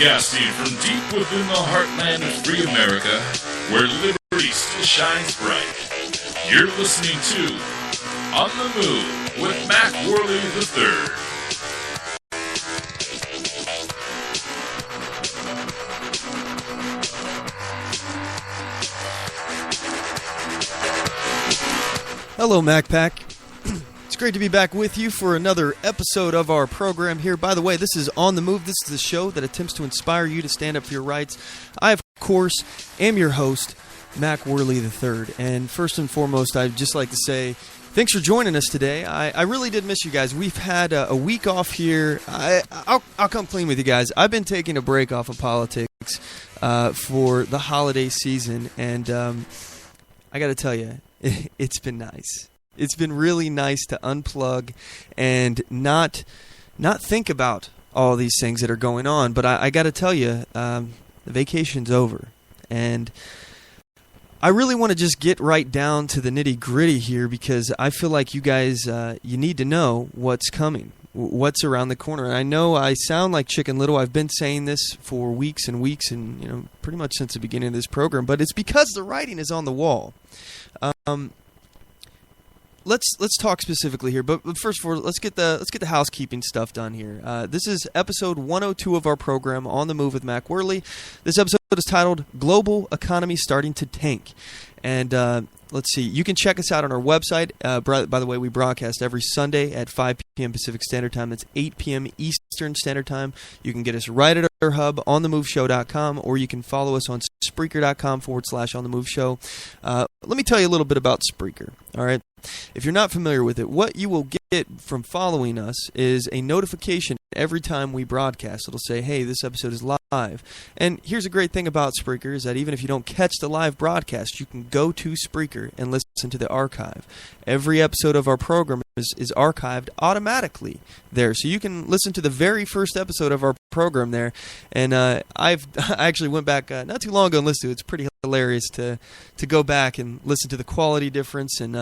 Broadcasting from deep within the heartland of free America, where liberty still shines bright. You're listening to On the Move with Mac Worley III. Hello, MacPack. It's great to be back with you for another episode of our program here. By the way, this is On the Move. This is the show that attempts to inspire you to stand up for your rights. I, of course, am your host, Mac Worley III. And first and foremost, I'd just like to say thanks for joining us today. I really did miss you guys. We've had a week off here. I'll come clean with you guys. I've been taking a break off of politics for the holiday season, and I got to tell you, it's been nice. It's been really nice to unplug and not think about all these things that are going on. But I got to tell you, the vacation's over, and I really want to just get right down to the nitty-gritty here because I feel like you guys, you need to know what's coming, what's around the corner. And I know I sound like Chicken Little. I've been saying this for weeks and weeks and, pretty much since the beginning of this program. But it's because the writing is on the wall. Let's talk specifically here, but first of all, let's get the housekeeping stuff done here. This is episode 102 of our program, On the Move with Mac Worley. This episode is titled "Global Economy Starting to Tank," and let's see. You can check us out on our website. By the way, we broadcast every Sunday at 5 p.m. Pacific Standard Time. That's 8 p.m. Eastern Standard Time. You can get us right at our hub, OnTheMoveShow.com, or you can follow us on Spreaker.com/OnTheMoveShow. Let me tell you a little bit about Spreaker, all right? If you're not familiar with it, what you will get from following us is a notification every time we broadcast. It'll say, hey, this episode is live. And here's a great thing about Spreaker is that even if you don't catch the live broadcast, you can go to Spreaker and listen to the archive. Every episode of our program is archived automatically there. So you can listen to the very first episode of our program there. And I actually went back not too long ago and listened to it. It's pretty hilarious to go back and listen to the quality difference and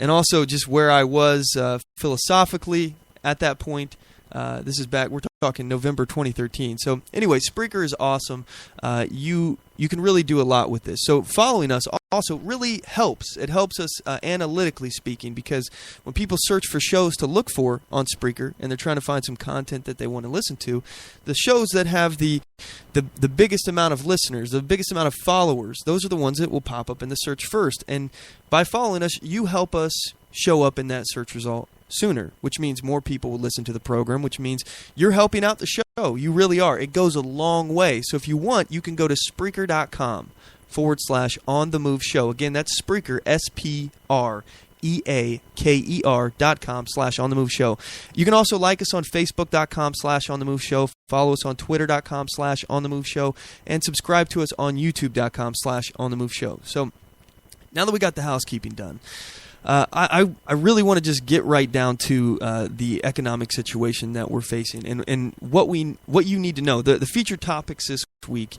also just where I was philosophically at that point. This is back, we're talking November 2013. So anyway, Spreaker is awesome. You can really do a lot with this. So following us also really helps. It helps us analytically speaking, because when people search for shows to look for on Spreaker and they're trying to find some content that they want to listen to, the shows that have the biggest amount of listeners, the biggest amount of followers, those are the ones that will pop up in the search first. And by following us, you help us show up in that search result sooner, which means more people will listen to the program, which means you're helping out the show. You really are. It goes a long way. So if you want, you can go to Spreaker.com/OnTheMoveShow. Again, that's Spreaker, SPREAKER.com/OnTheMoveShow. You can also like us on Facebook.com/OnTheMoveShow, follow us on Twitter.com/OnTheMoveShow, and subscribe to us on YouTube.com/OnTheMoveShow. So now that we got the housekeeping done, I really want to just get right down to the economic situation that we're facing and what you need to know. The featured topics this week,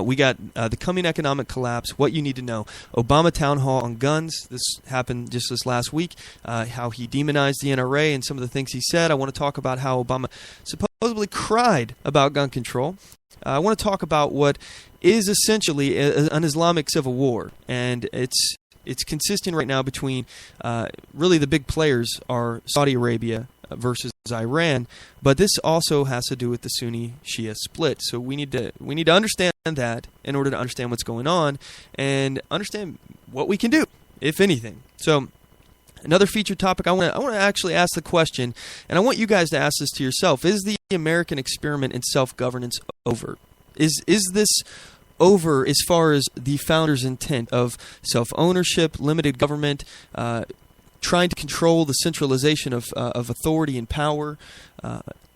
we got the coming economic collapse, what you need to know, Obama Townhall on guns. This happened just this last week, how he demonized the NRA and some of the things he said. I want to talk about how Obama supposedly cried about gun control. I want to talk about what is essentially an Islamic civil war, and it's consistent right now between really the big players are Saudi Arabia versus Iran, but this also has to do with the Sunni Shia split. So we need to understand that in order to understand what's going on and understand what we can do, if anything. So another featured topic, I want to actually ask the question, and I want you guys to ask this to yourself: is the American experiment in self-governance over? Is this over as far as the founders' intent of self-ownership, limited government, trying to control the centralization of authority and power?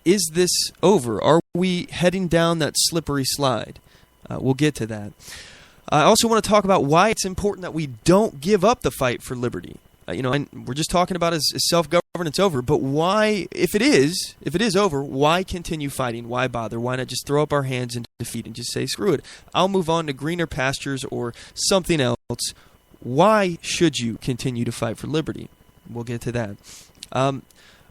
Is this over? Are we heading down that slippery slide? We'll get to that. I also want to talk about why it's important that we don't give up the fight for liberty. And we're just talking about is self-governance over, but why, if it is over, why continue fighting? Why bother? Why not just throw up our hands in defeat and just say, screw it, I'll move on to greener pastures or something else? Why should you continue to fight for liberty? We'll get to that. I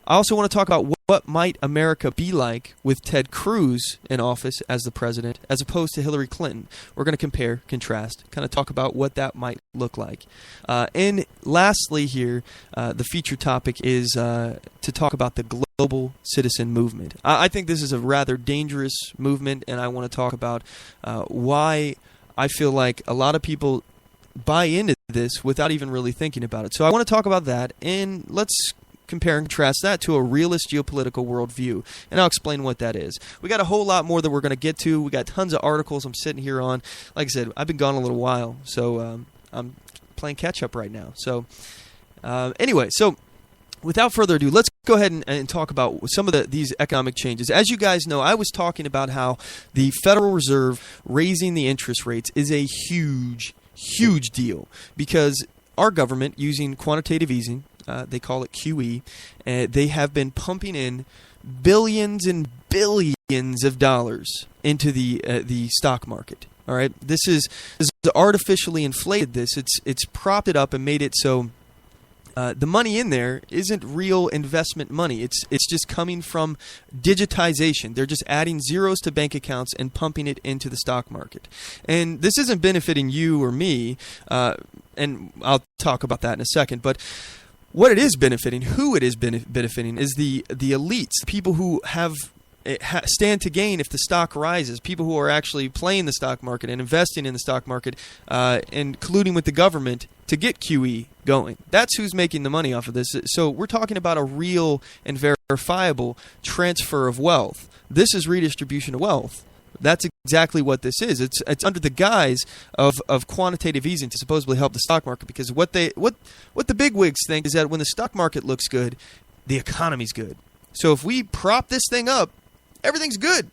also want to talk about what might America be like with Ted Cruz in office as the president, as opposed to Hillary Clinton. We're going to compare, contrast, kind of talk about what that might look like. And lastly here, the feature topic is to talk about the global citizen movement. I think this is a rather dangerous movement, and I want to talk about why I feel like a lot of people buy into this without even really thinking about it. So I want to talk about that, and let's compare and contrast that to a realist geopolitical worldview, and I'll explain what that is. We got a whole lot more that we're going to get to. We got tons of articles I'm sitting here on. Like I said, I've been gone a little while, so I'm playing catch up right now. So anyway, so without further ado, let's go ahead and talk about some of these economic changes. As you guys know, I was talking about how the Federal Reserve raising the interest rates is a huge deal, because our government, using quantitative easing, they call it QE, they have been pumping in billions and billions of dollars into the stock market. All right, this is artificially inflated. It's propped it up and made it so the money in there isn't real investment money. It's just coming from digitization. They're just adding zeros to bank accounts and pumping it into the stock market. And this isn't benefiting you or me, and I'll talk about that in a second. But what it is benefiting, who it is benefiting, is the elites, the people who stand to gain if the stock rises, people who are actually playing the stock market and investing in the stock market and colluding with the government to get QE going. That's who's making the money off of this. So we're talking about a real and verifiable transfer of wealth. This is redistribution of wealth. That's exactly what this is. It's under the guise of quantitative easing to supposedly help the stock market, because what the bigwigs think is that when the stock market looks good, the economy's good. So if we prop this thing up, everything's good.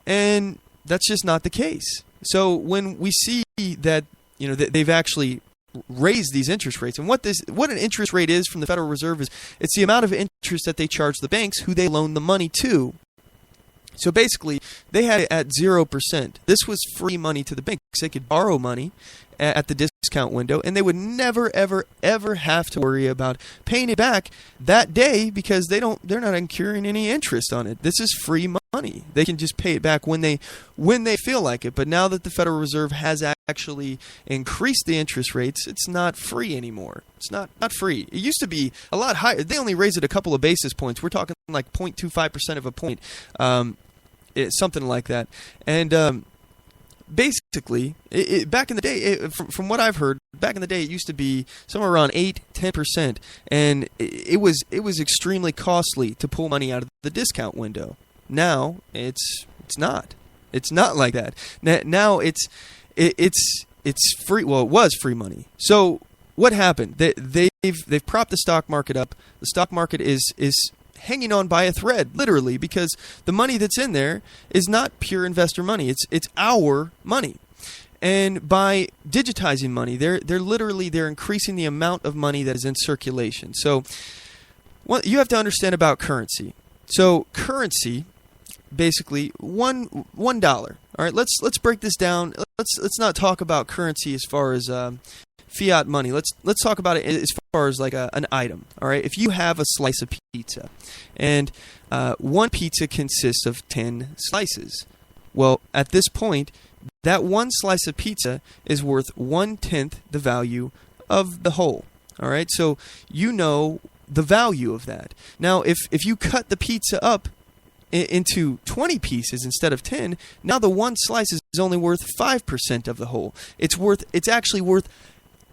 And that's just not the case. So when we see that, that they've actually raised these interest rates, and what an interest rate is from the Federal Reserve is it's the amount of interest that they charge the banks who they loan the money to. So basically, they had it at 0%. This was free money to the banks. They could borrow money at the discount window, and they would never, ever, ever have to worry about paying it back that day, because they're not incurring any interest on it. This is free money. They can just pay it back when they feel like it. But now that the Federal Reserve has actually increased the interest rates, it's not free anymore. It's not free. It used to be a lot higher. They only raised it a couple of basis points. We're talking like 0.25% of a point. Something like that. And basically, back in the day, from what I've heard, back in the day, it used to be somewhere around 8-10%, and it was extremely costly to pull money out of the discount window. Now it's not. It's not like that. Now it's free. Well, it was free money. So what happened? They've propped the stock market up. The stock market is hanging on by a thread, literally, because the money that's in there is not pure investor money. It's our money. And by digitizing money, they're increasing the amount of money that is in circulation. So you have to understand about currency. So currency, basically $1. All right, let's break this down. Let's not talk about currency as far as fiat money. Let's talk about it as far as like an item. All right, if you have a slice of pizza, and one pizza consists of 10 slices, well, at this point, that one slice of pizza is worth 1/10 the value of the whole. All right, so you know the value of that. Now, if you cut the pizza up into 20 pieces instead of 10, now the one slice is only worth 5% of the whole. It's actually worth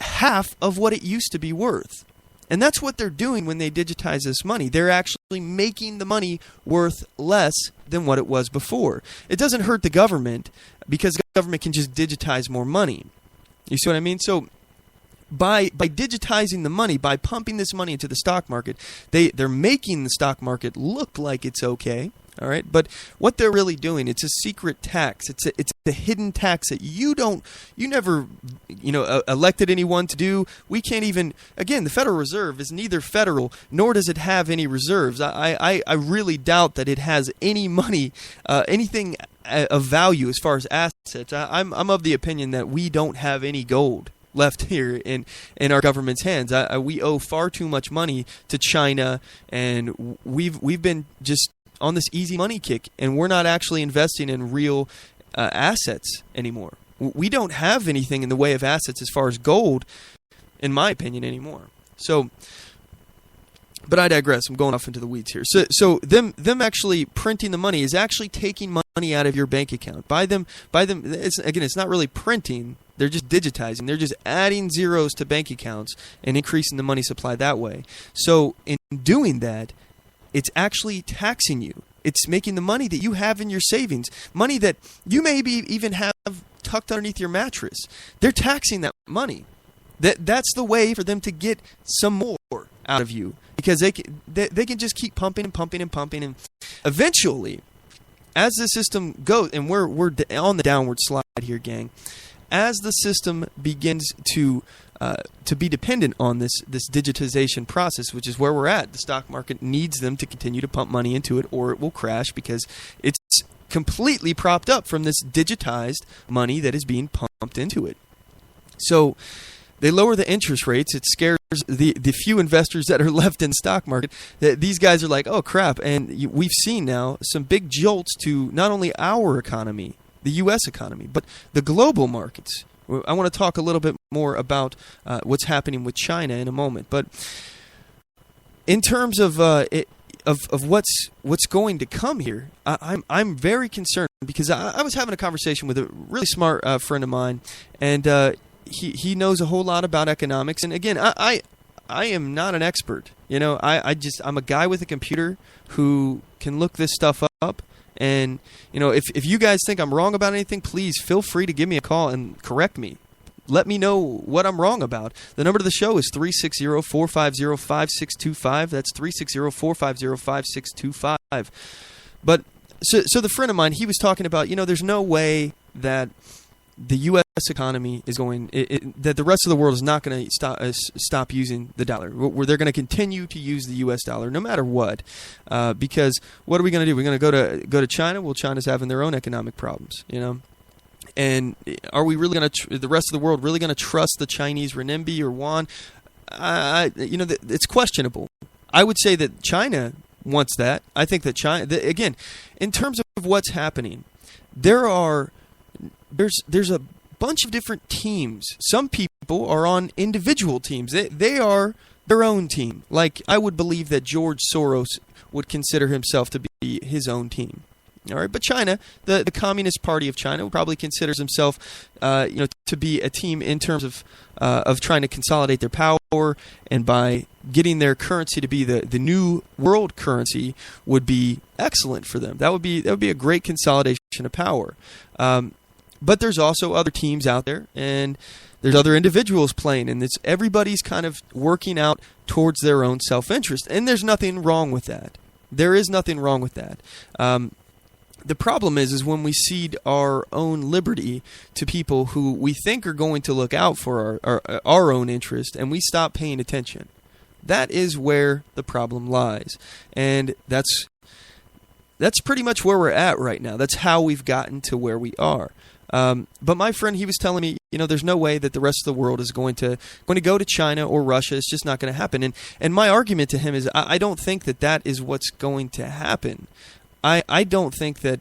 half of what it used to be worth. And that's what they're doing when they digitize this money. They're actually making the money worth less than what it was before. It doesn't hurt the government, because the government can just digitize more money. You see what I mean? So by digitizing the money, by pumping this money into the stock market, they're making the stock market look like it's okay. All right, but what they're really doing, it's a secret tax. It's a hidden tax that you never elected anyone to do. We can't even, again, the Federal Reserve is neither federal nor does it have any reserves. I really doubt that it has any money, anything of value as far as assets. I'm of the opinion that we don't have any gold. left here in our government's hands. We owe far too much money to China, and we've been just on this easy money kick, and we're not actually investing in real assets anymore. We don't have anything in the way of assets as far as gold, in my opinion, anymore. So, but I digress. I'm going off into the weeds here. So them actually printing the money is actually taking money out of your bank account. By them. It's not really printing. They're just digitizing. They're just adding zeros to bank accounts and increasing the money supply that way. So in doing that, it's actually taxing you. It's making the money that you have in your savings, money that you maybe even have tucked underneath your mattress. They're taxing that money. That's the way for them to get some more out of you, because they can just keep pumping and pumping and pumping, and eventually, as the system goes, and we're on the downward slide here, gang. As the system begins to be dependent on this digitization process, which is where we're at, the stock market needs them to continue to pump money into it, or it will crash, because it's completely propped up from this digitized money that is being pumped into it. So they lower the interest rates. It scares the few investors that are left in the stock market. These guys are like, oh, crap. And we've seen now some big jolts to not only our economy, the U.S. economy, but the global markets. I want to talk a little bit more about what's happening with China in a moment. But in terms of what's going to come here, I'm very concerned, because I was having a conversation with a really smart friend of mine, and he knows a whole lot about economics. And again, I am not an expert. I'm a guy with a computer who can look this stuff up. And, if you guys think I'm wrong about anything, please feel free to give me a call and correct me. Let me know what I'm wrong about. The number to the show is 360-450-5625. That's 360-450-5625. But so the friend of mine, he was talking about, there's no way that the U.S. economy is going, that the rest of the world is not going to stop using the dollar. Where they're going to continue to use the U.S. dollar no matter what, because what are we going to do? We're going to go to China. Well, China's having their own economic problems, And are we really going to? The rest of the world really going to trust the Chinese renminbi or yuan? It's questionable. I would say that China wants that. I think that China, again, in terms of what's happening, there's a bunch of different teams. Some people are on individual teams. They are their own team. Like, I would believe that George Soros would consider himself to be his own team. All right, but China, the Communist Party of China, probably considers himself, to be a team in terms of trying to consolidate their power, and by getting their currency to be the new world currency would be excellent for them. That would be a great consolidation of power. But there's also other teams out there, and there's other individuals playing, and everybody's kind of working out towards their own self-interest, and there's nothing wrong with that. There is nothing wrong with that. The problem is when we cede our own liberty to people who we think are going to look out for our own interest, and we stop paying attention. That is where the problem lies, and that's pretty much where we're at right now. That's how we've gotten to where we are. But my friend, he was telling me, there's no way that the rest of the world is going to go to China or Russia. It's just not going to happen. And my argument to him is, I don't think that is what's going to happen. I don't think that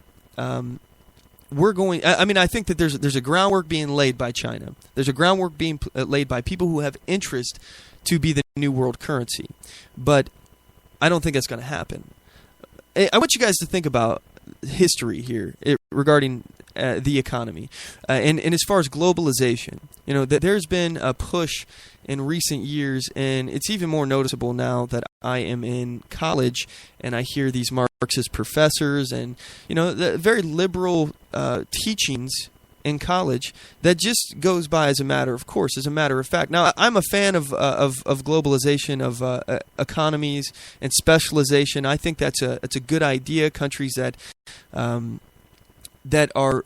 we're going. I think that there's a groundwork being laid by China. There's a groundwork being laid by people who have interest to be the new world currency. But I don't think that's going to happen. I want you guys to think about history here regarding the economy, and as far as globalization, that there's been a push in recent years, and it's even more noticeable now that I am in college and I hear these Marxist professors and the very liberal teachings in college that just goes by as a matter of course, as a matter of fact. Now, I'm a fan of globalization, of economies and specialization. I think it's a good idea. Countries that are,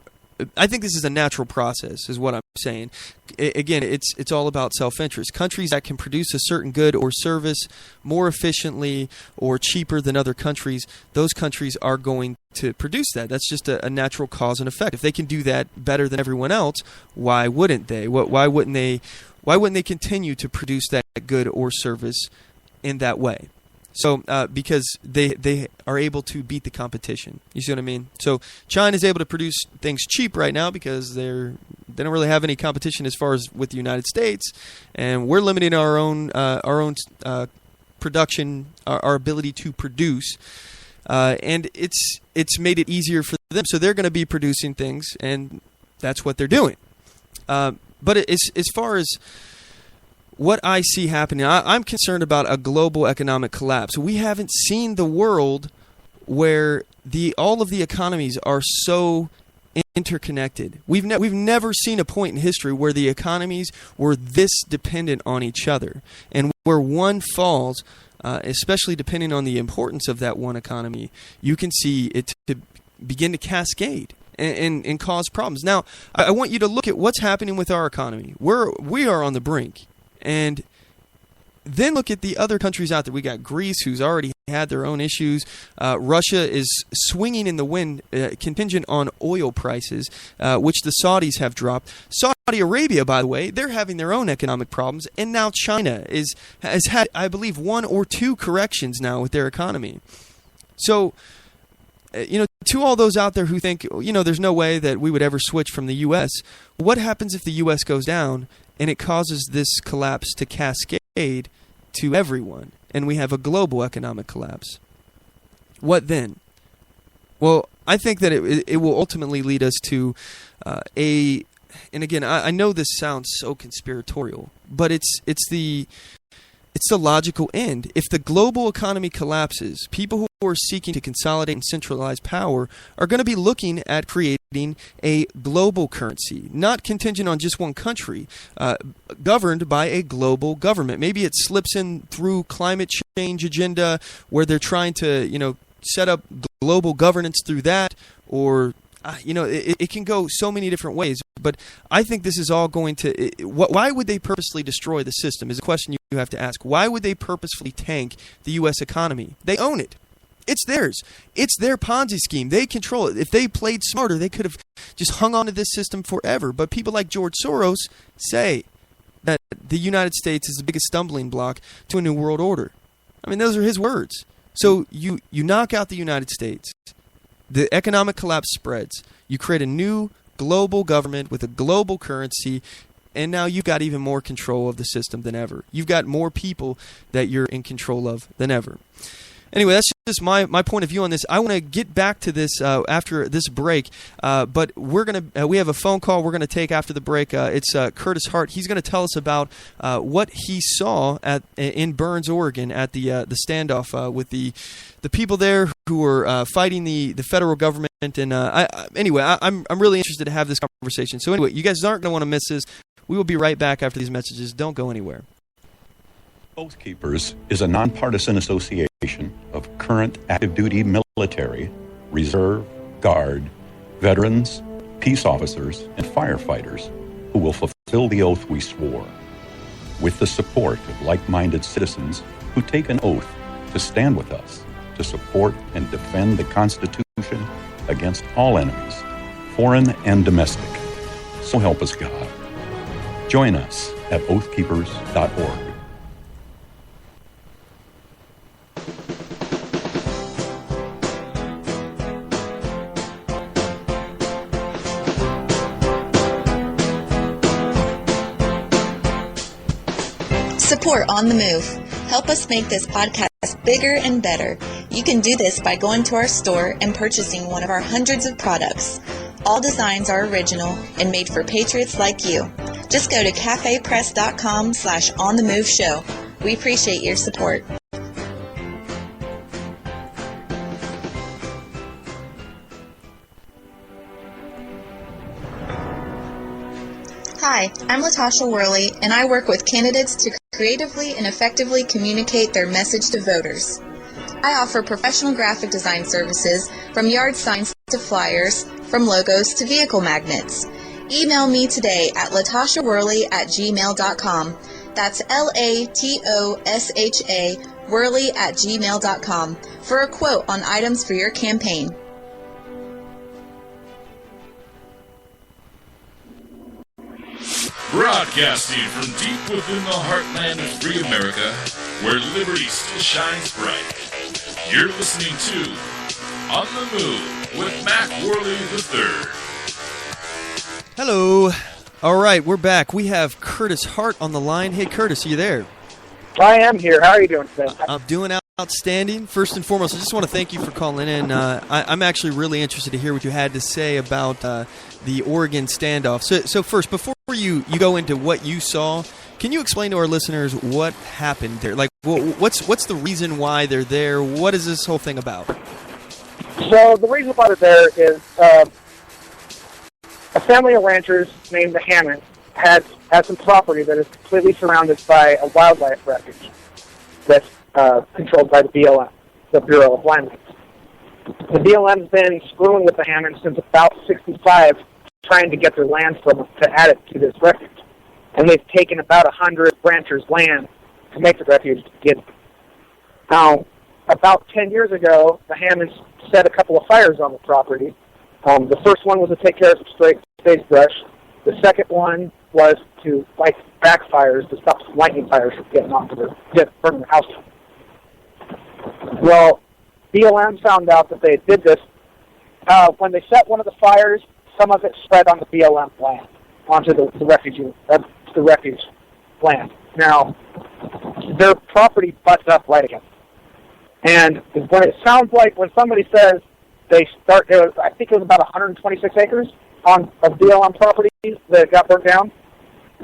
I think this is a natural process, is what I'm saying. Again, it's all about self-interest. Countries that can produce a certain good or service more efficiently or cheaper than other countries, those countries are going to produce that. That's just a natural cause and effect. If they can do that better than everyone else, why wouldn't they? Why wouldn't they Why wouldn't they continue to produce that good or service in that way? So because they are able to beat the competition. You see what I mean? So China is able to produce things cheap right now because they don't really have any competition as far as with the United States, and we're limiting our own production, our ability to produce, and it's made it easier for them. So they're going to be producing things, and that's what they're doing. But as far as what I see happening, I'm concerned about a global economic collapse. We haven't seen the world where all of the economies are so interconnected. We've never seen a point in history where the economies were this dependent on each other, and where one falls, especially depending on the importance of that one economy, you can see it to begin to cascade and cause problems. Now, I want you to look at what's happening with our economy. We are on the brink. And then look at the other countries out there. We got Greece, who's already had their own issues. Russia is swinging in the wind, contingent on oil prices, which the Saudis have dropped. Saudi Arabia, by the way, they're having their own economic problems. And now China has had, I believe, 1 or 2 corrections now with their economy. So, to all those out there who think, there's no way that we would ever switch from the U.S., what happens if the U.S. goes down and it causes this collapse to cascade to everyone, and we have a global economic collapse? What then? Well, I think that it will ultimately lead us to and again, I know this sounds so conspiratorial, but it's the logical end. If the global economy collapses, people who are seeking to consolidate and centralize power are going to be looking at creating a global currency, not contingent on just one country, governed by a global government. Maybe it slips in through climate change agenda, where they're trying to, set up global governance through that, or it can go so many different ways. But I think this is all going to... Why would they purposely destroy the system is a question you have to ask. Why would they purposefully tank the U.S. economy? They own it. It's theirs. It's their Ponzi scheme. They control it. If they played smarter, they could have just hung on to this system forever. But people like George Soros say that the United States is the biggest stumbling block to a new world order. I mean, those are his words. So you knock out the United States. The economic collapse spreads. You create a new global government with a global currency, and now you've got even more control of the system than ever. You've got more people that you're in control of than ever. Anyway, that's just my point of view on this. I want to get back to this after this break, but we have a phone call we're going to take after the break. It's Curtis Hart. He's going to tell us about what he saw in Burns, Oregon, at the standoff with the people there who were fighting the federal government. And I'm really interested to have this conversation. So anyway, you guys aren't going to want to miss this. We will be right back after these messages. Don't go anywhere. Oath Keepers is a nonpartisan association of current active duty military, reserve, guard, veterans, peace officers, and firefighters who will fulfill the oath we swore, with the support of like-minded citizens who take an oath to stand with us, to support and defend the Constitution against all enemies, foreign and domestic. So help us God. Join us at oathkeepers.org. Support On The Move. Help us make this podcast bigger and better. You can do this by going to our store and purchasing one of our hundreds of products. All designs are original and made for patriots like you. Just go to cafepress.com/OnTheMoveShow. We appreciate your support. Hi, I'm Latasha Worley, and I work with candidates to creatively and effectively communicate their message to voters. I offer professional graphic design services, from yard signs to flyers, from logos to vehicle magnets. Email me today at latashaworley@gmail.com. That's LATOSHA Worley@gmail.com for a quote on items for your campaign. Broadcasting from deep within the heartland of free America, where liberty still shines bright. You're listening to On the Move with Mac Worley III. Hello. All right, we're back. We have Curtis Hart on the line. Hey, Curtis, are you there? I am here. How are you doing today? I'm doing outstanding. First and foremost, I just want to thank you for calling in. I'm actually really interested to hear what you had to say about the Oregon standoff. So first, before you go into what you saw, can you explain to our listeners what happened there? Like, what's the reason why they're there? What is this whole thing about? So the reason why they're there is a family of ranchers named the Hammonds has some property that is completely surrounded by a wildlife refuge that's controlled by the BLM, the Bureau of Land Management. The BLM's been screwing with the Hammonds since about 65, trying to get their land from them to add it to this refuge. And they've taken about 100 ranchers' land to make the refuge to begin with. Now, about 10 years ago, the Hammonds set a couple of fires on the property. The first one was to take care of some sagebrush. The second one was to light backfires to stop some lightning fires from getting onto burning the house. Well, BLM found out that they did this. When they set one of the fires, some of it spread on the BLM land, onto the refuge land. Now, their property butts up right again. And when it sounds like when somebody says I think it was about 126 acres of BLM property that got burnt down.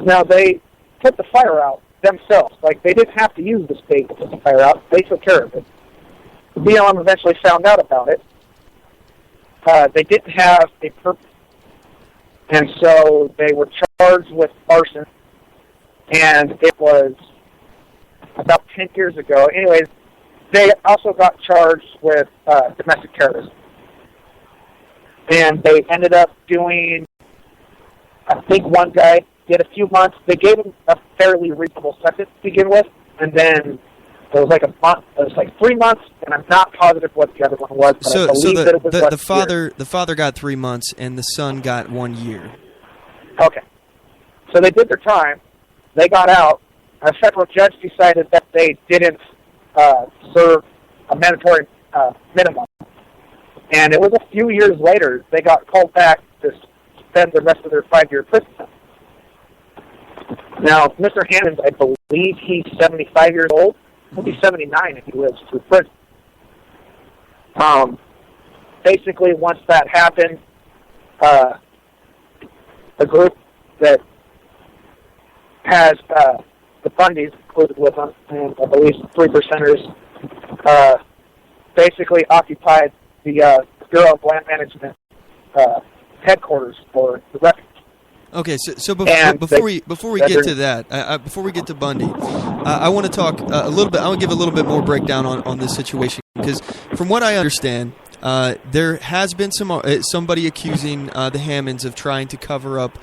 Now, they put the fire out themselves. Like, they didn't have to use the state to put the fire out. They took care of it. The BLM eventually found out about it. They didn't have a permit, and so they were charged with arson, and it was about 10 years ago. Anyways, they also got charged with domestic terrorism. And they ended up doing, I think one guy did a few months. They gave him a fairly reasonable sentence to begin with, and then it was like a month. It was like 3 months, and I'm not positive what the other one was. But I believe that it was the father got 3 months, and the son got 1 year. Okay, so they did their time. They got out. A federal judge decided that they didn't serve a mandatory minimum. And it was a few years later they got called back to spend the rest of their 5-year prison sentence. Now, Mr. Hammond, I believe he's 75 years old. He'll be 79 if he lives through prison. Basically, once that happened, a group that has the Bundys included with them, and I believe 3%ers, basically occupied the Bureau of Land Management headquarters for the refuge. Okay, so before we get to that, before we get to Bundy, I want to talk a little bit. I want to give a little bit more breakdown on this situation, because from what I understand, there has been somebody accusing the Hammonds of trying to cover up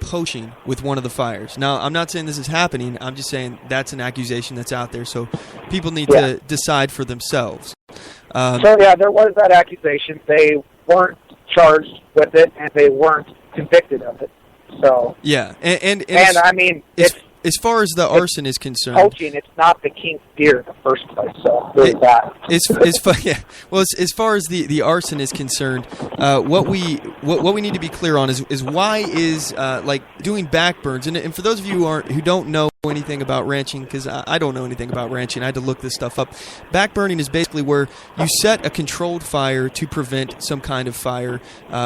poaching with one of the fires. Now, I'm not saying this is happening. I'm just saying that's an accusation that's out there, so people need to decide for themselves. There was that accusation. They weren't charged with it, and they weren't convicted of it. So and I mean, as far as the arson is concerned, poaching, it's not the king's deer in the first place. So there's that. As far as the arson is concerned, what we need to be clear on is why is like doing backburns, and for those of you who don't know anything about ranching, because I don't know anything about ranching, I had to look this stuff up. Backburning is basically where you set a controlled fire to prevent some kind of fire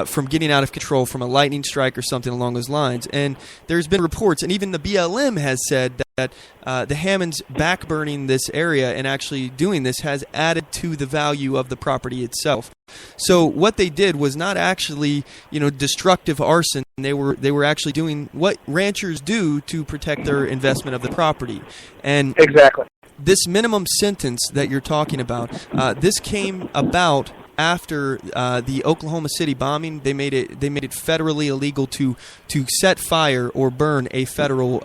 from getting out of control from a lightning strike or something along those lines. And there's been reports, and even the BLM has said that the Hammonds backburning this area and actually doing this has added to the value of the property itself. So what they did was not actually, destructive arson. They were actually doing what ranchers do to protect their investment of the property. And exactly. This minimum sentence that you're talking about, this came about after the Oklahoma City bombing. They made it federally illegal to set fire or burn a federal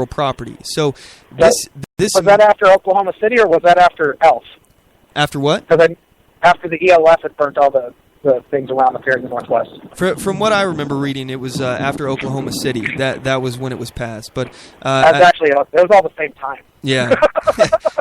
property. So this was that after Oklahoma City, or was that after ELF? After what? Because after the ELF had burnt all the the things around up here in the Northwest. From what I remember reading, it was after Oklahoma City. That was when it was passed. But it was all the same time. Yeah,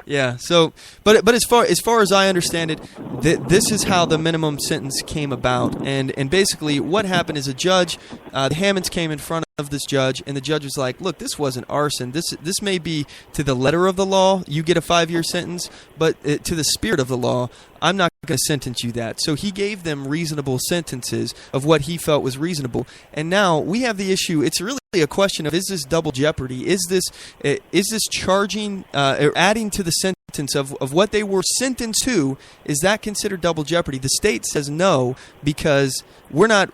yeah. So, but as far as I understand it, this is how the minimum sentence came about, and basically what happened is a judge, the Hammonds came in front of this judge, and the judge was like, "Look, this wasn't arson. This may be to the letter of the law, you get a 5-year sentence, but to the spirit of the law, I'm not going to sentence you that." So he gave them reasonable sentences of what he felt was reasonable, and now we have the issue. It's really a question of, is this double jeopardy? Is this charging or adding to the sentence of what they were sentenced to? Is that considered double jeopardy? The state says no, because we're not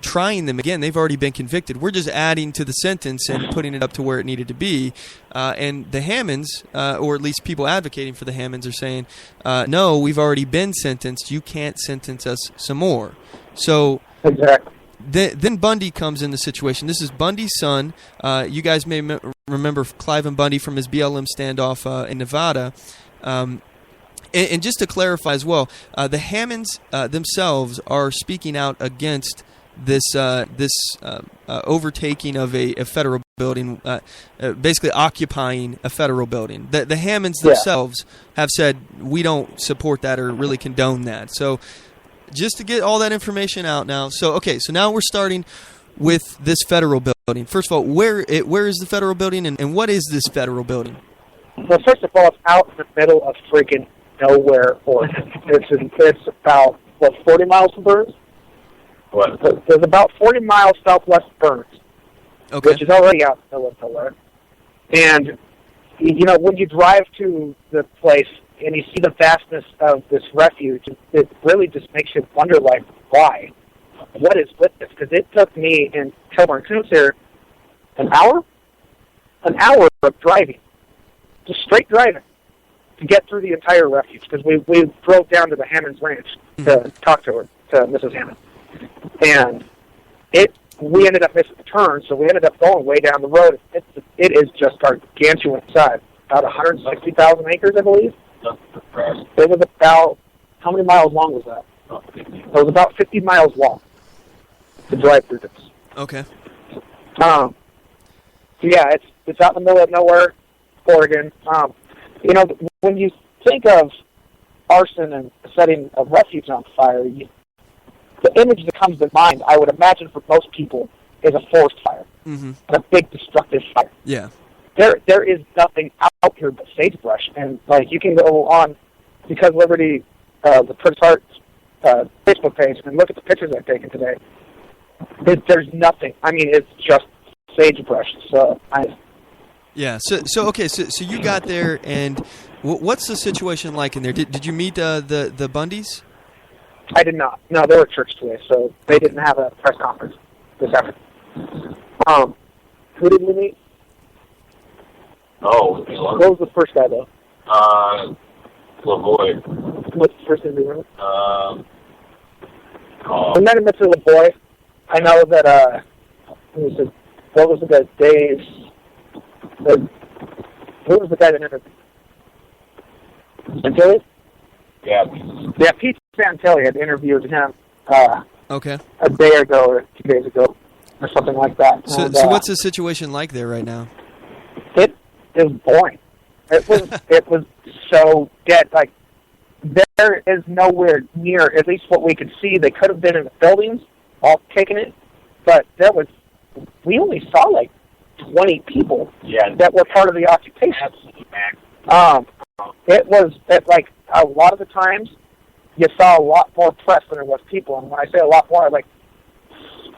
trying them again. They've already been convicted. We're just adding to the sentence and putting it up to where it needed to be. And the Hammonds, or at least people advocating for the Hammonds, are saying, no, we've already been sentenced. You can't sentence us some more. So exactly. Then Bundy comes in the situation. This is Bundy's son. You guys may remember Cliven Bundy from his BLM standoff in Nevada. And just to clarify as well, the Hammonds themselves are speaking out against this overtaking of a federal building, basically occupying a federal building. The Hammonds themselves have said, we don't support that or really condone that. So just to get all that information out now. So now we're starting with this federal building. First of all, where is the federal building, and what is this federal building? Well, first of all, it's out in the middle of freaking nowhere, Oregon. It's about, 40 miles from Burns? What? There's about 40 miles southwest of Burns, which is already out in the middle of nowhere. And, when you drive to the place and you see the vastness of this refuge, it really just makes you wonder, why? What is with this? Because it took me and Kilburn Coons here an hour of driving, just straight driving, to get through the entire refuge, because we drove down to the Hammonds Ranch to talk to her, to Mrs. Hammond. And we ended up missing the turn, so we ended up going way down the road. It is just gargantuan size, about 160,000 acres, I believe. It was about, how many miles long was that? It was about 50 miles long to drive through this. Okay. So yeah, it's out in the middle of nowhere, Oregon. When you think of arson and setting a refuge on fire, the image that comes to mind, I would imagine for most people, is a forest fire, a big destructive fire. Yeah. There is nothing out here but sagebrush, and you can go on Because Liberty, the Prince Hart Facebook page, and look at the pictures I've taken today. There's nothing. I mean, it's just sagebrush. So yeah. So you got there, and what's the situation like in there? Did you meet the Bundys? I did not. No, they were at church today, so they didn't have a press conference this afternoon. Who did we meet? Oh, what was the first guy though? LaVoy. What's the first interview? We met him at LaVoy. I know that what was the guy? Dave. Who was the guy that interviewed? Santilli? Yeah. Yeah, Pete Santilli had interviewed him okay. a day ago or 2 days ago or something like that. So what's the situation like there right now? It was boring. It was so dead. Like, there is nowhere near, at least what we could see. They could have been in the buildings, all taking it, but we only saw like 20 people that were part of the occupation. It was like a lot of the times you saw a lot more press than there was people, and when I say a lot more, like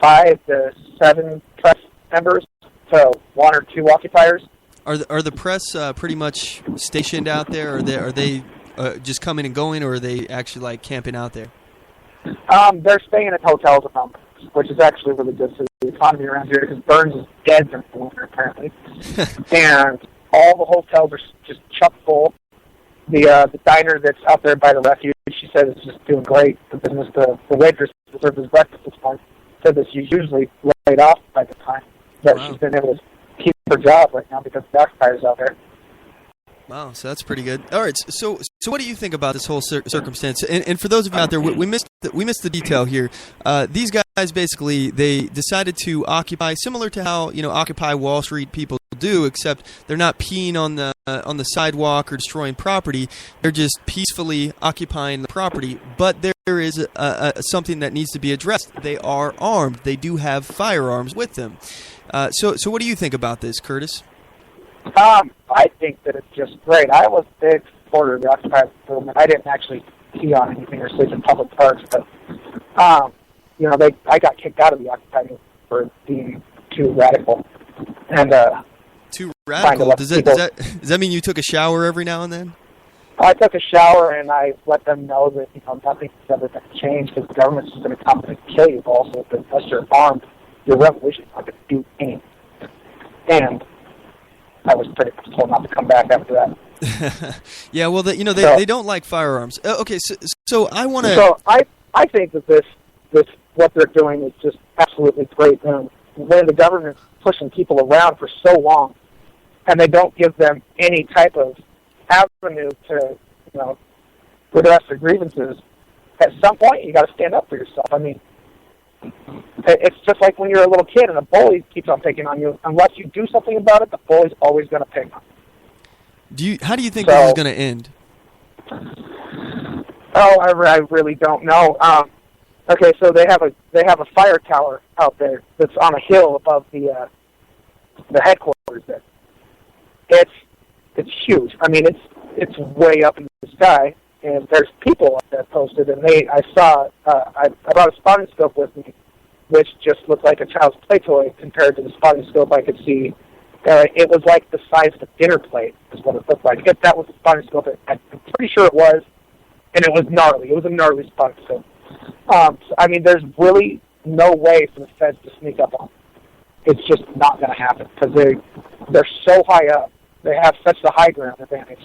5 to 7 press members to 1 or 2 occupiers. Are the press pretty much stationed out there? Are they just coming and going, or are they actually like camping out there? They're staying at hotels around, which is actually really good for the economy around here, because Burns is dead during the winter apparently, and all the hotels are just chock full. The diner that's out there by the refuge, she said, is just doing great. The business, the waitress that served his breakfast this morning said that she's usually laid off by the time that she's been able to keep her job right now because the occupiers out there. Wow, so that's pretty good. All right, so what do you think about this whole circumstance? And for those of you out there, we missed the detail here. These guys basically they decided to occupy, similar to how Occupy Wall Street people do, except they're not peeing on the sidewalk or destroying property. They're just peacefully occupying the property. But there is something that needs to be addressed. They are armed. They do have firearms with them. So what do you think about this, Curtis? I think that it's just great. I was a big supporter of the Occupy movement. I didn't actually pee on anything or sleep in public parks, but I got kicked out of the Occupy movement for being too radical. And too radical? Does that mean you took a shower every now and then? I took a shower and I let them know that nothing's ever going to change because the government's just going to come and kill you. Also, unless you're armed, your revolution's not going to do anything. And I was pretty much told not to come back after that. Yeah, well, they don't like firearms. Okay, so I want to. So I think that this what they're doing is just absolutely great. And when the government's pushing people around for so long, and they don't give them any type of avenue to redress their grievances, at some point you got to stand up for yourself. I mean, it's just like when you're a little kid and a bully keeps on picking on you. Unless you do something about it, the bully's always going to pick on you. How do you think this is going to end? Oh, I really don't know. Okay, so they have a fire tower out there that's on a hill above the headquarters there. It's huge. I mean, it's way up in the sky, and there's people up there posted. And I brought a spotting scope with me, which just looked like a child's play toy compared to the spotting scope I could see. It was like the size of a dinner plate, is what it looked like. If that was the spotting scope, I'm pretty sure it was, and it was gnarly. It was a gnarly spotting scope. I mean, there's really no way for the feds to sneak up on them. It's just not going to happen because they're so high up. They have such the high ground advantage.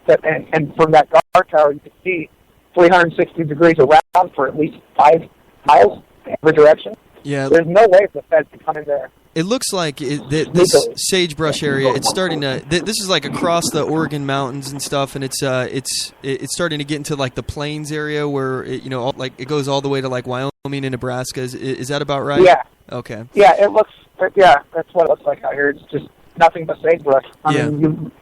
And from that guard tower, you can see 360 degrees around for at least 5 miles in every direction. Yeah. There's no way for the feds to come in there. It looks like this sagebrush area. It's starting to. This is like across the Oregon mountains and stuff, and it's starting to get into like the plains area where it goes all the way to like Wyoming and Nebraska. Is that about right? Yeah. Okay. Yeah, that's what it looks like out here. It's just nothing but sagebrush. I mean, you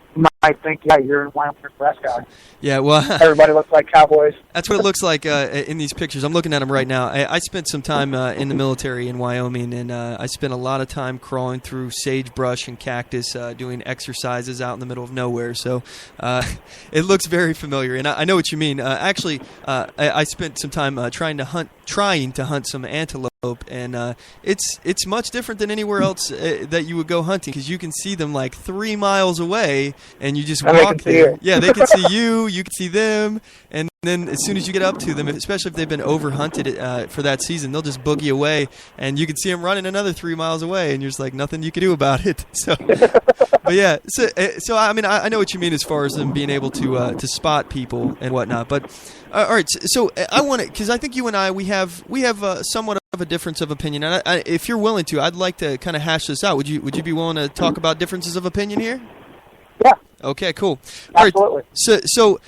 might think, you're in Wyoming, Nebraska. Yeah, well, everybody looks like cowboys. That's what it looks like in these pictures. I'm looking at them right now. I spent some time in the military in Wyoming, and I spent a lot of time crawling through sagebrush and cactus, doing exercises out in the middle of nowhere. So it looks very familiar, and I know what you mean. Actually, I spent some time trying to hunt some antelope. And it's much different than anywhere else that you would go hunting because you can see them like 3 miles away, and you just walk there. Yeah, they can see you can see them, and then as soon as you get up to them, especially if they've been over-hunted for that season, they'll just boogie away, and you can see them running another 3 miles away, and you're just like, nothing you can do about it. So, but yeah, so I mean, I know what you mean as far as them being able to spot people and whatnot. But all right, so I want to, because I think you and I we have somewhat of a difference of opinion. And if you're willing to, I'd like to kind of hash this out. Would you be willing to talk about differences of opinion here? Yeah. Okay, cool. Absolutely. All right, so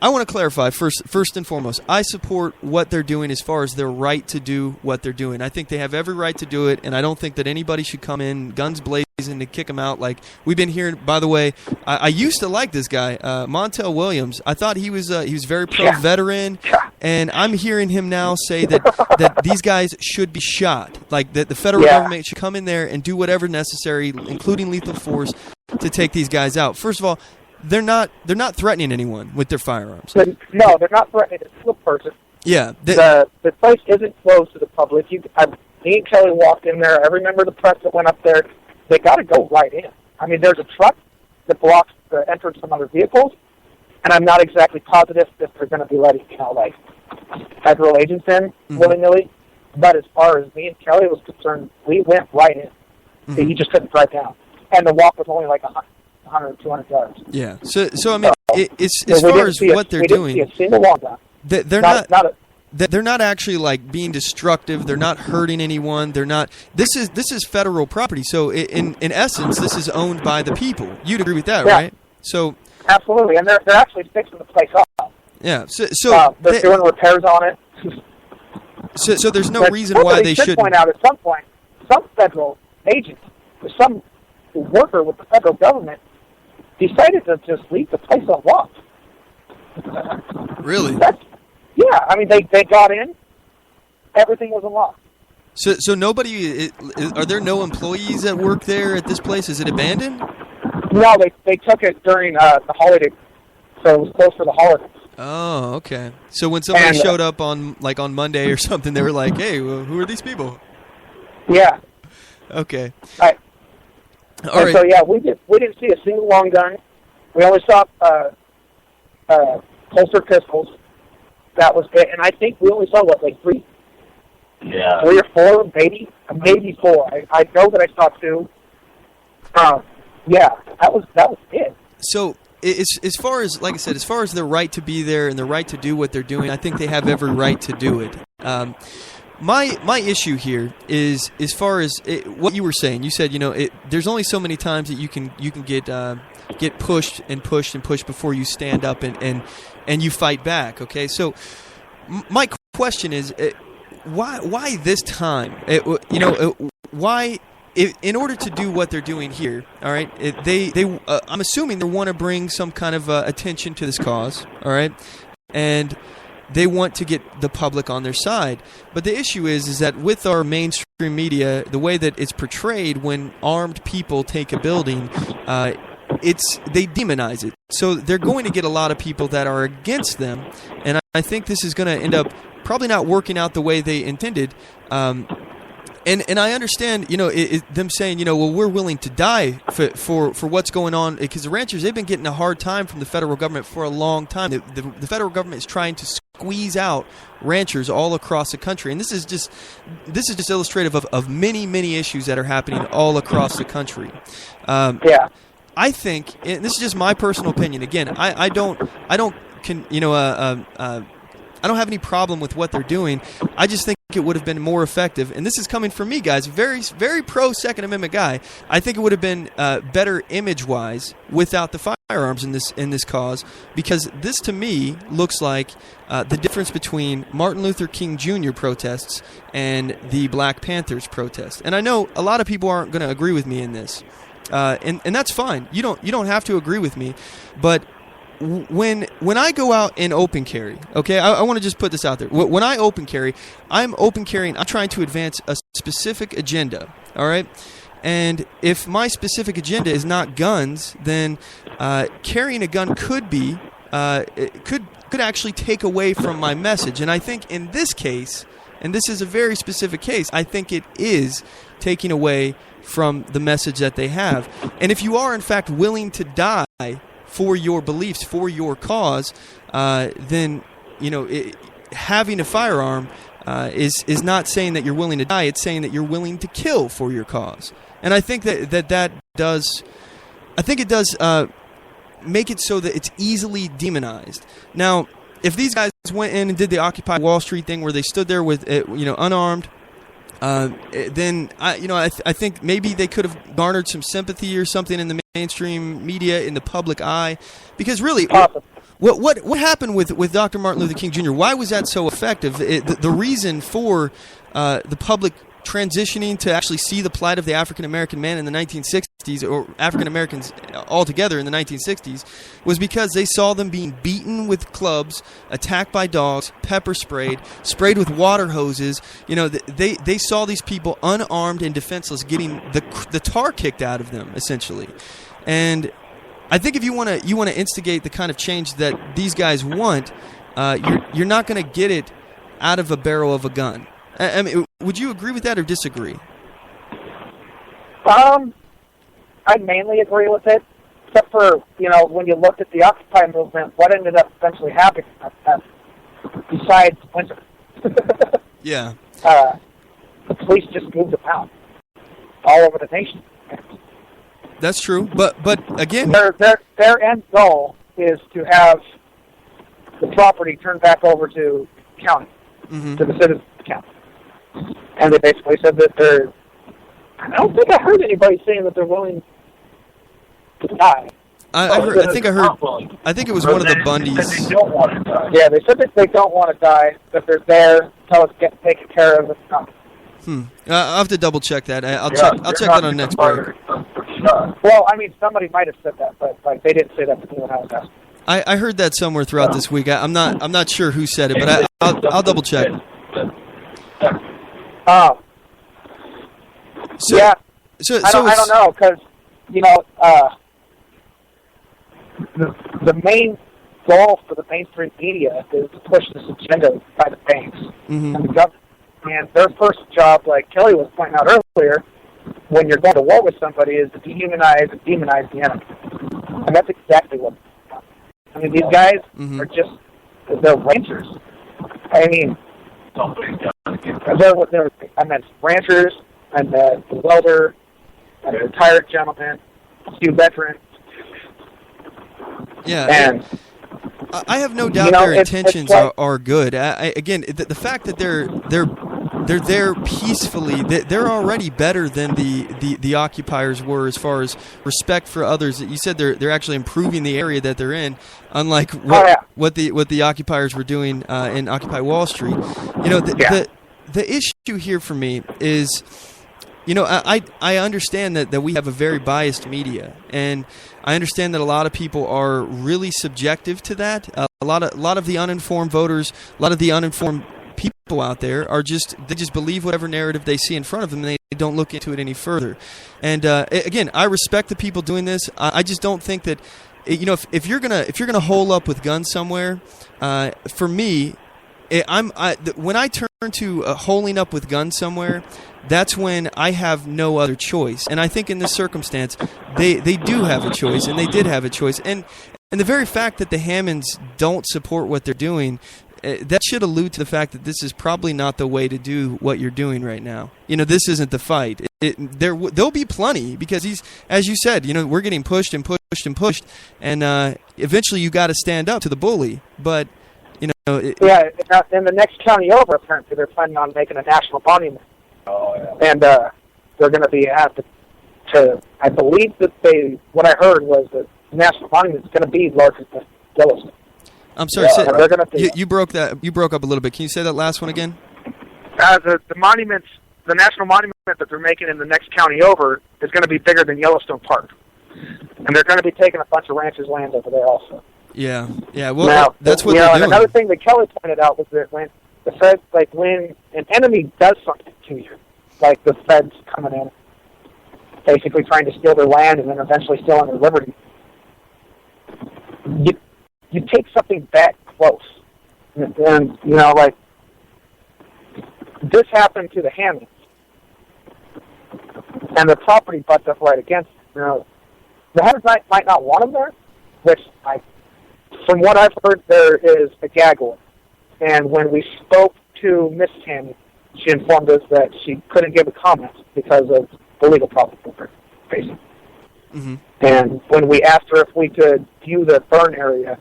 I want to clarify first and foremost. I support what they're doing as far as their right to do what they're doing. I think they have every right to do it, and I don't think that anybody should come in guns blazing to kick them out. Like we've been hearing. By the way, I used to like this guy, Montel Williams. I thought he was very pro-veteran, and I'm hearing him now say that these guys should be shot. Like that the federal government should come in there and do whatever necessary, including lethal force, to take these guys out. First of all, they're not threatening anyone with their firearms. No, they're not threatening a single person. Yeah. The place isn't closed to the public. Me and Kelly walked in there. Every member of the press that went up there, they got to go right in. I mean, there's a truck that blocks the entrance from other vehicles, and I'm not exactly positive if they're going to be letting, like, federal agents in willy-nilly. But as far as me and Kelly was concerned, we went right in. Mm-hmm. You just couldn't drive down. And the walk was only like 100, 200 yards. Yeah. So I mean, as far as what they're doing, we didn't see a single walk down. They're not actually like being destructive. They're not hurting anyone. They're not. This is federal property. So in essence, this is owned by the people. You'd agree with that, right? So absolutely, and they're actually fixing the place up. Yeah, so they're doing repairs on it. So there's no reason why they shouldn't. Point out at some point, some federal agent, or some worker with the federal government, decided to just leave the place unlocked. Really? Yeah, I mean, they got in, everything was unlocked. So nobody, are there no employees that work there at this place? Is it abandoned? No, they took it during the holiday, so it was closed for the holidays. Oh, okay. So when somebody showed up on Monday or something, they were like, "Hey, well, who are these people?" Yeah. Okay. All right. All right. So yeah, we didn't see a single long gun. We only saw holstered pistols. That was it, and I think we only saw like three. Yeah. 3 or 4, maybe 4. I know that I saw 2. Yeah, that was it. So as far as, like I said, as far as their right to be there and the right to do what they're doing, I think they have every right to do it. My issue here is as far as what you were saying. You said, there's only so many times that you can get pushed and pushed and pushed before you stand up and you fight back. Okay, so my question is, why this time? Why? In order to do what they're doing here, all right, I'm assuming they want to bring some kind of attention to this cause, all right, and they want to get the public on their side. But the issue is that with our mainstream media, the way that it's portrayed when armed people take a building, they demonize it. So they're going to get a lot of people that are against them, and I think this is going to end up probably not working out the way they intended. And I understand, them saying, well, we're willing to die for what's going on, because the ranchers, they've been getting a hard time from the federal government for a long time. The federal government is trying to squeeze out ranchers all across the country, and this is just illustrative of many, many issues that are happening all across the country. Yeah, I think, and this is just my personal opinion. Again, I don't have any problem with what they're doing. I just think it would have been more effective, and this is coming from me, guys, very, very pro Second Amendment guy. I think it would have been better image-wise without the firearms in this cause, because this to me looks like the difference between Martin Luther King Jr. protests and the Black Panthers protests. And I know a lot of people aren't going to agree with me in this, and that's fine. You don't have to agree with me, but when I go out and open carry, okay, I want to just put this out there. When I open carry, I'm trying to advance a specific agenda, all right? And if my specific agenda is not guns, then carrying a gun could actually take away from my message. And I think in this case, and this is a very specific case, I think it is taking away from the message that they have. And if you are in fact willing to die for your beliefs, for your cause, then having a firearm is not saying that you're willing to die. It's saying that you're willing to kill for your cause. And I think that does make it so that it's easily demonized. Now, if these guys went in and did the Occupy Wall Street thing, where they stood there with unarmed, then I think maybe they could have garnered some sympathy or something in the mainstream media, in the public eye, because really, what happened with Dr. Martin Luther King Jr.? Why was that so effective? The reason for the public transitioning to actually see the plight of the African American man in the 1960s, or African Americans altogether in the 1960s, was because they saw them being beaten with clubs, attacked by dogs, pepper sprayed with water hoses. They saw these people unarmed and defenseless getting the tar kicked out of them, essentially. And I think if you want to instigate the kind of change that these guys want, you're not going to get it out of a barrel of a gun. I mean, would you agree with that or disagree? I mainly agree with it, except for, when you looked at the Occupy movement, what ended up eventually happening, besides winter. Yeah. The police just moved about all over the nation. That's true, but again, their end goal is to have the property turned back over to the county, to the citizens of the county. And they basically said that I don't think I heard anybody saying that they're willing to die. I think it was one of the Bundys. They don't want to die. Yeah, they said that they don't want to die, that they're there, tell us to get taken care of. I'll have to double check that. I'll check that on next break. Well, I mean, somebody might have said that, but like they didn't say that to me when I was asked. I heard that somewhere throughout this week. I'm not sure who said it, but I'll double check. So, yeah. So I don't know, because the main goal for the mainstream media is to push this agenda by the banks and the government. And their first job, like Kelly was pointing out earlier, when you're going to war with somebody, is to dehumanize and demonize the enemy. And that's exactly what. I mean, these guys are they're rangers. I mean, I meant ranchers, and the welder, and a retired gentleman, a few veterans. Yeah. And I have no doubt their intentions are good. Again, the fact that they're there peacefully, they're already better than the occupiers were as far as respect for others. You said they're actually improving the area that they're in, unlike what the occupiers were doing in Occupy Wall Street. The issue here for me is, I understand that we have a very biased media, and I understand that a lot of people are really subjective to that. A lot of the uninformed voters, a lot of the uninformed people out there they just believe whatever narrative they see in front of them, and they don't look into it any further. And again, I respect the people doing this. I just don't think that if you're gonna hole up with guns somewhere, for me, when I turn to holing up with guns somewhere, that's when I have no other choice. And I think in this circumstance, they do have a choice, and they did have a choice. And the very fact that the Hammonds don't support what they're doing, that should allude to the fact that this is probably not the way to do what you're doing right now. This isn't the fight. There'll be plenty, because as you said, we're getting pushed and pushed and pushed, and eventually you got to stand up to the bully. But in the next county over, apparently they're planning on making a national monument. Oh, yeah. And they're going to be at to. I believe that what I heard was that the national monument is going to be larger than Yellowstone. I'm sorry, they're going to you broke up a little bit. Can you say that last one again? The monuments, the national monument that they're making in the next county over is going to be bigger than Yellowstone Park, and they're going to be taking a bunch of ranchers' land over there also. Yeah. Well, now, that's what they're doing. Another thing that Kelly pointed out was that when the Feds, when an enemy does something to you, like the Feds coming in, basically trying to steal their land and then eventually stealing their liberty, you take something that close. And this happened to the Hammonds, and the property butts up right against it. The Hammonds might not want them there, which from what I've heard, there is a gag order. And when we spoke to Miss Hammond, she informed us that she couldn't give a comment because of the legal problems we're facing. Mm-hmm. And when we asked her if we could view the burn area,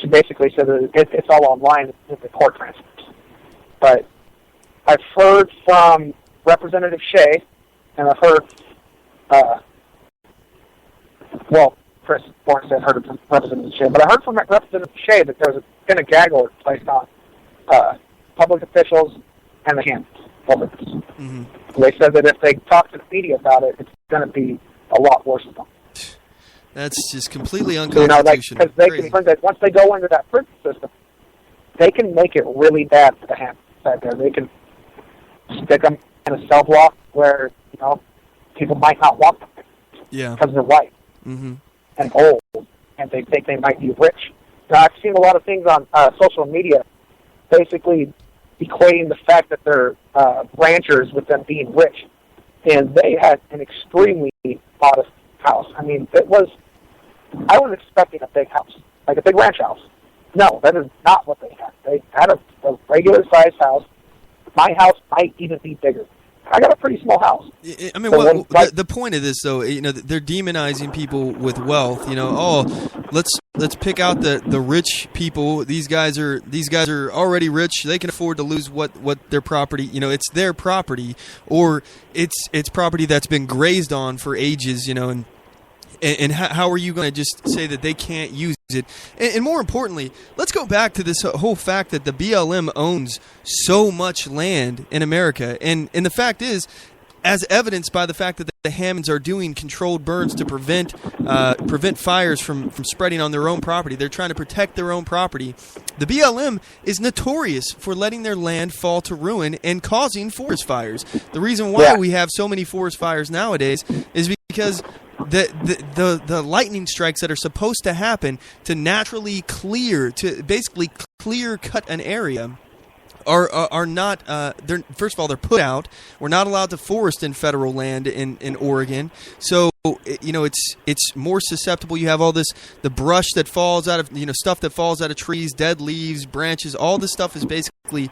she basically said that it's all online in the court transcripts. But I've heard from Representative Shia, and I've heard, Chris Bornstead heard from Representative Shia, but I heard from Representative Shia that there's been a gag order placed on public officials and the Hammonds over this. Mm-hmm. They said that if they talk to the media about it, it's going to be a lot worse for them. That's just completely unconstitutional. Because they can bring that once they go into that prison system, they can make it really bad for the Hammonds out there. They can stick them in a cell block where people might not want them because they're white and old, and they think they might be rich. Now, I've seen a lot of things on social media basically equating the fact that they're ranchers with them being rich, and they had an extremely modest house. I mean, I was expecting a big house, like a big ranch house. No, that is not what they had. They had a regular-sized house. My house might even be bigger. I got a pretty small house. I mean, the point of this, though, they're demonizing people with wealth. Let's pick out the rich people. These guys are already rich. They can afford to lose what their property. It's their property, or it's property that's been grazed on for ages. And And how are you going to just say that they can't use it? And more importantly, let's go back to this whole fact that the BLM owns so much land in America. And the fact is, as evidenced by the fact that the Hammonds are doing controlled burns to prevent fires from spreading on their own property. They're trying to protect their own property. The BLM is notorious for letting their land fall to ruin and causing forest fires. The reason why we have so many forest fires nowadays is because the lightning strikes that are supposed to happen to naturally basically clear cut an area are not. They're, first of all, they're put out. We're not allowed to forest in federal land in Oregon, so it's more susceptible. You have all the brush that falls out of stuff that falls out of trees, dead leaves, branches. All this stuff is basically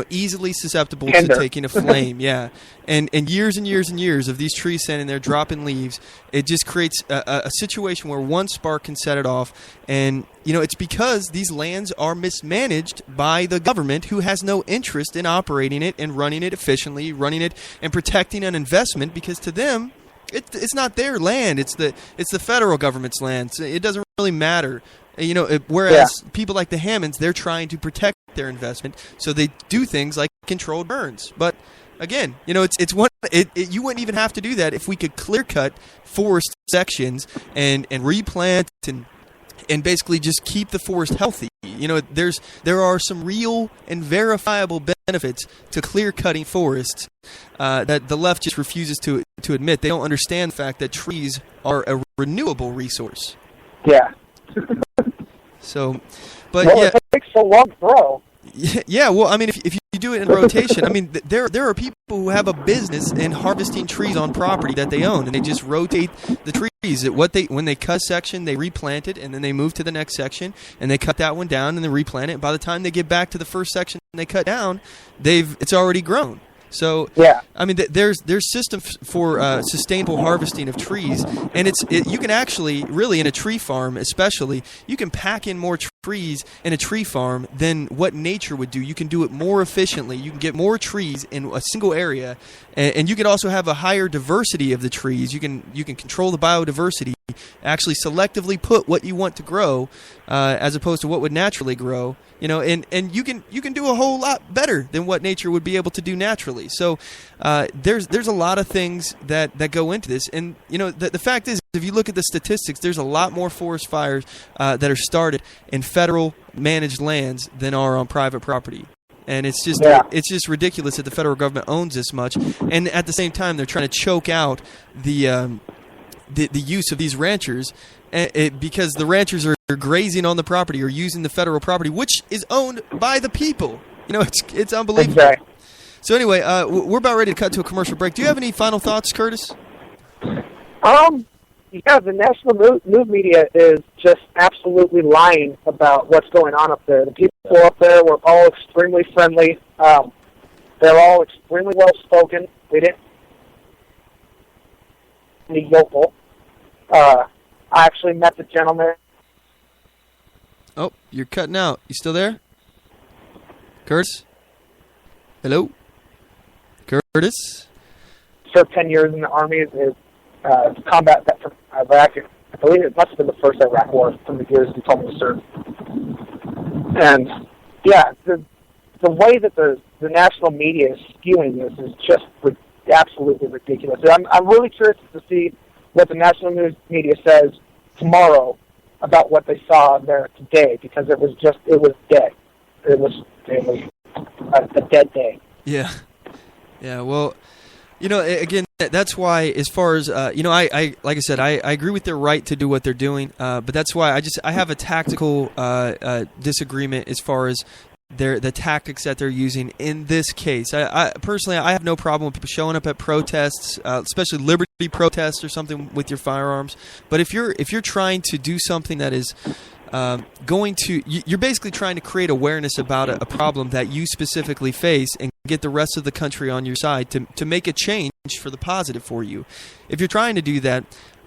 easily susceptible to taking a flame. Yeah, and years and years and years of these trees standing there dropping leaves, it just creates a situation where one spark can set it off. And it's because these lands are mismanaged by the government, who has no interest in operating it and running it efficiently, running it and protecting an investment, because to them it's not their land, it's the federal government's land. So it doesn't really matter. Whereas people like the Hammonds, they're trying to protect their investment, so they do things like controlled burns. But again, you wouldn't even have to do that if we could clear cut forest sections and replant and basically just keep the forest healthy. There are some real and verifiable benefits to clear cutting forests that the left just refuses to admit. They don't understand the fact that trees are a renewable resource. Yeah. It takes so long to grow. Yeah, well, I mean, if you do it in rotation, I mean, there are people who have a business in harvesting trees on property that they own, and they just rotate the trees. When they cut a section, they replant it, and then they move to the next section, and they cut that one down, and they replant it. And by the time they get back to the first section they cut down, it's already grown. So, I mean, there's systems for sustainable harvesting of trees, and you can actually, really, in a tree farm especially, you can pack in more trees in a tree farm than what nature would do. You can do it more efficiently. You can get more trees in a single area, and you can also have a higher diversity of the trees. You can control the biodiversity, actually selectively put what you want to grow, as opposed to what would naturally grow. And you can do a whole lot better than what nature would be able to do naturally. So there's a lot of things that go into this. And the fact is, if you look at the statistics, there's a lot more forest fires that are started in federal managed lands than are on private property. And it's just ridiculous that the federal government owns this much. And at the same time, they're trying to choke out the use of these ranchers, because the ranchers are grazing on the property or using the federal property, which is owned by the people. It's unbelievable. Exactly. So anyway, we're about ready to cut to a commercial break. Do you have any final thoughts, Curtis? The national news media is just absolutely lying about what's going on up there. The people up there were all extremely friendly. They're all extremely well spoken. They didn't any yokel. I actually met the gentleman. Oh, you're cutting out. You still there? Curtis? Hello? Curtis? Served 10 years in the Army as combat vet from Iraq. I believe it must have been the first Iraq war from the years he told me to serve. And, the way that the national media is skewing this is just absolutely ridiculous. I'm really curious to see what the national news media says tomorrow about what they saw there today, because it was dead. It was a dead day. Yeah. Well, again, that's why, as far as I like I said, I agree with their right to do what they're doing, but that's why I have a tactical disagreement as far as the tactics that they're using in this case. I personally, I have no problem with people showing up at protests, especially liberty protests or something, with your firearms. But if you're trying to do something that is you're basically trying to create awareness about a problem that you specifically face and get the rest of the country on your side to make a change for the positive for you. If you're trying to do that,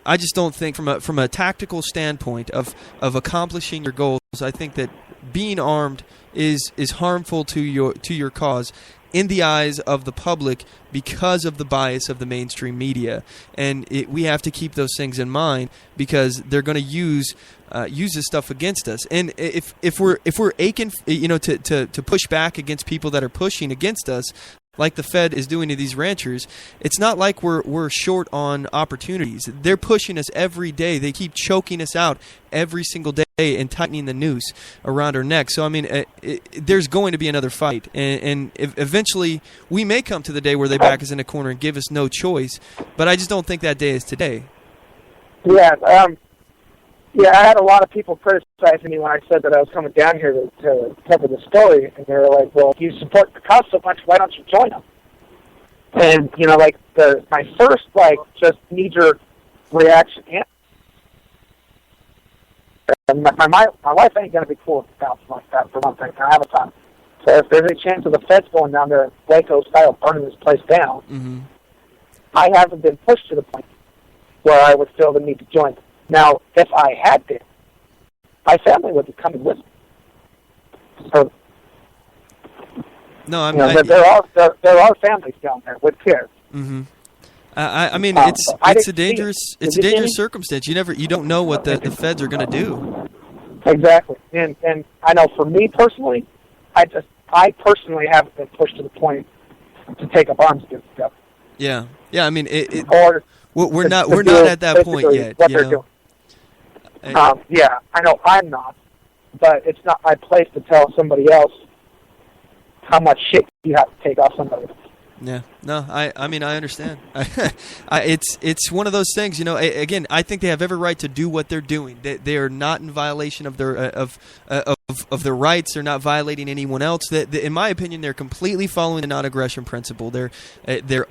I just don't think from a tactical standpoint of accomplishing your goals, I think that being armed is harmful to your cause in the eyes of the public because of the bias of the mainstream media, and we have to keep those things in mind because they're going to use this stuff against us. And if we're aching, to push back against people that are pushing against us, like the Fed is doing to these ranchers, it's not like we're short on opportunities. They're pushing us every day. They keep choking us out every single day and tightening the noose around our neck. So, I mean, there's going to be another fight. And eventually we may come to the day where they back us in a corner and give us no choice. But I just don't think that day is today. Yeah, I had a lot of people criticizing me when I said that I was coming down here to cover the story, and they were like, "Well, if you support the cause so much, why don't you join them?" And my first just knee-jerk reaction, and my wife ain't gonna be cool with stuff like that for one thing. I have a time, so if there's any chance of the Feds going down there, Waco style, burning this place down, mm-hmm. I haven't been pushed to the point where I would feel the need to join them. Now, if I had been, my family would be coming with me. So, no, there are families down there with kids. Mm-hmm. I mean, it's a dangerous circumstance. You don't know what the Feds are going to do. Exactly, and I know for me personally, I personally haven't been pushed to the point to take up arms against them. Yeah. I mean, we're not do at that point yet. What they're doing. I know I'm not, but it's not my place to tell somebody else how much shit you have to take off somebody else. Yeah, no, I mean, I understand. It's one of those things, again, I think they have every right to do what they're doing. They are not in violation of their of their rights. They're not violating anyone else. In my opinion, they're completely following the non-aggression principle. They're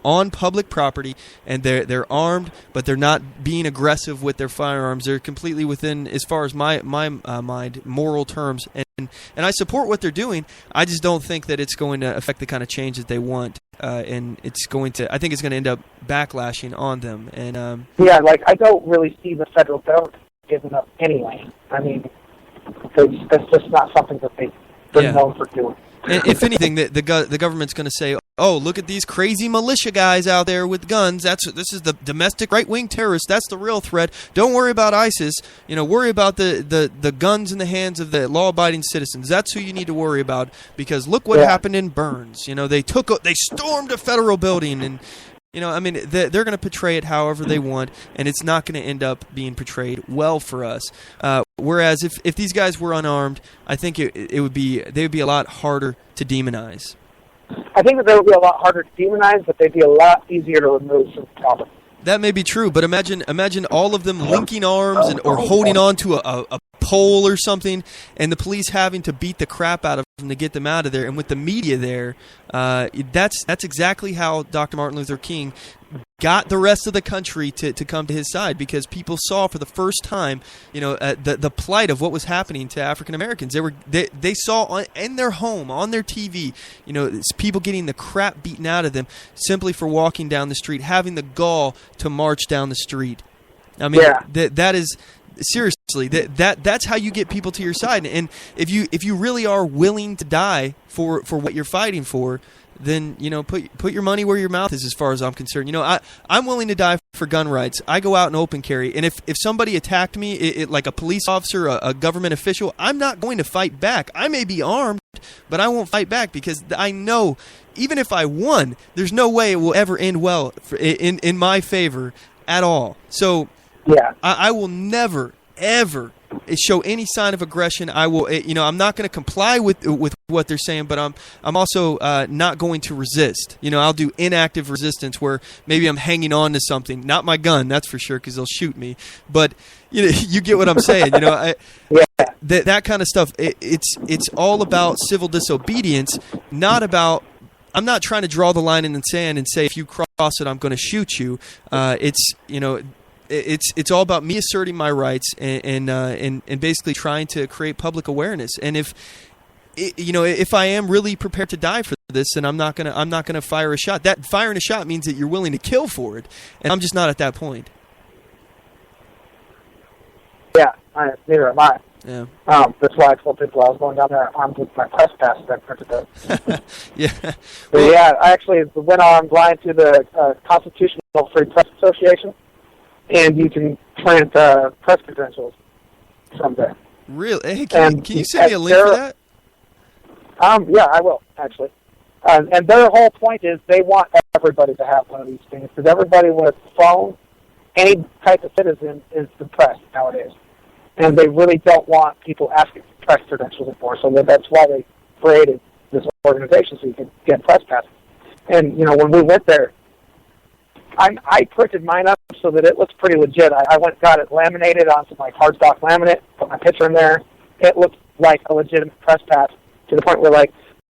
on public property and they're armed, but they're not being aggressive with their firearms. They're completely within, as far as my mind, moral terms. And I support what they're doing. I just don't think that it's going to affect the kind of change that they want. And I think it's going to end up backlashing on them. And I don't really see the federal government giving up anyway. I mean, that's just not something that they're known for doing. And if anything, the government's going to say, "Oh, look at these crazy militia guys out there with guns. This is the domestic right-wing terrorists. That's the real threat. Don't worry about ISIS. Worry about the guns in the hands of the law-abiding citizens. That's who you need to worry about because look what happened in Burns. They stormed a federal building and." They're going to portray it however they want, and it's not going to end up being portrayed well for us. Whereas if these guys were unarmed, I think they would be a lot harder to demonize. I think that they would be a lot harder to demonize, but they'd be a lot easier to remove from the topic. That may be true, but imagine all of them linking arms or holding on to a pole or something, and the police having to beat the crap out of them to get them out of there. And with the media there, that's exactly how Dr. Martin Luther King got the rest of the country to come to his side, because people saw for the first time, the plight of what was happening to African Americans. They saw in their home, on their TV, people getting the crap beaten out of them simply for walking down the street, having the gall to march down the street. I mean, that is seriously that's how you get people to your side. And if you really are willing to die for what you're fighting for, then put your money where your mouth is. As far as I'm concerned, I'm willing to die for gun rights. I go out and open carry, and if somebody attacked me, like a police officer, a government official, I'm not going to fight back. I may be armed, but I won't fight back because I know even if I won, there's no way it will ever end well in my favor at all. So I will never ever show any sign of aggression. I will, I'm not going to comply with what they're saying, but I'm also not going to resist. I'll do inactive resistance where maybe I'm hanging on to something, not my gun, that's for sure, because they'll shoot me. But you get what I'm saying. That kind of stuff. It's all about civil disobedience, not about. I'm not trying to draw the line in the sand and say if you cross it, I'm going to shoot you. It's all about me asserting my rights and basically trying to create public awareness. And if I am really prepared to die for this, then I'm not gonna fire a shot. That firing a shot means that you're willing to kill for it, and I'm just not at that point. Yeah, neither am I. Yeah. That's why I told people I was going down there armed with my press pass that I printed out. Yeah. But yeah, I actually went online to the Constitutional Free Press Association, and you can print press credentials from there. Really? Hey, can you send me a link for that? Yeah, I will, actually. And their whole point is they want everybody to have one of these things, because everybody with a phone, any type of citizen, is the press nowadays. And they really don't want people asking for press credentials anymore, so that's why they created this organization, so you can get press passes. And, when we went there, I printed mine up so that it looks pretty legit. I went and got it laminated on some cardstock laminate, put my picture in there. It looked like a legitimate press pass, to the point where,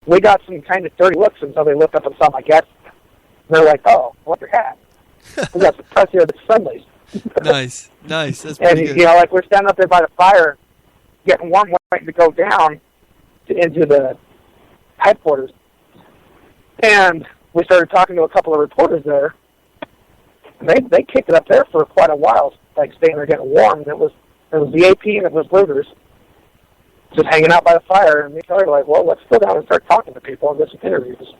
we got some kind of dirty looks until they looked up and saw my guest. They're like, "Oh, what's your hat? We got some press here that's friendly." Nice. That's pretty good. We're standing up there by the fire, getting warm, waiting to go down into the headquarters. And we started talking to a couple of reporters there. And they kicked it up there for quite a while, staying there getting warm. And it was the AP and it was Reuters, just hanging out by the fire. And we started well, let's go down and start talking to people and get some interviews.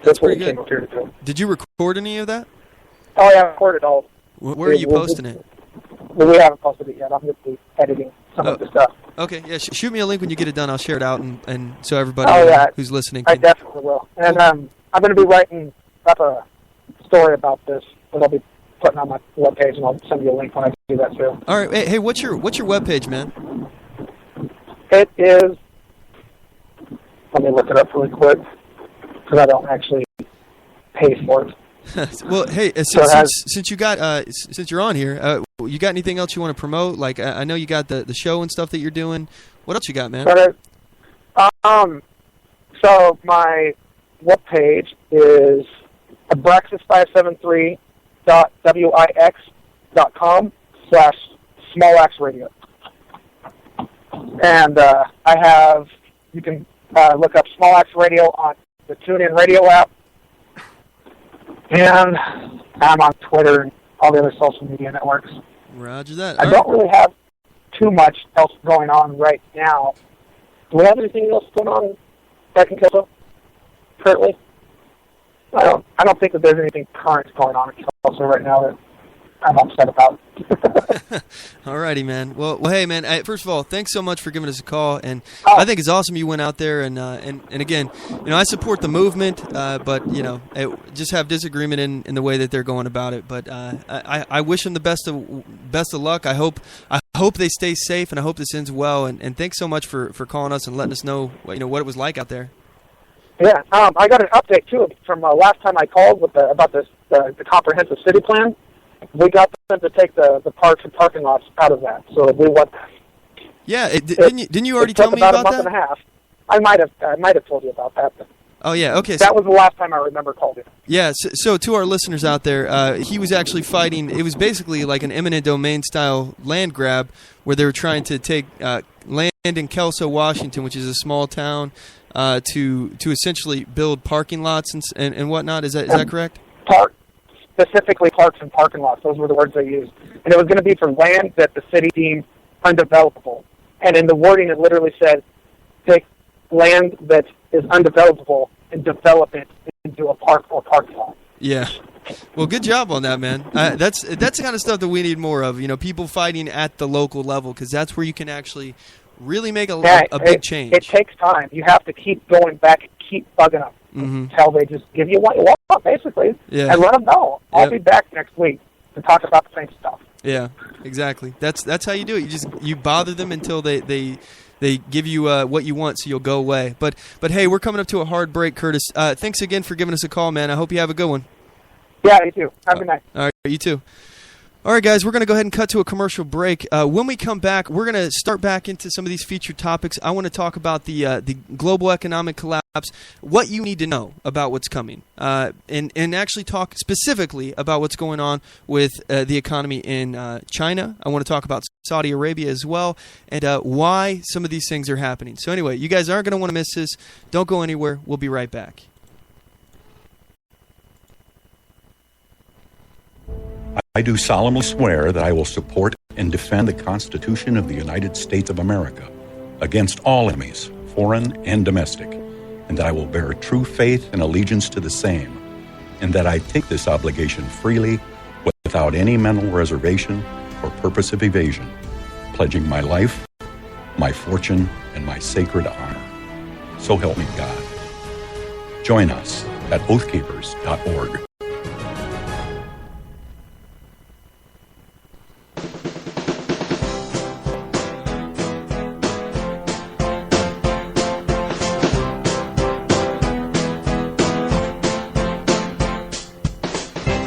That's what pretty we good. came up here to do. Did you record any of that? Oh, yeah, I recorded all. Where are you posting it? Well, we haven't posted it yet. I'm going to be editing some of the stuff. Okay, yeah, shoot me a link when you get it done. I'll share it out, and so everybody who's listening I can... definitely will. And I'm going to be writing up a story about this that I'll be putting on my webpage, and I'll send you a link when I do that too. All right, hey, what's your webpage, man? It is... Let me look it up really quick, because I don't actually pay for it. Well, hey, since you're on here, you got anything else you want to promote? I know you got the show and stuff that you're doing. What else you got, man? So my webpage is abraxas573.wix.com/smallaxradio. And you can look up Small Axe Radio on the TuneIn Radio app. And I'm on Twitter and all the other social media networks. Roger that. I don't really have too much else going on right now. Do we have anything else going on back in Kelso currently? I don't think that there's anything current going on in Kelso right now that I'm upset about. Alrighty, man. Well, hey, man. First of all, thanks so much for giving us a call, and I think it's awesome you went out there and again, I support the movement, but just have disagreement in the way that they're going about it. But I wish them the best of luck. I hope they stay safe, and I hope this ends well. And thanks so much for calling us and letting us know what it was like out there. Yeah, I got an update too from last time I called about the comprehensive city plan. We got them to take the parks and parking lots out of that, so we want that. Yeah, didn't you already tell me about that? It took about a month and a half. I might have told you about that. But oh yeah, okay. That was the last time I remember calling you. Yeah, so to our listeners out there, he was actually fighting. It was basically like an eminent domain style land grab where they were trying to take land in Kelso, Washington, which is a small town, to essentially build parking lots and whatnot. Is that correct? Specifically parks and parking lots. Those were the words they used. And it was going to be for land that the city deemed undevelopable. And in the wording, it literally said, take land that is undevelopable and develop it into a park or parking lot. Yeah. Well, good job on that, man. That's the kind of stuff that we need more of. People fighting at the local level, because that's where you can actually really make a big change. It takes time. You have to keep going back and keep bugging them until they just give you what you want, basically, and let them know. I'll be back next week to talk about the same stuff. Yeah, exactly. That's how you do it. You bother them until they give you what you want, so you'll go away. But hey, we're coming up to a hard break, Curtis. Thanks again for giving us a call, man. I hope you have a good one. Yeah, you too. Have a good night. All right, you too. All right, guys, we're going to go ahead and cut to a commercial break. When we come back, we're going to start back into some of these featured topics. I want to talk about the global economic collapse, what you need to know about what's coming, and actually talk specifically about what's going on with the economy in China. I want to talk about Saudi Arabia as well, and why some of these things are happening. So anyway, you guys aren't going to want to miss this. Don't go anywhere. We'll be right back. I do solemnly swear that I will support and defend the Constitution of the United States of America against all enemies, foreign and domestic, and that I will bear true faith and allegiance to the same, and that I take this obligation freely without any mental reservation or purpose of evasion, pledging my life, my fortune, and my sacred honor. So help me God. Join us at oathkeepers.org.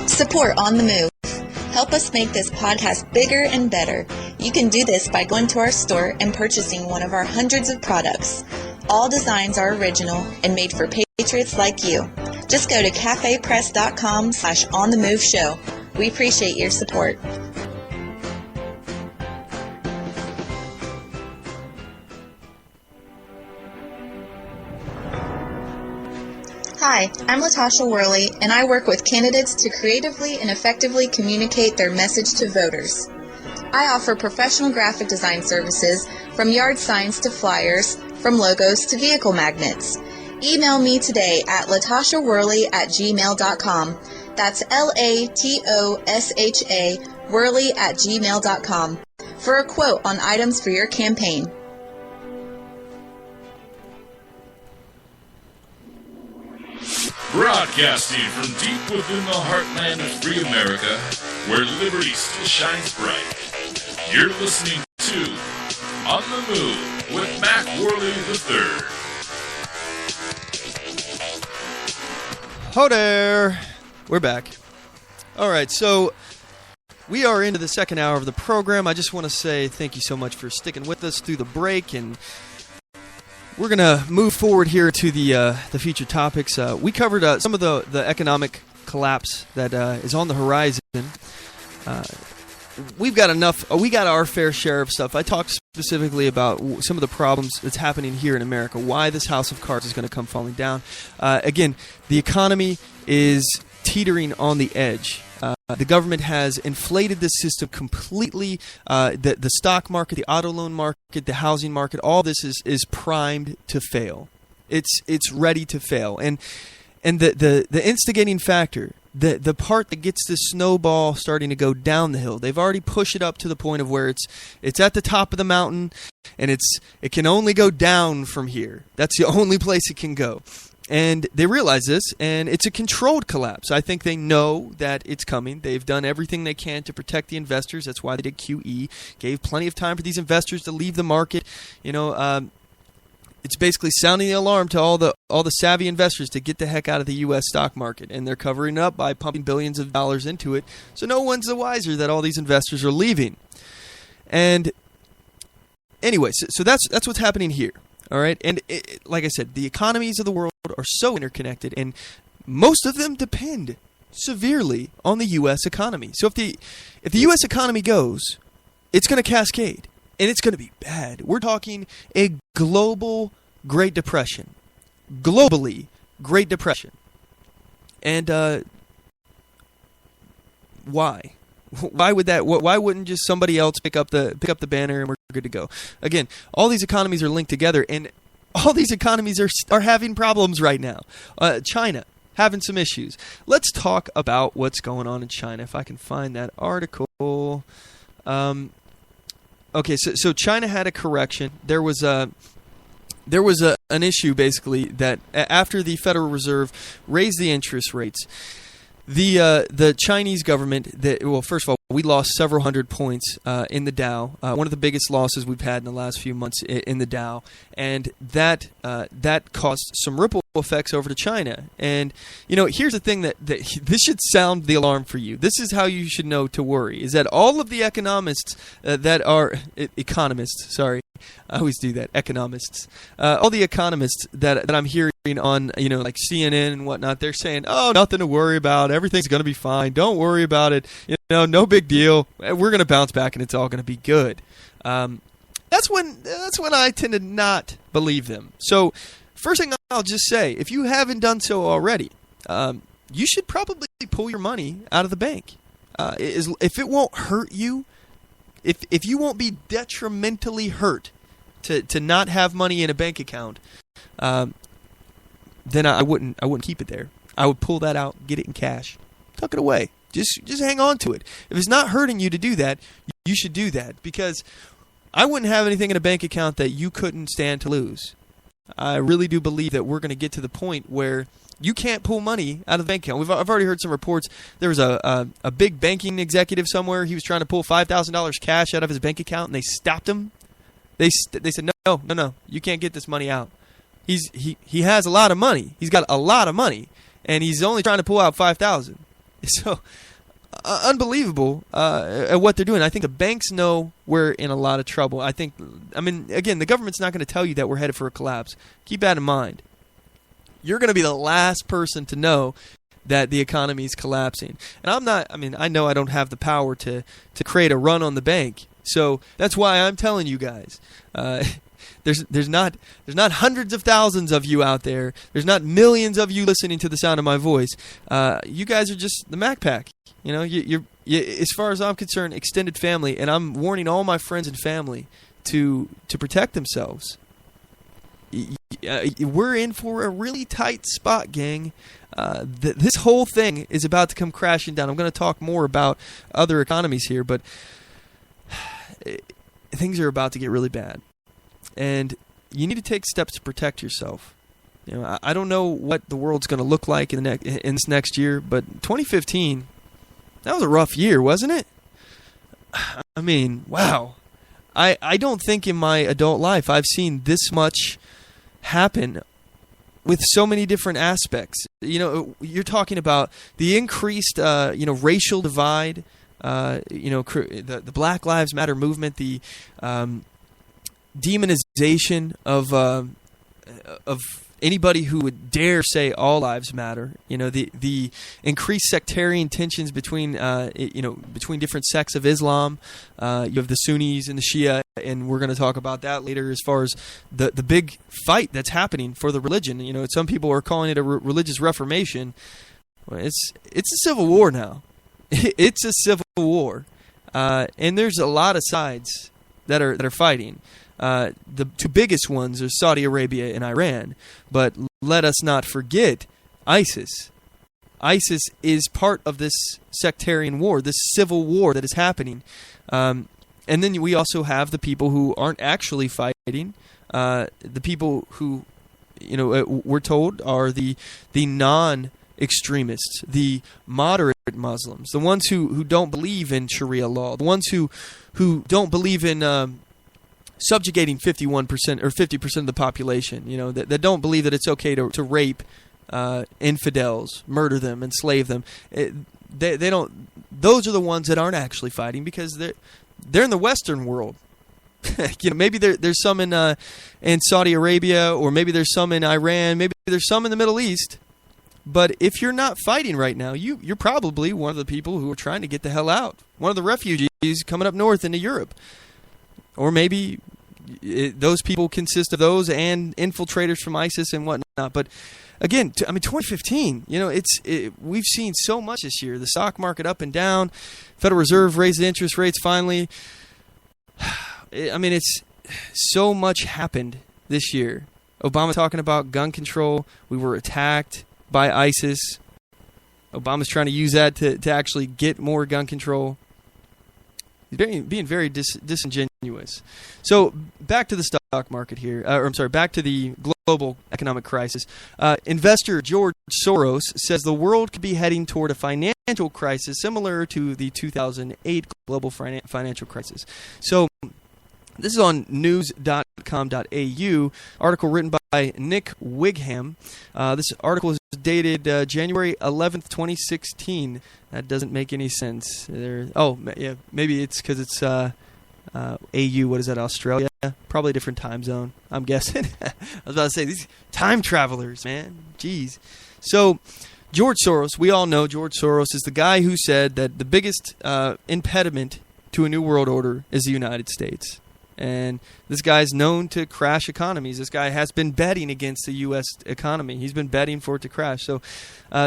Support On The Move. Help us make this podcast bigger and better. You can do this by going to our store and purchasing one of our hundreds of products. All designs are original and made for patriots like you. Just go to cafepress.com/onthemoveshow. We appreciate your support. Hi, I'm Latasha Worley, and I work with candidates to creatively and effectively communicate their message to voters. I offer professional graphic design services from yard signs to flyers, from logos to vehicle magnets. Email me today at latashaworley@gmail.com. That's LATOSHA Worley@gmail.com for a quote on items for your campaign. Broadcasting from deep within the heartland of free America, where liberty still shines bright. You're listening to On the Move with Mac Worley III. Ho there! We're back. All right, so we are into the second hour of the program. I just want to say thank you so much for sticking with us through the break, and we're going to move forward here to the featured topics. We covered some of the economic collapse that is on the horizon. We've got enough. We got our fair share of stuff. I talked specifically about some of the problems that's happening here in America, why this house of cards is going to come falling down. Again, the economy is teetering on the edge. The government has inflated the system completely. The stock market, the auto loan market, the housing market, all this is primed to fail. It's ready to fail. And the instigating factor, the part that gets the snowball starting to go down the hill, they've already pushed it up to the point of where it's at the top of the mountain, and it can only go down from here. That's the only place it can go. And they realize this, and it's a controlled collapse. I think they know that it's coming. They've done everything they can to protect the investors. That's why they did QE, gave plenty of time for these investors to leave the market. It's basically sounding the alarm to all the savvy investors to get the heck out of the U.S. stock market, and they're covering it up by pumping billions of dollars into it. So no one's the wiser that all these investors are leaving. And anyway, so that's what's happening here. All right, and like I said, the economies of the world are so interconnected, and most of them depend severely on the U.S. economy. So if the U.S. economy goes, it's going to cascade, and it's going to be bad. We're talking a global Great Depression, globally Great Depression, and why? Why would that? Why wouldn't just somebody else pick up the banner and we're good to go? Again, all these economies are linked together, and all these economies are having problems right now. China having some issues. Let's talk about what's going on in China. If I can find that article. Okay, so China had a correction. There was an issue basically that after the Federal Reserve raised the interest rates, the Chinese government, first of all, we lost several hundred points in the Dow, one of the biggest losses we've had in the last few months in the Dow, and that caused some ripple effects over to China. And here's the thing that this should sound the alarm for you. This is how you should know to worry: is that all of the economists economists, sorry. I always do that. Economists. All the economists that I'm hearing on, like CNN and whatnot, they're saying, "Oh, nothing to worry about. Everything's going to be fine. Don't worry about it. No big deal. We're going to bounce back, and it's all going to be good." That's when I tend to not believe them. So, first thing I'll just say, if you haven't done so already, you should probably pull your money out of the bank. If it won't hurt you, if you won't be detrimentally hurt to not have money in a bank account, then I wouldn't keep it there. I would pull that out, get it in cash, tuck it away. Just hang on to it. If it's not hurting you to do that, you should do that, because I wouldn't have anything in a bank account that you couldn't stand to lose. I really do believe that we're going to get to the point where you can't pull money out of the bank account. I've already heard some reports. There was a big banking executive somewhere. He was trying to pull $5,000 cash out of his bank account, and they stopped him. They said, no, you can't get this money out. He has a lot of money. He's got a lot of money, and he's only trying to pull out $5,000. So unbelievable at what they're doing. I think the banks know we're in a lot of trouble. Again, the government's not going to tell you that we're headed for a collapse. Keep that in mind. You're going to be the last person to know that the economy is collapsing. And I know I don't have the power to create a run on the bank. So that's why I'm telling you guys. There's not hundreds of thousands of you out there. There's not millions of you listening to the sound of my voice. You guys are just the Mac Pack. You're as far as I'm concerned, extended family, and I'm warning all my friends and family to protect themselves. We're in for a really tight spot, gang. This whole thing is about to come crashing down. I'm going to talk more about other economies here, but things are about to get really bad. And you need to take steps to protect yourself. I don't know what the world's going to look like in this next year, but 2015, that was a rough year, wasn't it? I mean, wow. I don't think in my adult life I've seen this much happen with so many different aspects. You're talking about the increased, racial divide, the Black Lives Matter movement, the demonization of anybody who would dare say all lives matter. The increased sectarian tensions between different sects of Islam. You have the Sunnis and the Shia, and we're going to talk about that later as far as the big fight that's happening for the religion. Some people are calling it a religious reformation. Well, it's a civil war now. It's a civil war, and there's a lot of sides that are fighting. The two biggest ones are Saudi Arabia and Iran, but let us not forget ISIS. ISIS is part of this sectarian war, this civil war that is happening. And then we also have the people who aren't actually fighting, the people who, we're told are the non-extremists, the moderate Muslims, the ones who don't believe in Sharia law, the ones who don't believe in subjugating 51% or 50% of the population, that don't believe that it's okay to rape infidels, murder them, enslave them. They don't. Those are the ones that aren't actually fighting because they're in the Western world. Maybe there's some in Saudi Arabia, or maybe there's some in Iran, maybe there's some in the Middle East. But if you're not fighting right now, you're probably one of the people who are trying to get the hell out. One of the refugees coming up north into Europe. Or maybe those people consist of those and infiltrators from ISIS and whatnot. But again, 2015, we've seen so much this year. The stock market up and down. Federal Reserve raised the interest rates finally. It's so much happened this year. Obama talking about gun control. We were attacked by ISIS. Obama's trying to use that to actually get more gun control. Being very disingenuous. So back to the stock market here. Back to the global economic crisis. Investor George Soros says the world could be heading toward a financial crisis similar to the 2008 global financial crisis. So this is on news.com.au, article written by Nick Wigham. This article is dated January 11th, 2016. That doesn't make any sense. Maybe it's because it's AU. What is that, Australia? Probably a different time zone, I'm guessing. I was about to say, these time travelers, man. Jeez. So George Soros, we all know George Soros is the guy who said that the biggest impediment to a new world order is the United States. And this guy's known to crash economies. This guy has been betting against the U.S. economy. He's been betting for it to crash. So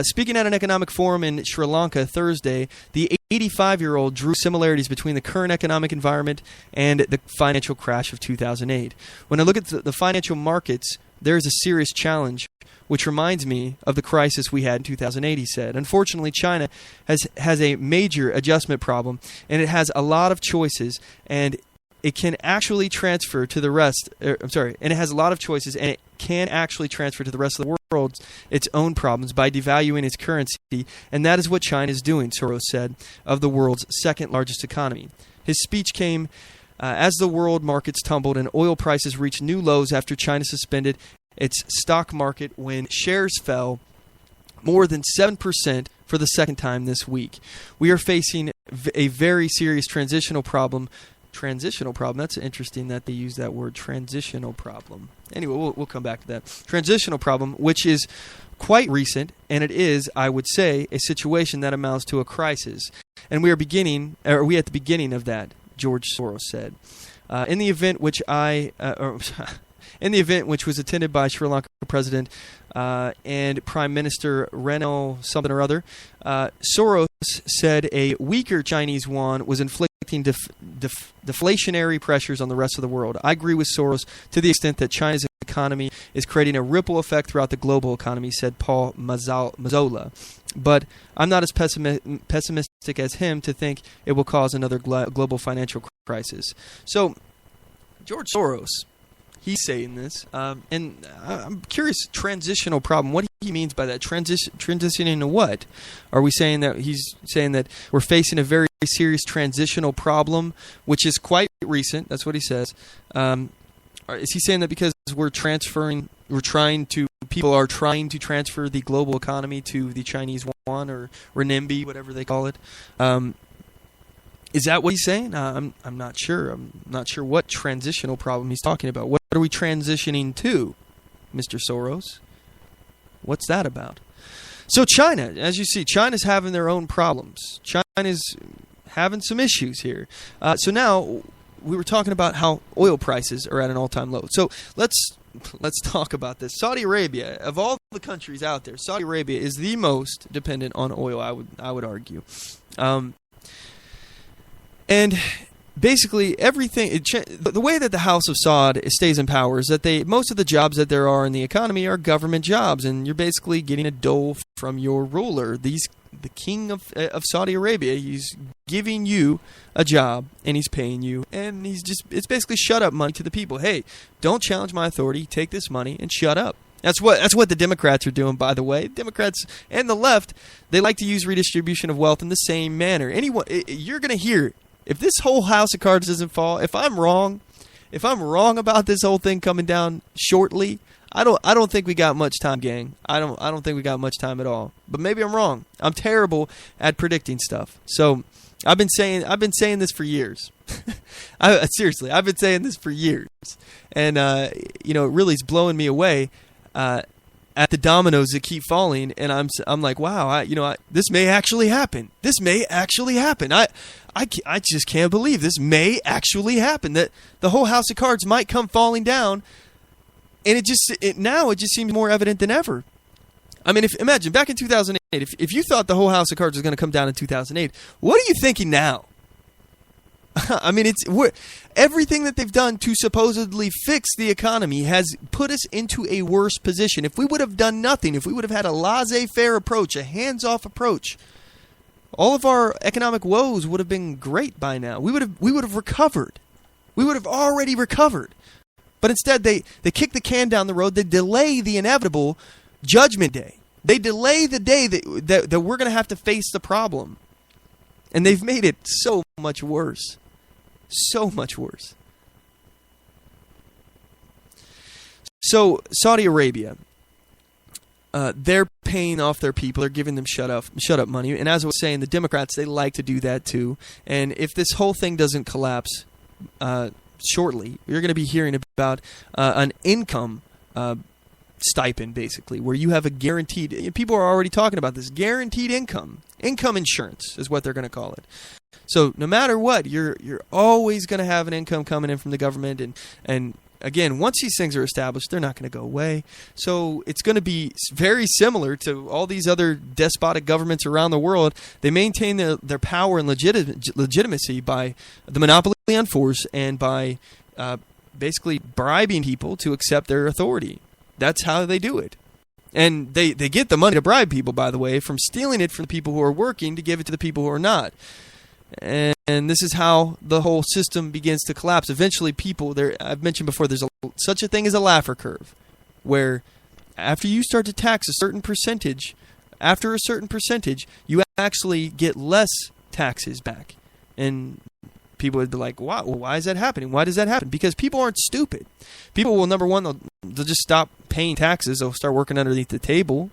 speaking at an economic forum in Sri Lanka Thursday, the 85-year-old drew similarities between the current economic environment and the financial crash of 2008. When I look at the financial markets, there is a serious challenge, which reminds me of the crisis we had in 2008, he said. Unfortunately, China has a major adjustment problem, and it has a lot of choices, and it can actually transfer to the rest. And it has a lot of choices, and it can actually transfer to the rest of the world its own problems by devaluing its currency, and that is what China is doing, Soros said, of the world's second largest economy. His speech came as the world markets tumbled and oil prices reached new lows after China suspended its stock market when shares fell more than 7% for the second time this week. We are facing a very serious transitional problem. Transitional problem. That's interesting that they use that word, transitional problem. Anyway, we'll come back to that. Transitional problem, which is quite recent, and it is, I would say, a situation that amounts to a crisis. And we are at the beginning of that, George Soros said. In the event which was attended by Sri Lanka President and Prime Minister Reno something or other, Soros said a weaker Chinese yuan was inflicting deflationary pressures on the rest of the world. I agree with Soros to the extent that China's economy is creating a ripple effect throughout the global economy, said Paul Mazzola. But I'm not as pessimistic as him to think it will cause another global financial crisis. So, George Soros, he's saying this, and I'm curious, transitional problem, what he means by that. Transitioning into what? Are we saying that he's saying that we're facing a very serious transitional problem, which is quite recent? That's what he says. Is he saying that because people are trying to transfer the global economy to the Chinese yuan or renminbi, whatever they call it? Is that what he's saying? I'm not sure. I'm not sure what transitional problem he's talking about. What are we transitioning to, Mr. Soros? What's that about? So China, as you see, China's having their own problems. China's having some issues here. So now we were talking about how oil prices are at an all-time low. So let's talk about this. Saudi Arabia, of all the countries out there, Saudi Arabia is the most dependent on oil, I would argue. And basically everything, the way that the House of Saud stays in power is that most of the jobs that there are in the economy are government jobs, and you're basically getting a dole from your ruler. The king of Saudi Arabia, he's giving you a job and he's paying you, and it's basically shut up money to the people. Hey, don't challenge my authority, take this money and shut up. That's what the Democrats are doing, by the way. Democrats and the left, they like to use redistribution of wealth in the same manner. You're going to hear, if this whole house of cards doesn't fall, if I'm wrong about this whole thing coming down shortly, I don't think we got much time, gang. I don't think we got much time at all. But maybe I'm wrong. I'm terrible at predicting stuff. So I've been saying this for years. Seriously, I've been saying this for years, and it really is blowing me away at the dominoes that keep falling. And I'm like, wow, this may actually happen. This may actually happen. I just can't believe this may actually happen. That the whole house of cards might come falling down. And now it just seems more evident than ever. I mean, imagine back in 2008, if you thought the whole house of cards was going to come down in 2008, what are you thinking now? I mean, everything that they've done to supposedly fix the economy has put us into a worse position. If we would have done nothing, if we would have had a laissez-faire approach, a hands-off approach, all of our economic woes would have been great by now. We would have recovered. We would have already recovered. But instead, they kick the can down the road. They delay the inevitable Judgment Day. They delay the day that we're going to have to face the problem. And they've made it so much worse. So much worse. So, Saudi Arabia, they're paying off their people. They're giving them shut up money. And as I was saying, the Democrats, they like to do that too. And if this whole thing doesn't collapse shortly, you're going to be hearing about an income stipend, basically, where you have a guaranteed, people are already talking about this, guaranteed income insurance is what they're going to call it. So no matter what, you're always going to have an income coming in from the government, and again, once these things are established, they're not going to go away. So it's going to be very similar to all these other despotic governments around the world. They maintain their power and legitimacy by the monopoly on force and by basically bribing people to accept their authority. That's how they do it. And they get the money to bribe people, by the way, from stealing it from the people who are working to give it to the people who are not. And this is how the whole system begins to collapse. Eventually, I've mentioned before, there's such a thing as a Laffer curve, where after you start to tax a certain percentage, after a certain percentage, you actually get less taxes back. And people would be like, wow, well, why is that happening? Why does that happen? Because people aren't stupid. People will, number one, they'll just stop paying taxes. They'll start working underneath the table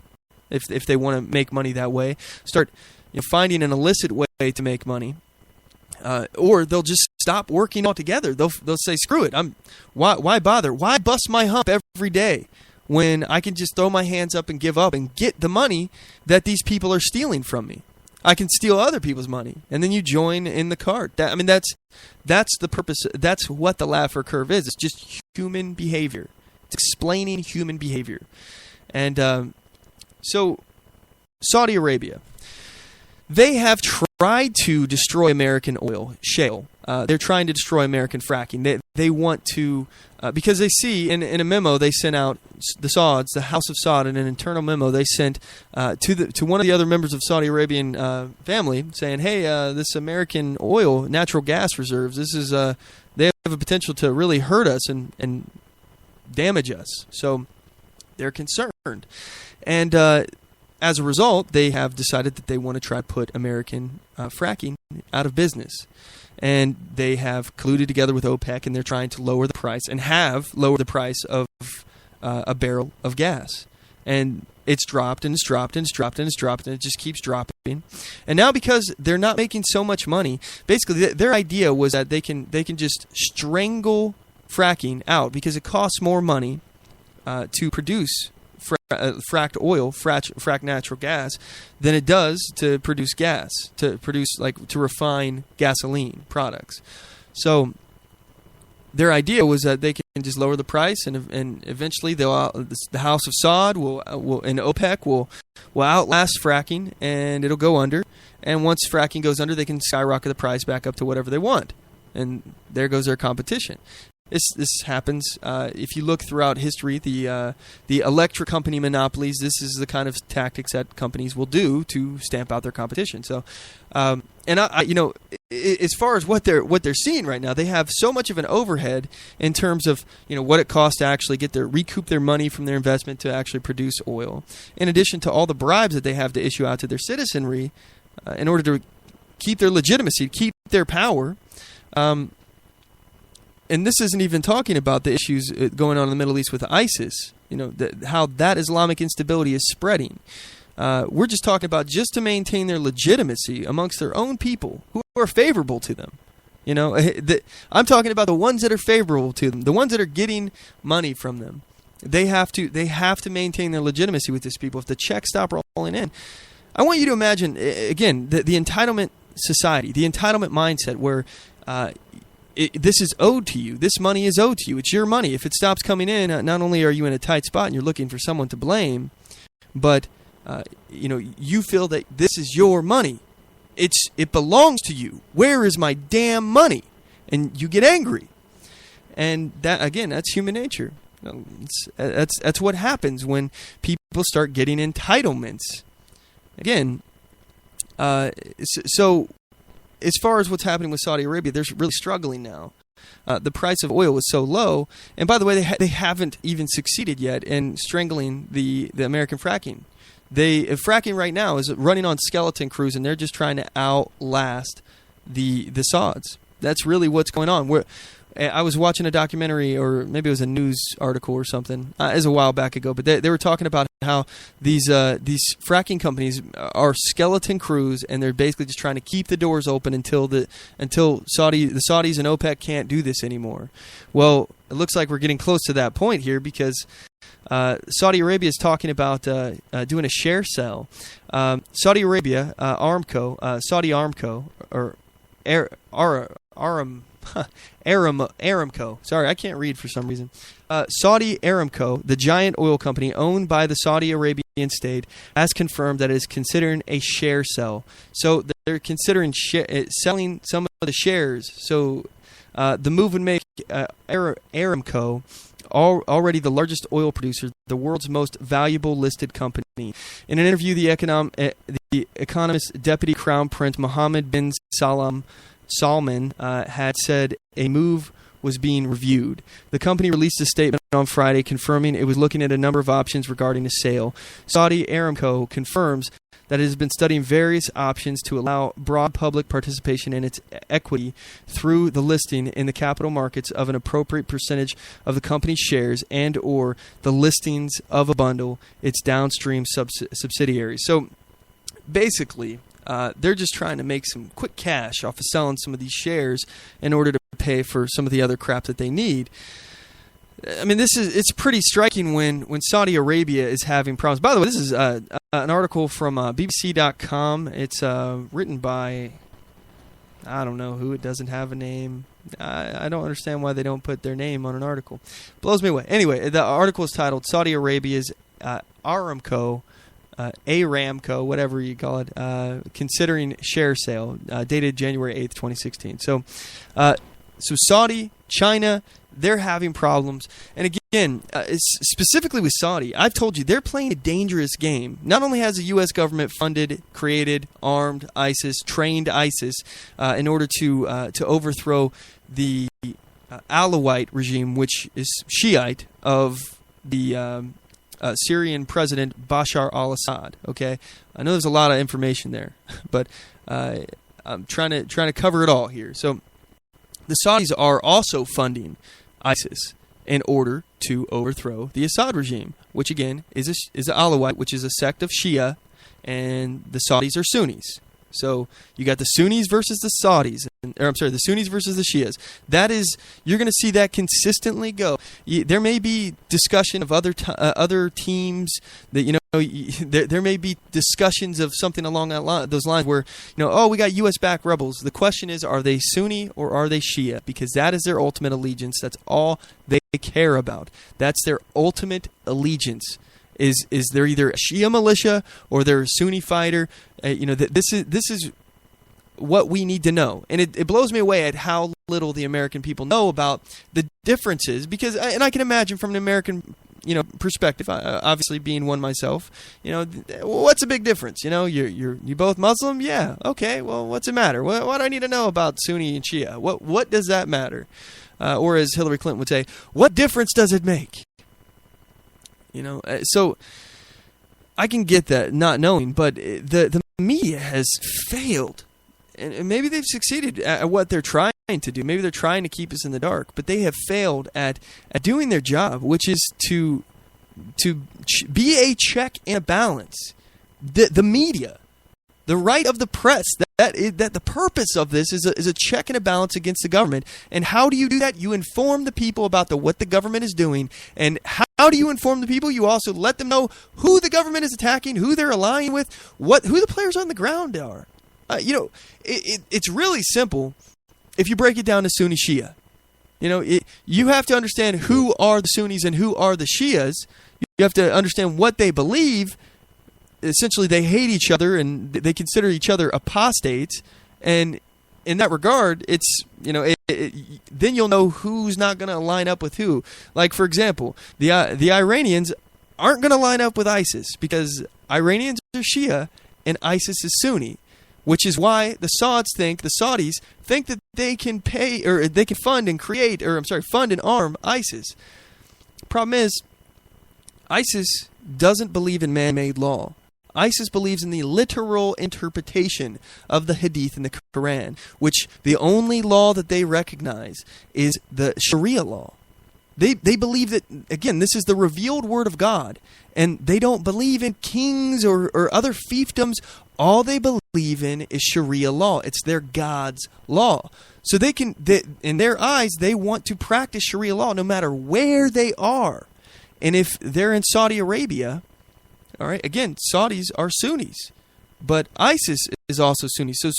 if they want to make money that way. Start finding an illicit way to make money. Or they'll just stop working altogether. They'll say, screw it. Why bother? Why bust my hump every day when I can just throw my hands up and give up and get the money that these people are stealing from me? I can steal other people's money, and then you join in the cart. That's the purpose. That's what the Laffer curve is. It's just human behavior. It's explaining human behavior. And so Saudi Arabia, they have tried to destroy American oil, shale. They're trying to destroy American fracking. They want to, because they see in a memo they sent out, the Sauds, the House of Saud, in an internal memo they sent to one of the other members of Saudi Arabian family, saying, hey, this American oil, natural gas reserves, they have a potential to really hurt us and damage us. So they're concerned. And as a result, they have decided that they want to try to put American fracking out of business. And they have colluded together with OPEC, and they're trying to lower the price, and have lowered the price of a barrel of gas. And it's dropped, and it's dropped, and it's dropped, and it's dropped, and it just keeps dropping. And now, because they're not making so much money, basically their idea was that they can just strangle fracking out, because it costs more money to produce fracked oil, fracked natural gas, than it does to produce gas, to refine gasoline products. So their idea was that they can just lower the price, and eventually the House of Saud and OPEC will outlast fracking, and it'll go under. And once fracking goes under, they can skyrocket the price back up to whatever they want, and there goes their competition. This happens if you look throughout history. The electric company monopolies. This is the kind of tactics that companies will do to stamp out their competition. So, as far as what they're seeing right now, they have so much of an overhead in terms of what it costs to actually recoup their money from their investment to actually produce oil. In addition to all the bribes that they have to issue out to their citizenry in order to keep their legitimacy, keep their power. And this isn't even talking about the issues going on in the Middle East with ISIS, how that Islamic instability is spreading. We're just talking about just to maintain their legitimacy amongst their own people who are favorable to them. I'm talking about the ones that are favorable to them, the ones that are getting money from them. They have to maintain their legitimacy with these people. If the checks stop rolling in, I want you to imagine again the entitlement society, the entitlement mindset, where this is owed to you. This money is owed to you. It's your money. If it stops coming in, not only are you in a tight spot and you're looking for someone to blame, but you feel that this is your money. It belongs to you. Where is my damn money? And you get angry. And that, again, that's human nature. That's what happens when people start getting entitlements. Again, so as far as what's happening with Saudi Arabia, they're really struggling now. The price of oil is so low, and by the way, they haven't even succeeded yet in strangling the American fracking. Fracking right now is running on skeleton crews, and they're just trying to outlast the Sauds. That's really what's going on. I was watching a documentary, or maybe it was a news article or something. It was a while back ago, but they were talking about how these fracking companies are skeleton crews, and they're basically just trying to keep the doors open until the Saudis and OPEC can't do this anymore. Well, it looks like we're getting close to that point here, because Saudi Arabia is talking about doing a share sell. Saudi Arabia, Saudi Aramco, or Aramco. Sorry, I can't read for some reason. Saudi Aramco, the giant oil company owned by the Saudi Arabian state, has confirmed that it is considering a share sell. So they're considering selling some of the shares. So the move would make Aramco already the largest oil producer, the world's most valuable listed company. In an interview, the Economist Deputy Crown Prince Mohammed bin Salman had said a move was being reviewed. The company released a statement on Friday confirming it was looking at a number of options regarding a sale. Saudi Aramco confirms that it has been studying various options to allow broad public participation in its equity through the listing in the capital markets of an appropriate percentage of the company's shares and or the listings of a bundle its downstream subsidiaries. So basically, they're just trying to make some quick cash off of selling some of these shares in order to pay for some of the other crap that they need. I mean, it's pretty striking when Saudi Arabia is having problems. By the way, this is an article from BBC.com. It's written by, I don't know who. It doesn't have a name. I don't understand why they don't put their name on an article. Blows me away. Anyway, the article is titled Saudi Arabia's Aramco, whatever you call it, considering share sale, dated January 8th, 2016. So Saudi, China, they're having problems. And again, specifically with Saudi, I've told you, they're playing a dangerous game. Not only has the U.S. government funded, created, armed ISIS, trained ISIS in order to overthrow the Alawite regime, which is Shiite, of the Syrian president Bashar al-Assad. Okay, I know there's a lot of information there, but I'm trying to cover it all here. So the Saudis are also funding ISIS in order to overthrow the Assad regime, which again is an Alawite, which is a sect of Shia, and the Saudis are Sunnis. So you got the Sunnis versus the Saudis, the Sunnis versus the Shias. That is, you're going to see that consistently go. There may be discussion of other teams that there may be discussions of something along those lines where we got U.S.-backed rebels. The question is, are they Sunni or are they Shia? Because that is their ultimate allegiance. That's all they care about. That's their ultimate allegiance. Is they're either a Shia militia or they're a Sunni fighter. This is what we need to know, and it blows me away at how little the American people know about the differences. Because, and I can imagine from an American perspective, obviously being one myself, what's a big difference? You both Muslim? Yeah, okay. Well, what's it matter? What do I need to know about Sunni and Shia? What does that matter? Or as Hillary Clinton would say, what difference does it make? So I can get that, not knowing, but the media has failed, and maybe they've succeeded at what they're trying to do. Maybe they're trying to keep us in the dark, but they have failed at doing their job, which is to be a check and a balance. The media, the right of the press, that the purpose of this is a check and a balance against the government. And how do you do that? You inform the people about what the government is doing. And how do you inform the people? You also let them know who the government is attacking, who they're aligning with, who the players on the ground are. It's really simple if you break it down to Sunni Shia. You have to understand who are the Sunnis and who are the Shias. You have to understand what they believe. Essentially, they hate each other and they consider each other apostates. And in that regard, it's then you'll know who's not going to line up with who. Like, for example, the Iranians aren't going to line up with ISIS because Iranians are Shia and ISIS is Sunni, which is why the Saudis think that they can pay, or they can fund and arm ISIS. Problem is, ISIS doesn't believe in man-made law. ISIS believes in the literal interpretation of the Hadith and the Quran, which the only law that they recognize is the Sharia law. They believe that, again, this is the revealed word of God, and they don't believe in kings or other fiefdoms. All they believe in is Sharia law. It's their God's law. So in their eyes, they want to practice Sharia law no matter where they are. And if they're in Saudi Arabia, all right, again, Saudis are Sunnis, but ISIS is is also Sunni. So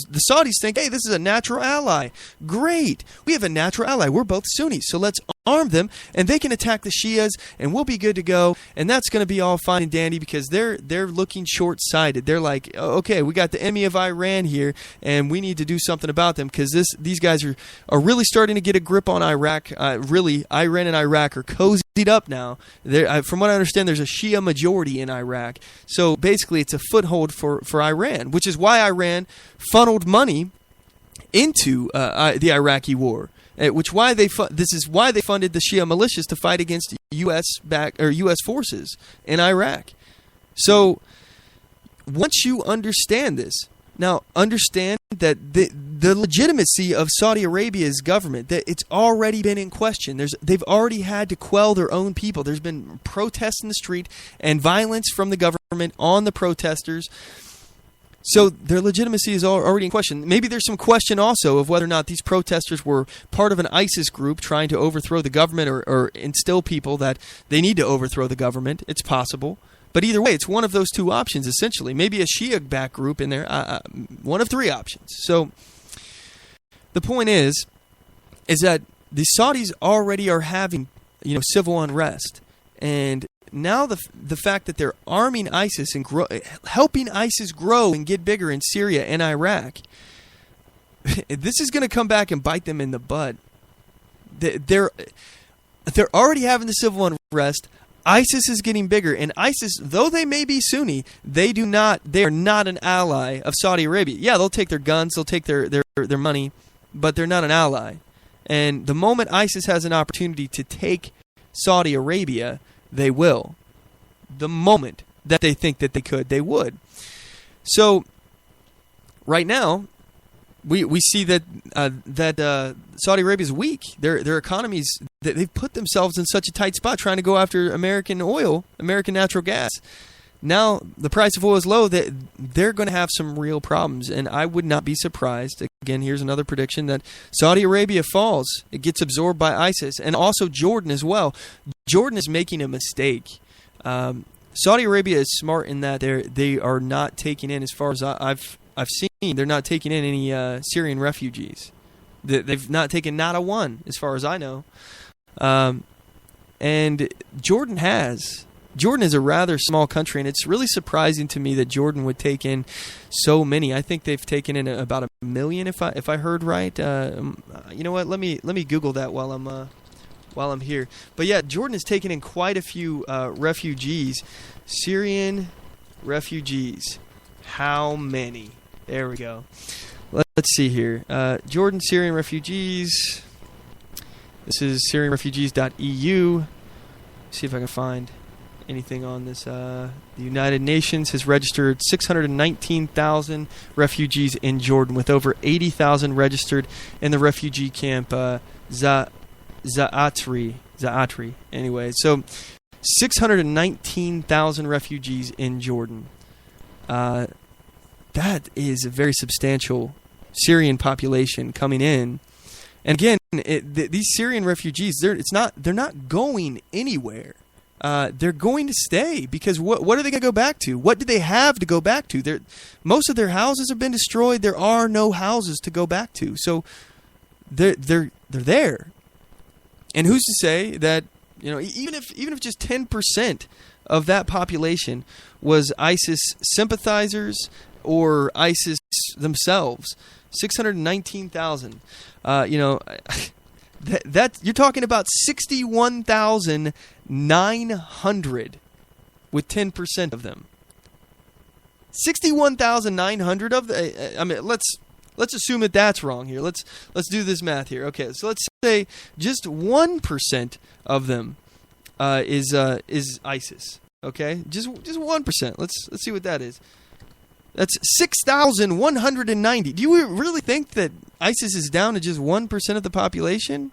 the Saudis think, hey, this is a natural ally. Great. We have a natural ally. We're both Sunni. So let's arm them, and they can attack the Shias, and we'll be good to go. And that's going to be all fine and dandy because they're looking short-sighted. They're like, okay, we got the enemy of Iran here, and we need to do something about them because these guys are really starting to get a grip on Iraq. Really, Iran and Iraq are cozied up now. From what I understand, there's a Shia majority in Iraq. So basically, it's a foothold for Iran, which is why Iran funneled money into the Iraqi war. This is why they funded the Shia militias to fight against U.S. forces in Iraq. So once you understand this, now understand that the legitimacy of Saudi Arabia's government, that it's already been in question. They've already had to quell their own people. There's been protests in the street and violence from the government on the protesters. So their legitimacy is already in question. Maybe there's some question also of whether or not these protesters were part of an ISIS group trying to overthrow the government or instill people that they need to overthrow the government. It's possible. But either way, it's one of those two options, essentially. Maybe a Shia-backed group in there. One of three options. So the point is that the Saudis already are having civil unrest. And now the fact that they're arming ISIS and helping ISIS grow and get bigger in Syria and Iraq, this is going to come back and bite them in the butt. They're already having the civil unrest. ISIS is getting bigger, and ISIS, though they may be Sunni, they are not an ally of Saudi Arabia. Yeah, they'll take their guns, they'll take their money, but they're not an ally. And the moment ISIS has an opportunity to take Saudi Arabia, they will. The moment that they think that they could, they would. So right now, we see that Saudi Arabia is weak. Their economies, they've put themselves in such a tight spot trying to go after American oil, American natural gas. Now the price of oil is low. That they're going to have some real problems, and I would not be surprised. Again, here's another prediction that Saudi Arabia falls. It gets absorbed by ISIS, and also Jordan as well. Jordan is making a mistake. Saudi Arabia is smart in that they are not taking in, as far as I've seen, they're not taking in any Syrian refugees. They've not taken not a one, as far as I know. And Jordan has. Jordan is a rather small country, and it's really surprising to me that Jordan would take in so many. I think they've taken in about 1 million, if I heard right. You know what? Let me Google that while I'm here. But yeah, Jordan has taken in quite a few refugees, Syrian refugees. How many? There we go. Let's see here. Jordan Syrian refugees. This is SyrianRefugees.eu. See if I can find anything on this. The United Nations has registered 619,000 refugees in Jordan, with over 80,000 registered in the refugee camp Za'atri. Anyway, so 619,000 refugees in Jordan. That is a very substantial Syrian population coming in. And again, these Syrian refugees, they're not going anywhere. They're going to stay because what are they going to go back to? What do they have to go back to? Most of their houses have been destroyed. There are no houses to go back to. So they're there. And who's to say that even if just 10% of that population was ISIS sympathizers or ISIS themselves, 619,000. That you're talking about 61,900 with 10% of them. 61,900 of the. I mean, let's assume that that's wrong here. Let's do this math here. Okay, so let's say just 1% of them is ISIS. Okay, just 1%. Let's see what that is. That's 6,190. Do you really think that ISIS is down to just 1% of the population?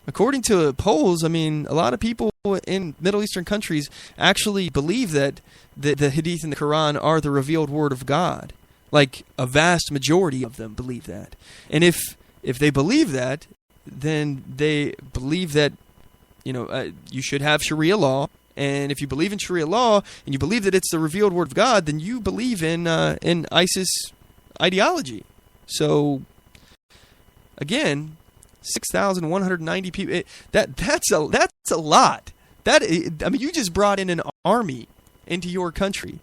According to polls, I mean, a lot of people in Middle Eastern countries actually believe that the Hadith and the Quran are the revealed word of God. Like, a vast majority of them believe that. And if they believe that, then they believe that, you should have Sharia law. And if you believe in Sharia law and you believe that it's the revealed word of God, then you believe in ISIS ideology. So, again, 6,190 people. That's a lot. You just brought in an army into your country.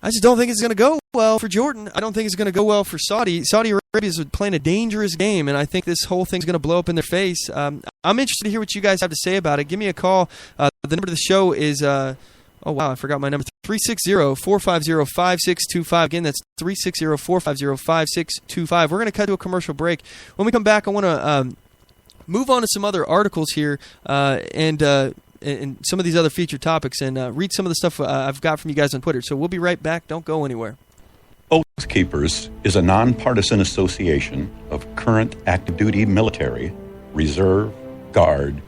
I just don't think it's going to go well for Jordan. I don't think it's going to go well for Saudi. Saudi Arabia is playing a dangerous game, and I think this whole thing's going to blow up in their face. I'm interested to hear what you guys have to say about it. Give me a call. The number to the show is, oh wow, I forgot my number, 360-450-5625. Again, that's 360-450-5625. We're going to cut to a commercial break. When we come back, I want to move on to some other articles here, and some of these other featured topics, and read some of the stuff I've got from you guys on Twitter. So we'll be right back. Don't go anywhere. Oath Keepers is a nonpartisan association of current active duty military, reserve, guard,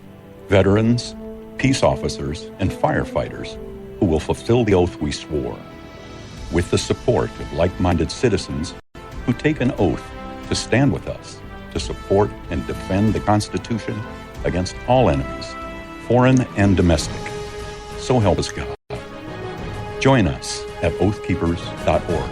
veterans, peace officers, and firefighters who will fulfill the oath we swore, with the support of like-minded citizens who take an oath to stand with us, to support and defend the Constitution against all enemies, foreign and domestic. So help us God. Join us at oathkeepers.org.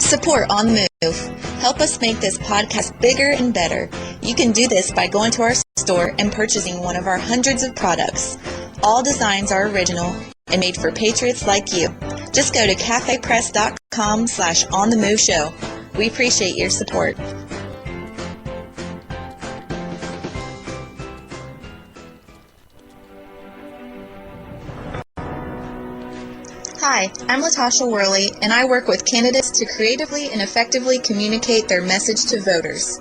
Support On the Move. Help us make this podcast bigger and better. You can do this by going to our store and purchasing one of our hundreds of products. All designs are original and made for patriots like you. Just go to cafepress.com/OnTheMoveShow. We appreciate your support. Hi, I'm Latasha Worley, and I work with candidates to creatively and effectively communicate their message to voters.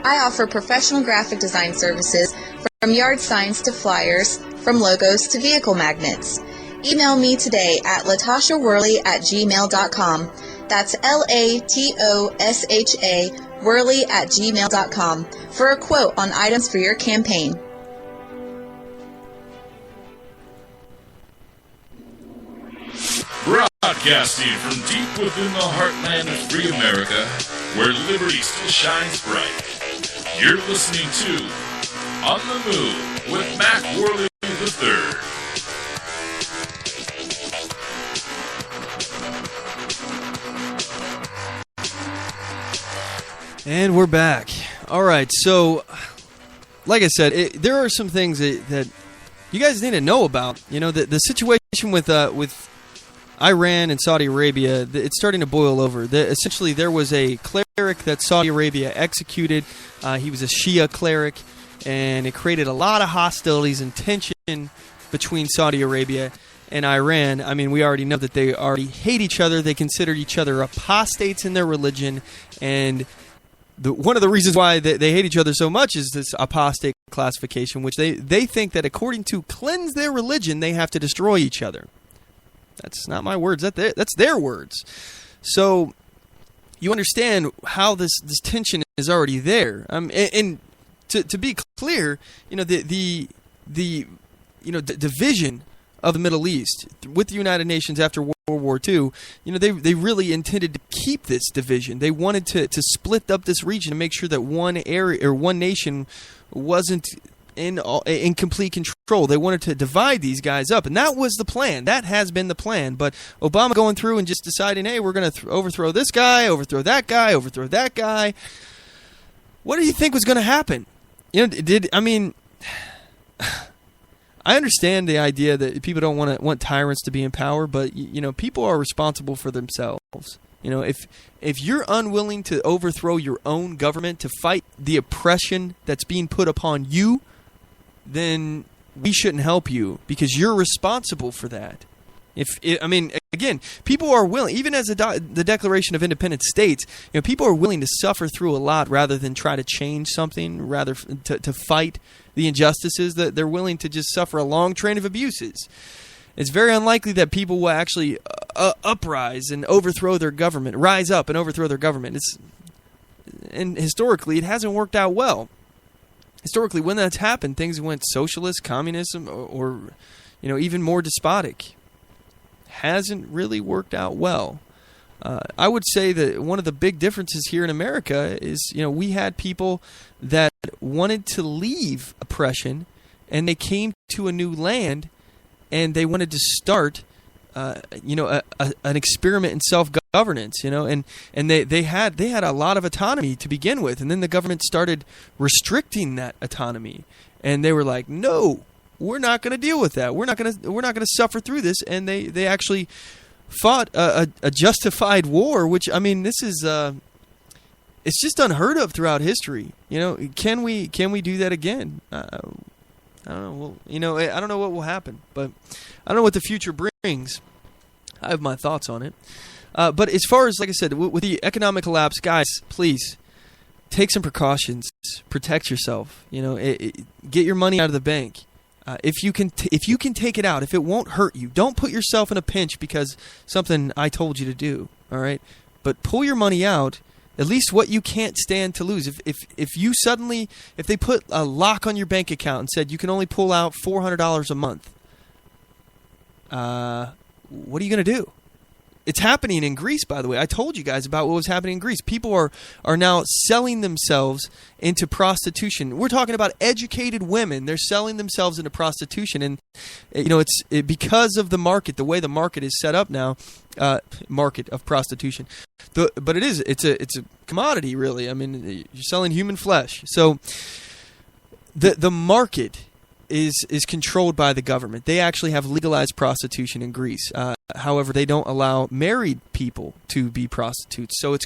I offer professional graphic design services from yard signs to flyers, from logos to vehicle magnets. Email me today at latashaworley@gmail.com. That's LATOSHA Worley@gmail.com for a quote on items for your campaign. Broadcasting from deep within the heartland of free America, where liberty still shines bright. You're listening to On the Move with Mac Worley III. And we're back. All right, so like I said, there are some things that you guys need to know about. You know, the situation with Iran and Saudi Arabia, it's starting to boil over. Essentially, there was a cleric that Saudi Arabia executed. He was a Shia cleric, and it created a lot of hostilities and tension between Saudi Arabia and Iran. I mean, we already know that they already hate each other. They considered each other apostates in their religion, and one of the reasons why they hate each other so much is this apostate classification, which they think that according to cleanse their religion, they have to destroy each other. That's not my words. That's their words. So you understand how this tension is already there. And to be clear, you know, the division of the Middle East with the United Nations after World War II, you know, they really intended to keep this division. They wanted to split up this region to make sure that one area or one nation wasn't in complete control. They wanted to divide these guys up, and that was the plan. That has been the plan. But Obama going through and just deciding, hey, we're going to overthrow this guy, overthrow that guy, overthrow that guy. What do you think was going to happen? You know, I understand the idea that people don't want tyrants to be in power, but you know, people are responsible for themselves. You know, if you're unwilling to overthrow your own government to fight the oppression that's being put upon you, then we shouldn't help you because you're responsible for that. Again, people are willing, even as the Declaration of Independent states, you know, people are willing to suffer through a lot rather than try to change something, rather to fight the injustices. That they're willing to just suffer a long train of abuses. It's very unlikely that people will actually uprise and overthrow their government, rise up and overthrow their government. And historically, it hasn't worked out well. Historically, when that's happened, things went socialist, communism, or you know, even more despotic. Hasn't really worked out well. I would say that one of the big differences here in America is, we had people that wanted to leave oppression, and they came to a new land, and they wanted to start, an experiment in self-governance, and they had a lot of autonomy to begin with, and then the government started restricting that autonomy, and they were like, no, we're not going to deal with that. We're not going to suffer through this, and they actually fought a justified war, which, this is it's just unheard of throughout history. Can we do that again? I don't know. Well, I don't know what will happen, but I don't know what the future brings. I have my thoughts on it. But as far as, like I said, with the economic collapse, guys, please take some precautions. Protect yourself. Get your money out of the bank. If you can take it out, if it won't hurt you, don't put yourself in a pinch because something I told you to do. All right, but pull your money out. At least what you can't stand to lose. If they put a lock on your bank account and said you can only pull out $400 a month, what are you going to do? It's happening in Greece, by the way. I told you guys about what was happening in Greece. People are now selling themselves into prostitution. We're talking about educated women. They're selling themselves into prostitution, and it's because of the market, the way the market is set up now. Market of prostitution, but it's a commodity, really. You're selling human flesh, so the market is controlled by the government. They actually have legalized prostitution in Greece. However, they don't allow married people to be prostitutes. So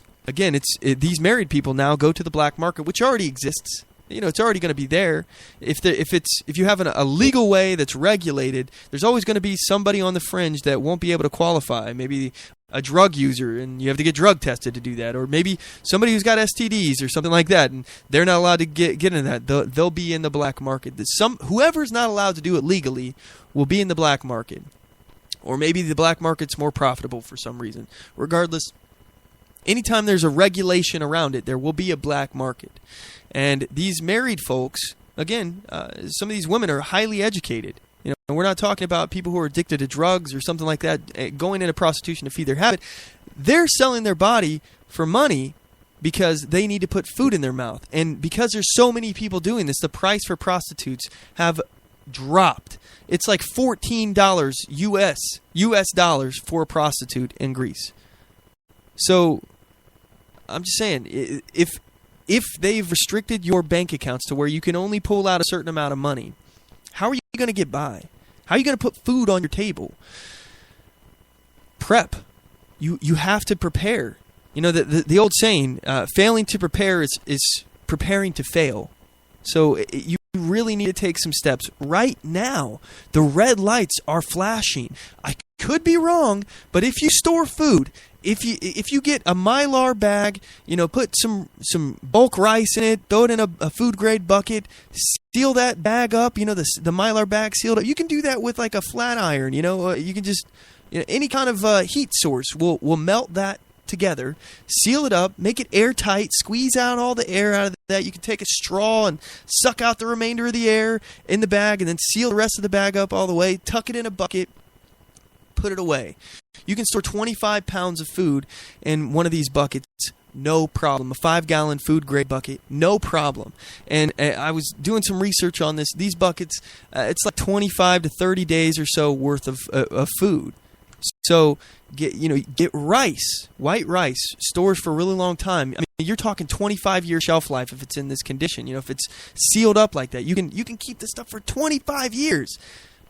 these married people now go to the black market, which already exists. It's already going to be there. If you have a legal way that's regulated, there's always going to be somebody on the fringe that won't be able to qualify. Maybe a drug user, and you have to get drug tested to do that, or maybe somebody who's got STDs or something like that, and they're not allowed to get into that. They'll be in the black market. Whoever's not allowed to do it legally will be in the black market, or maybe the black market's more profitable for some reason. Regardless, anytime there's a regulation around it, there will be a black market. And these married folks, again, some of these women are highly educated. And we're not talking about people who are addicted to drugs or something like that, going into prostitution to feed their habit. They're selling their body for money because they need to put food in their mouth. And because there's so many people doing this, the price for prostitutes have dropped. It's like $14 US dollars for a prostitute in Greece. So I'm just saying, if they've restricted your bank accounts to where you can only pull out a certain amount of money, how are you going to get by? How are you going to put food on your table? Prep. You have to prepare. The old saying, failing to prepare is preparing to fail. So you really need to take some steps right now. The red lights are flashing. I could be wrong, but if you store food, if you get a Mylar bag, put some bulk rice in it, throw it in a food grade bucket, seal that bag up, the Mylar bag sealed up. You can do that with like a flat iron. You can just any kind of heat source will melt that together, seal it up, make it airtight, squeeze out all the air out of that. You can take a straw and suck out the remainder of the air in the bag, and then seal the rest of the bag up all the way, tuck it in a bucket, put it away. You can store 25 pounds of food in one of these buckets, no problem. A 5-gallon food grade bucket, no problem. And I was doing some research on this. These buckets, it's like 25 to 30 days or so worth of food. So get rice, white rice, stores for a really long time. You're talking 25-year shelf life if it's in this condition. If it's sealed up like that, you can keep this stuff for 25 years.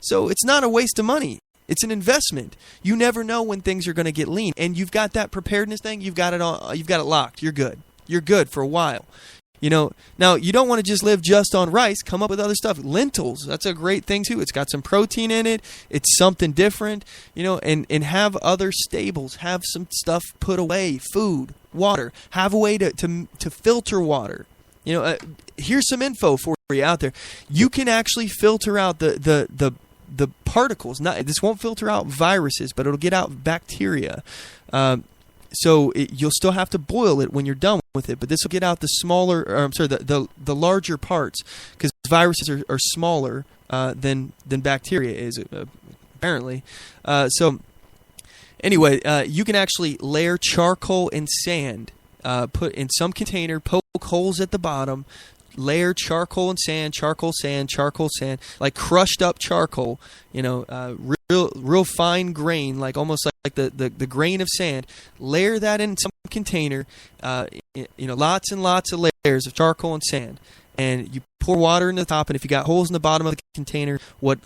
So it's not a waste of money. It's an investment. You never know when things are going to get lean, and you've got that preparedness thing. You've got it all. You've got it locked. You're good. You're good for a while. Now you don't want to just live just on rice. Come up with other stuff. Lentils. That's a great thing too. It's got some protein in it. It's something different. And have other staples. Have some stuff put away. Food, water. Have a way to filter water. Here's some info for you out there. You can actually filter out the particles. This won't filter out viruses, but it'll get out bacteria. So you'll still have to boil it when you're done with it, but this will get out the larger parts, because viruses are smaller than bacteria is, apparently. And Anyway, you can actually layer charcoal and sand, put in some container, poke holes at the bottom, layer charcoal and sand, charcoal, sand, charcoal, sand, like crushed up charcoal, real fine grain, like almost like the grain of sand. Layer that in some container, lots and lots of layers of charcoal and sand, and you pour water in the top, and if you got holes in the bottom of the container, what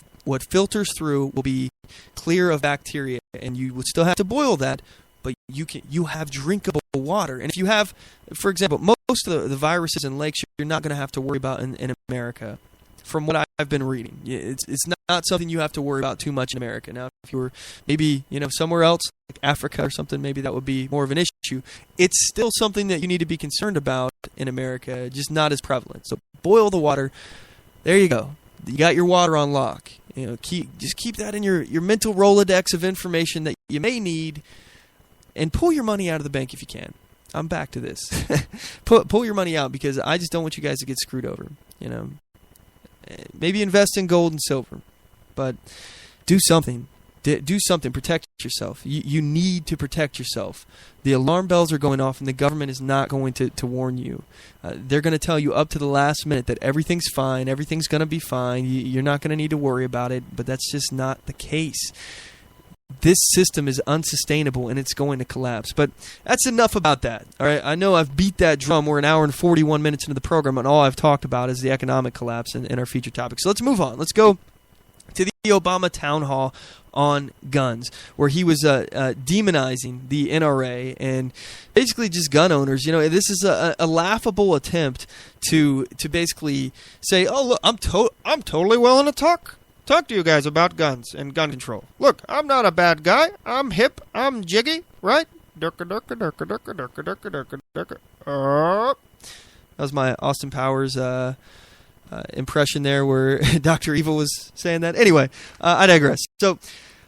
filters through will be clear of bacteria, and you would still have to boil that, but you have drinkable water. And if you have, for example, most of the viruses in lakes you're not going to have to worry about in America, from what I've been reading. It's not something you have to worry about too much in America. Now, if you were maybe somewhere else, like Africa or something, maybe that would be more of an issue. It's still something that you need to be concerned about in America, just not as prevalent. So boil the water. There you go. You got your water on lock. Keep that in your mental Rolodex of information that you may need, and pull your money out of the bank if you can. I'm back to this. Pull your money out, because I just don't want you guys to get screwed over. Maybe invest in gold and silver, but do something. Do something. Protect yourself. You need to protect yourself. The alarm bells are going off, and the government is not going to warn you. They're going to tell you up to the last minute that everything's fine, everything's going to be fine, you're not going to need to worry about it, but that's just not the case. This system is unsustainable, and it's going to collapse. But that's enough about that. All right, I know I've beat that drum. We're an hour and 41 minutes into the program, and all I've talked about is the economic collapse in our feature topic. So let's move on. Let's go to the Obama town hall on guns, where he was demonizing the NRA and basically just gun owners. This is a laughable attempt to basically say, "Oh, look, I'm totally willing to talk to you guys about guns and gun control. Look, I'm not a bad guy. I'm hip. I'm jiggy, right? Durka, durka, durka, durka, durka, durka, durka, durka." That was my Austin Powers impression there, where Dr. Evil was saying that. Anyway, I digress. So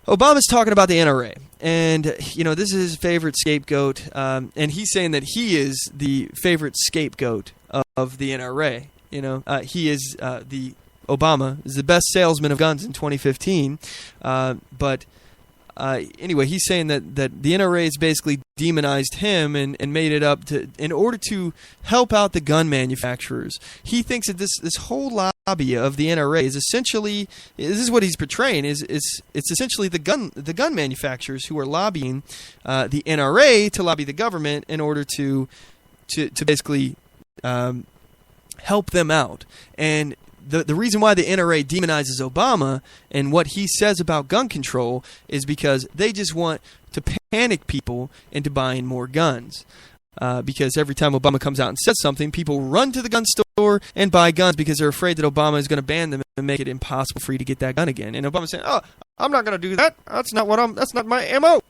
Obama's talking about the NRA, and this is his favorite scapegoat, and he's saying that he is the favorite scapegoat of the NRA. He is Obama is the best salesman of guns in 2015, but anyway, he's saying that the NRA has basically demonized him and made it up in order to help out the gun manufacturers. He thinks that this whole lobby of the NRA is essentially, this is what he's portraying, is it's essentially the gun manufacturers who are lobbying the NRA to lobby the government in order to basically help them out. And the reason why the NRA demonizes Obama and what he says about gun control is because they just want to panic people into buying more guns. Because every time Obama comes out and says something, people run to the gun store and buy guns because they're afraid that Obama is going to ban them and make it impossible for you to get that gun again. And Obama's saying, "Oh, I'm not going to do that. That's not my MO."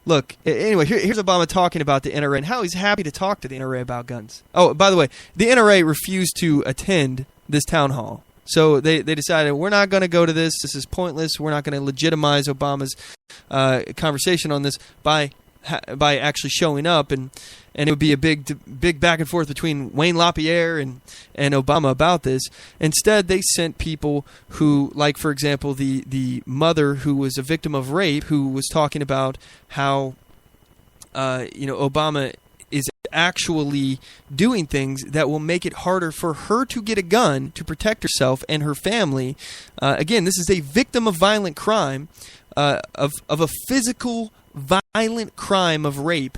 Look, anyway, here's Obama talking about the NRA and how he's happy to talk to the NRA about guns. Oh, by the way, the NRA refused to attend this town hall. So they decided, we're not going to go to this. This is pointless. We're not going to legitimize Obama's conversation on this by actually showing up, and it would be a big back and forth between Wayne LaPierre and Obama about this. Instead, they sent people who, like, for example, the mother who was a victim of rape, who was talking about how Obama is actually doing things that will make it harder for her to get a gun to protect herself and her family. Again, this is a victim of violent crime, of a physical violent crime of rape,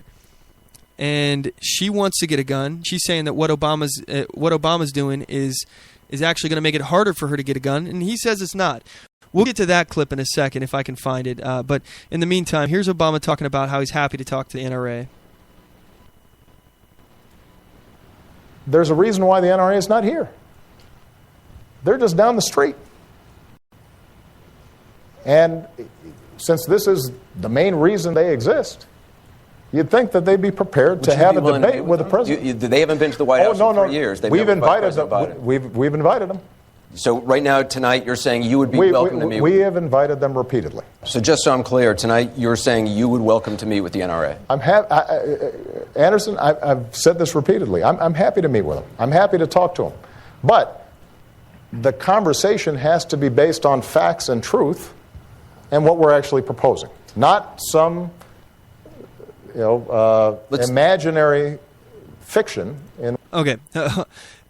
and she wants to get a gun. She's saying that what Obama's doing is actually going to make it harder for her to get a gun, and he says it's not. We'll get to that clip in a second if I can find it. But in the meantime, here's Obama talking about how he's happy to talk to the NRA. There's a reason why the NRA is not here. They're just down the street. And since this is the main reason they exist, you'd think that they'd be prepared to have a debate with the president. They haven't been to the White House in 3 years. We've invited them. We've invited them. So right now, tonight, you're saying you would be welcome to meet with them? We have invited them repeatedly. So just so I'm clear, tonight you're saying you would welcome to meet with the NRA? Anderson, I've said this repeatedly. I'm happy to meet with them. I'm happy to talk to them. But the conversation has to be based on facts and truth and what we're actually proposing. not some imaginary fiction. Okay.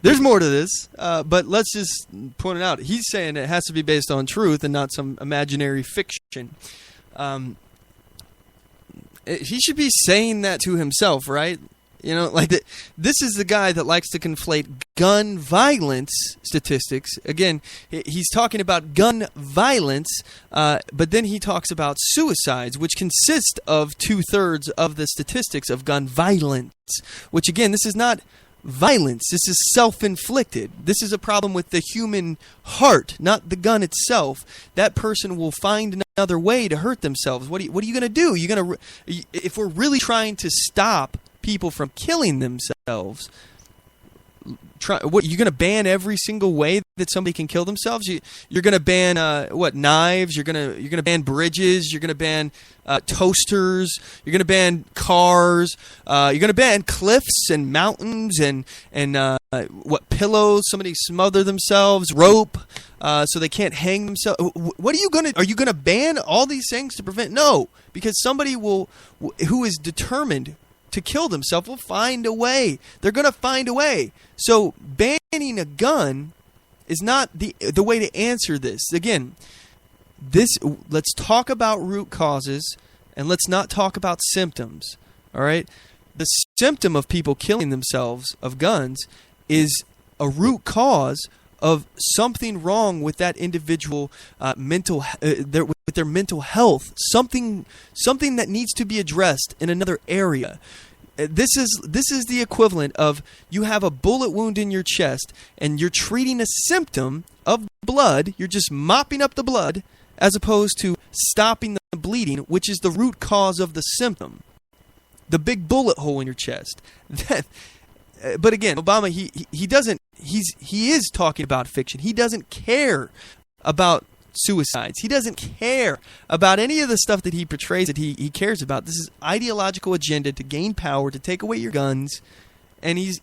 There's more to this, but let's just point it out. He's saying it has to be based on truth and not some imaginary fiction. He should be saying that to himself, right? You know, like this is the guy that likes to conflate gun violence statistics. Again, he's talking about gun violence, but then he talks about suicides, which consist of 2/3 of the statistics of gun violence, which again, this is not violence. This is self-inflicted. This is a problem with the human heart, not the gun itself. That person will find another way to hurt themselves. What are you going to do? If we're really trying to stop people from killing themselves, you're going to ban every single way that somebody can kill themselves? You're going to ban knives? You're going to ban bridges? You're going to ban toasters? You're going to ban cars? You're going to ban cliffs and mountains and pillows? Somebody smother themselves, rope, so they can't hang themselves. What are you going to ban all these things to prevent? No, because somebody who is determined to kill themselves will find a way. They're going to find a way. So banning a gun is not the way to answer this. Again, let's talk about root causes and let's not talk about symptoms. All right? The symptom of people killing themselves of guns is a root cause of something wrong with that individual with their mental health, something that needs to be addressed in another area. This is the equivalent of you have a bullet wound in your chest and you're treating a symptom of blood. You're just mopping up the blood as opposed to stopping the bleeding, which is the root cause of the symptom. The big bullet hole in your chest. But again, Obama, he is talking about fiction. He doesn't care about suicides. He doesn't care about any of the stuff that he portrays that he cares about. This is ideological agenda to gain power, to take away your guns, and he's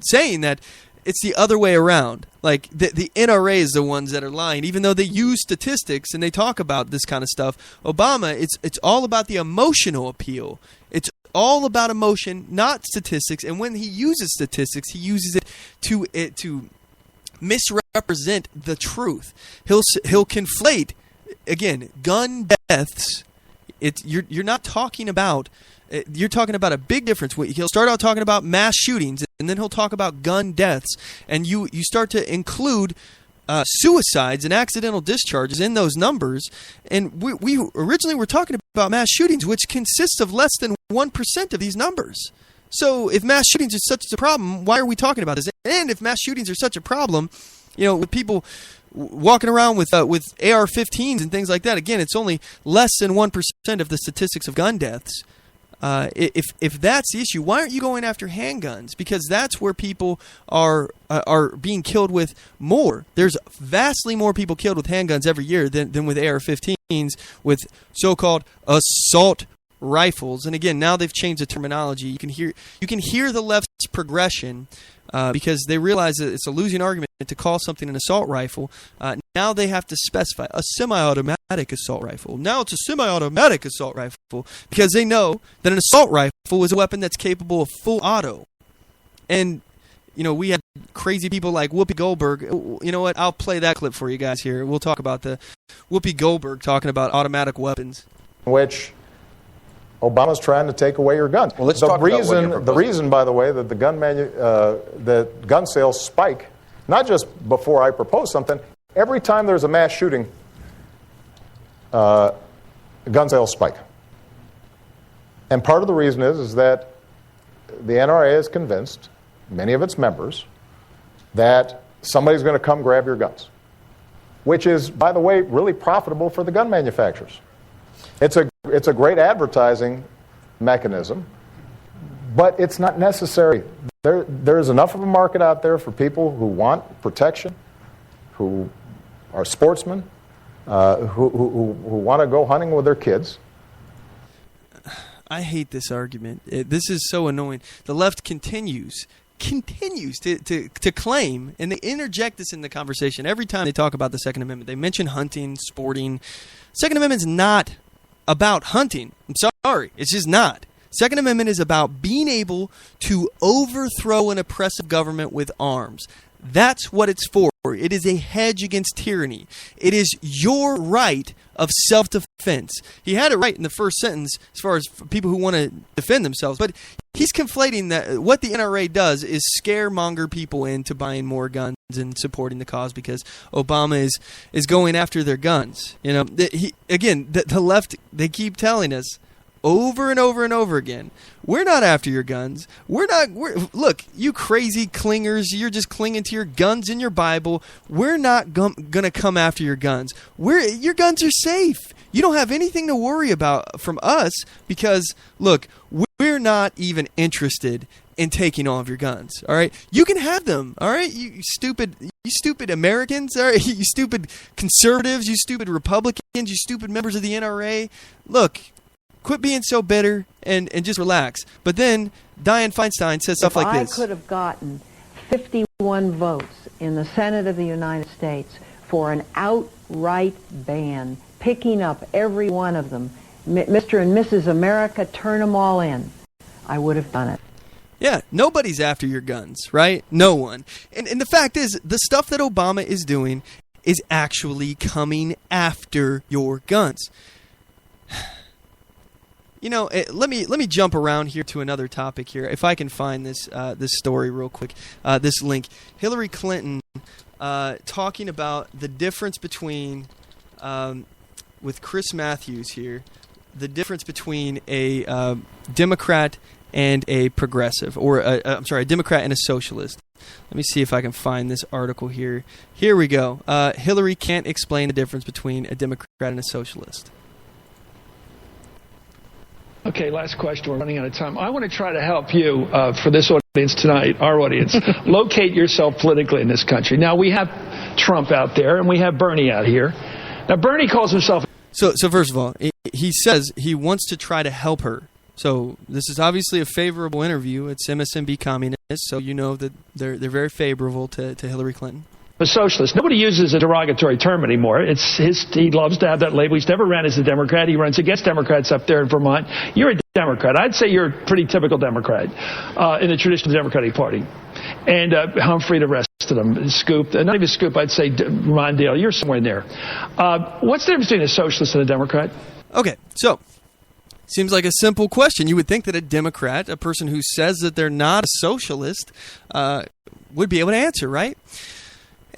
saying that it's the other way around. Like the NRA is the ones that are lying, even though they use statistics and they talk about this kind of stuff. Obama, it's all about the emotional appeal. It's all about emotion, not statistics. And when he uses statistics, he uses it to misrepresent the truth. He'll conflate, again, gun deaths. You're not talking about. You're talking about a big difference. He'll start out talking about mass shootings, and then he'll talk about gun deaths, and you start to include suicides and accidental discharges in those numbers. And we originally were talking about mass shootings, which consists of less than 1% of these numbers. So if mass shootings are such a problem, why are we talking about this? And if mass shootings are such a problem, with people walking around with AR-15s and things like that, again, it's only less than 1% of the statistics of gun deaths. If that's the issue, why aren't you going after handguns? Because that's where people are being killed with more. There's vastly more people killed with handguns every year than with AR-15s, with so-called assault rifles. And again, now they've changed the terminology. You can hear the left's progression because they realize that it's a losing argument to call something an assault rifle. Now they have to specify a semi-automatic assault rifle. Now it's a semi-automatic assault rifle because they know that an assault rifle is a weapon that's capable of full auto. And we had crazy people like Whoopi Goldberg. You know what? I'll play that clip for you guys here. We'll talk about the Whoopi Goldberg talking about automatic weapons. Which Obama's trying to take away your guns. Well, the reason, by the way, that the gun sales spike, not just before I propose something, every time there's a mass shooting, gun sales spike. And part of the reason is that the NRA is convinced, many of its members, that somebody's going to come grab your guns, which is, by the way, really profitable for the gun manufacturers. It's a great advertising mechanism, but it's not necessary. There's enough of a market out there for people who want protection, who are sportsmen, who want to go hunting with their kids. I hate this argument. This is so annoying. The left continues to claim, and they interject this in the conversation every time they talk about the Second Amendment. They mention hunting, sporting. Second Amendment's not about hunting. I'm sorry, it's just not. Second Amendment is about being able to overthrow an oppressive government with arms. That's what it's for. It is a hedge against tyranny. It is your right of self-defense. He had it right in the first sentence as far as people who want to defend themselves, but he's conflating that what the NRA does is scaremonger people into buying more guns and supporting the cause because Obama is going after their guns. You know, the left, they keep telling us over and over and over again, we're not after your guns. Look, you crazy clingers, you're just clinging to your guns in your Bible. We're not going to come after your guns. Your guns are safe. You don't have anything to worry about from us because, look, we're not even interested in taking all of your guns. All right, you can have them. All right, you stupid Americans. All right, you stupid conservatives. You stupid Republicans. You stupid members of the NRA. Look. Quit being so bitter and just relax. But then Dianne Feinstein says stuff like this. If I could have gotten 51 votes in the Senate of the United States for an outright ban, picking up every one of them, Mr. and Mrs. America, turn them all in, I would have done it. Yeah, nobody's after your guns, right? No one. And the fact is, the stuff that Obama is doing is actually coming after your guns. You know, let me jump around here to another topic here. If I can find this story real quick, this link. Hillary Clinton talking about the difference between, with Chris Matthews here, the difference between a Democrat and a progressive, or a Democrat and a socialist. Let me see if I can find this article here. Here we go. Hillary can't explain the difference between a Democrat and a socialist. Okay, last question. We're running out of time. I want to try to help you, for this audience tonight, our audience, locate yourself politically in this country. Now, we have Trump out there, and we have Bernie out here. Now, Bernie calls himself... So first of all, he says he wants to try to help her. So this is obviously a favorable interview. It's MSNBC communists, so you know that they're very favorable to Hillary Clinton. A socialist. Nobody uses a derogatory term anymore. He loves to have that label. He's never ran as a Democrat. He runs against Democrats up there in Vermont. You're a Democrat. I'd say you're a pretty typical Democrat in the tradition of the Democratic Party. And Humphrey, the rest of them, Scoop, not even Scoop, I'd say Mondale, you're somewhere in there. What's the difference between a socialist and a Democrat? Okay, so seems like a simple question. You would think that a Democrat, a person who says that they're not a socialist, would be able to answer, right?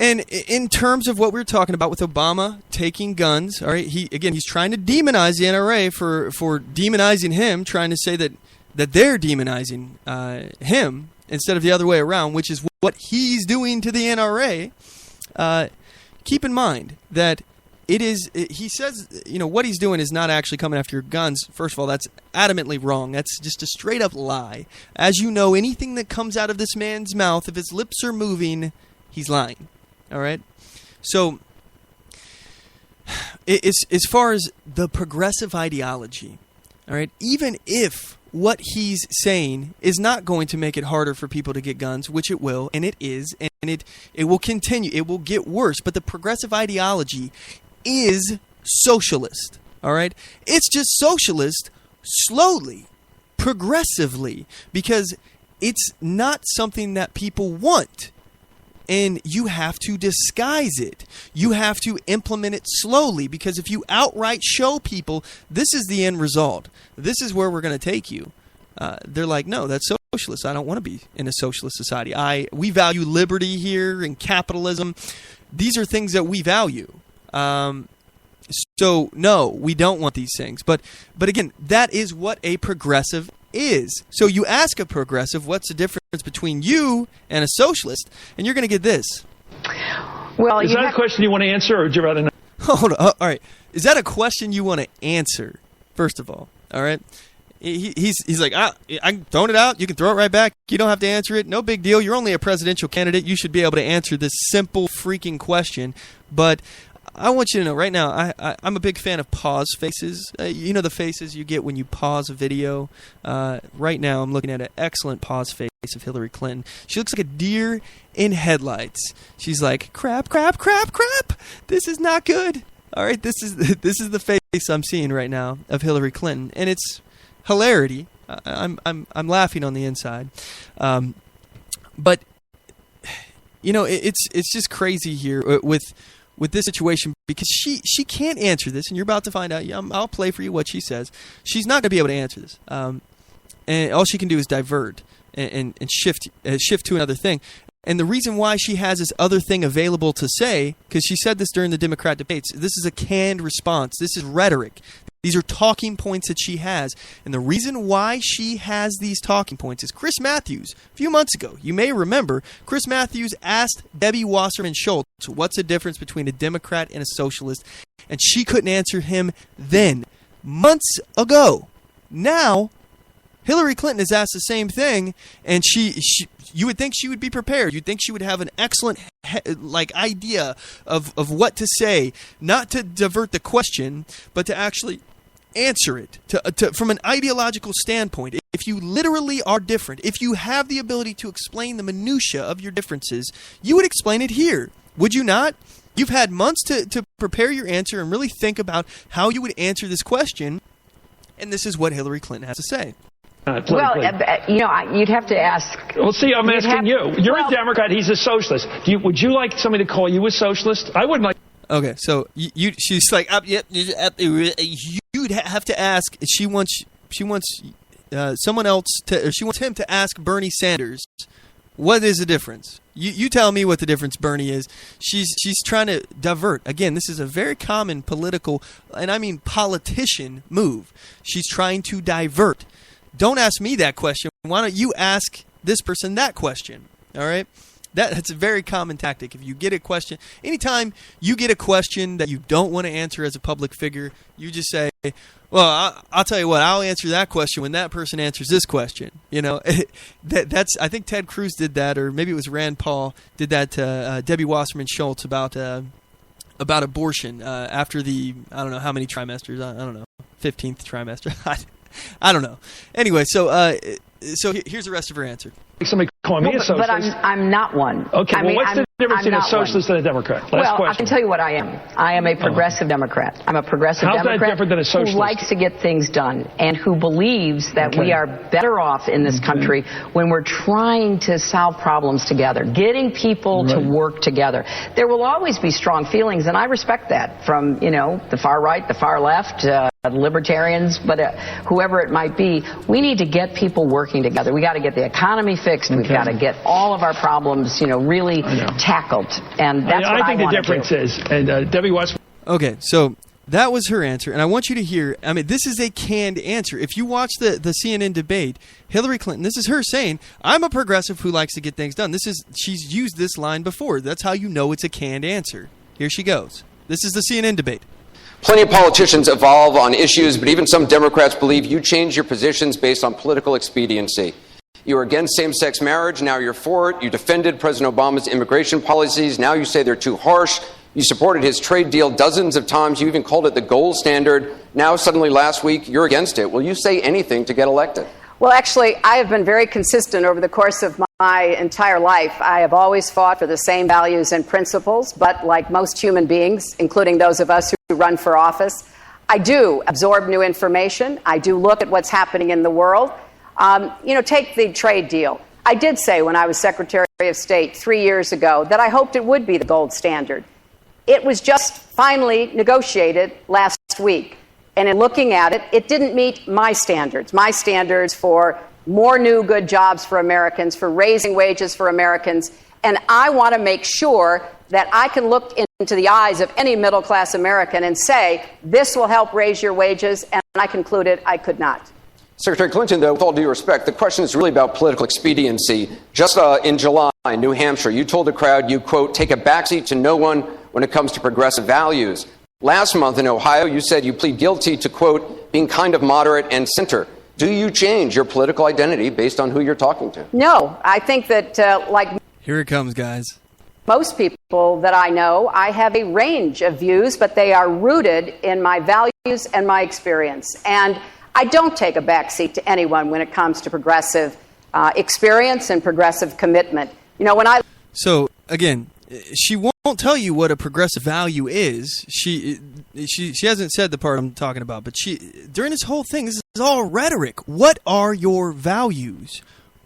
And in terms of what we were talking about with Obama taking guns, all right, he's trying to demonize the NRA for demonizing him, trying to say that they're demonizing him instead of the other way around, which is what he's doing to the NRA. Keep in mind that he says, you know, what he's doing is not actually coming after your guns. First of all, that's adamantly wrong. That's just a straight up lie. As you know, anything that comes out of this man's mouth, if his lips are moving, he's lying. All right, so as far as the progressive ideology, all right, even if what he's saying is not going to make it harder for people to get guns, which it will, and it is, and it will continue, it will get worse, but the progressive ideology is socialist, all right? It's just socialist slowly, progressively, because it's not something that people want. And you have to disguise it. You have to implement it slowly, because if you outright show people, this is the end result, this is where we're going to take you, they're like, no, that's socialist. I don't want to be in a socialist society. We value liberty here and capitalism. These are things that we value. So, no, we don't want these things. But again, that is what a progressive is. So you ask a progressive, what's the difference between you and a socialist, and you're going to get this. Well, is that a question you want to answer, or would you rather not? Hold on. All right. Is that a question you want to answer, first of all? All right. He's like, I'm throwing it out. You can throw it right back. You don't have to answer it. No big deal. You're only a presidential candidate. You should be able to answer this simple freaking question. But I want you to know right now, I'm a big fan of pause faces. You know the faces you get when you pause a video? Right now I'm looking at an excellent pause face of Hillary Clinton. She looks like a deer in headlights. She's like, crap, crap, crap, crap. This is not good. All right, this is the face I'm seeing right now of Hillary Clinton, and it's hilarity. I'm laughing on the inside, but you know it's just crazy here with this situation because she can't answer this, and you're about to find out. I'll play for you what she says. She's not going to be able to answer this, and all she can do is divert and shift to another thing. And the reason why she has this other thing available to say, because she said this during the Democrat debates, this is a canned response. This is rhetoric. These are talking points that she has. And the reason why she has these talking points is Chris Matthews, a few months ago, you may remember, Chris Matthews asked Debbie Wasserman Schultz, what's the difference between a Democrat and a socialist? And she couldn't answer him then, months ago. Now, Hillary Clinton has asked the same thing, and you would think she would be prepared. You'd think she would have an excellent idea of what to say, not to divert the question, but to actually answer it from an ideological standpoint. If you literally are different, if you have the ability to explain the minutia of your differences, you would explain it here, would you not? You've had months to prepare your answer and really think about how you would answer this question, and this is what Hillary Clinton has to say. Well, you'd have to ask. Well, see, I'm asking you. You're a Democrat. He's a socialist. Would you like somebody to call you a socialist? I wouldn't like. Okay, so she's like, yep. You'd have to ask. She wants someone else to. Or she wants him to ask Bernie Sanders, what is the difference? You tell me what the difference, Bernie, is. She's trying to divert. Again, this is a very common political, and I mean politician move. She's trying to divert. Don't ask me that question. Why don't you ask this person that question? All right? That's a very common tactic. If you get a question, anytime you get a question that you don't want to answer as a public figure, you just say, well, I'll tell you what, I'll answer that question when that person answers this question. You know, that's. I think Ted Cruz did that, or maybe it was Rand Paul did that to Debbie Wasserman Schultz about abortion after the, I don't know how many trimesters, I don't know, 15th trimester. I don't know. Anyway, so here's the rest of her answer. Somebody call me a socialist. But I'm not one. Okay, what's the difference between a socialist and a Democrat? Last question. I can tell you what I am. I am a progressive Democrat. I'm a progressive Democrat. How's that different than a socialist? Who likes to get things done and who believes that we are better off in this country when we're trying to solve problems together, getting people to work together. There will always be strong feelings, and I respect that from, the far right, the far left, libertarians, but whoever it might be. We need to get people working together. We got to get the economy fixed. We've got to get all of our problems, really tackled. And that's what I think the difference is. And Debbie Watts. Okay, so that was her answer, and I want you to hear. I mean, this is a canned answer. If you watch the CNN debate, Hillary Clinton, this is her saying, "I'm a progressive who likes to get things done." She's used this line before. That's how you know it's a canned answer. Here she goes. This is the CNN debate. Plenty of politicians evolve on issues, but even some Democrats believe you change your positions based on political expediency. You were against same-sex marriage, now you're for it. You defended President Obama's immigration policies, now you say they're too harsh. You supported his trade deal dozens of times. You even called it the gold standard. Now, suddenly last week, you're against it. Will you say anything to get elected? Well, actually, I have been very consistent over the course of my entire life. I have always fought for the same values and principles, but like most human beings, including those of us who run for office, I do absorb new information. I do look at what's happening in the world. Take the trade deal. I did say when I was Secretary of State 3 years ago that I hoped it would be the gold standard. It was just finally negotiated last week. And in looking at it, it didn't meet my standards for more new good jobs for Americans, for raising wages for Americans. And I want to make sure that I can look into the eyes of any middle-class American and say, this will help raise your wages, and I concluded I could not. Secretary Clinton, though, with all due respect, the question is really about political expediency. Just in July in New Hampshire, you told the crowd you, quote, take a backseat to no one when it comes to progressive values. Last month in Ohio, you said you plead guilty to, quote, being kind of moderate and center. Do you change your political identity based on who you're talking to? No, I think that, Here it comes, guys. Most people that I know, I have a range of views, but they are rooted in my values and my experience. And I don't take a backseat to anyone when it comes to progressive experience and progressive commitment. So, again, she won't won't tell you what a progressive value is. She hasn't said the part I'm talking about, but during this whole thing, this is all rhetoric. What are your values?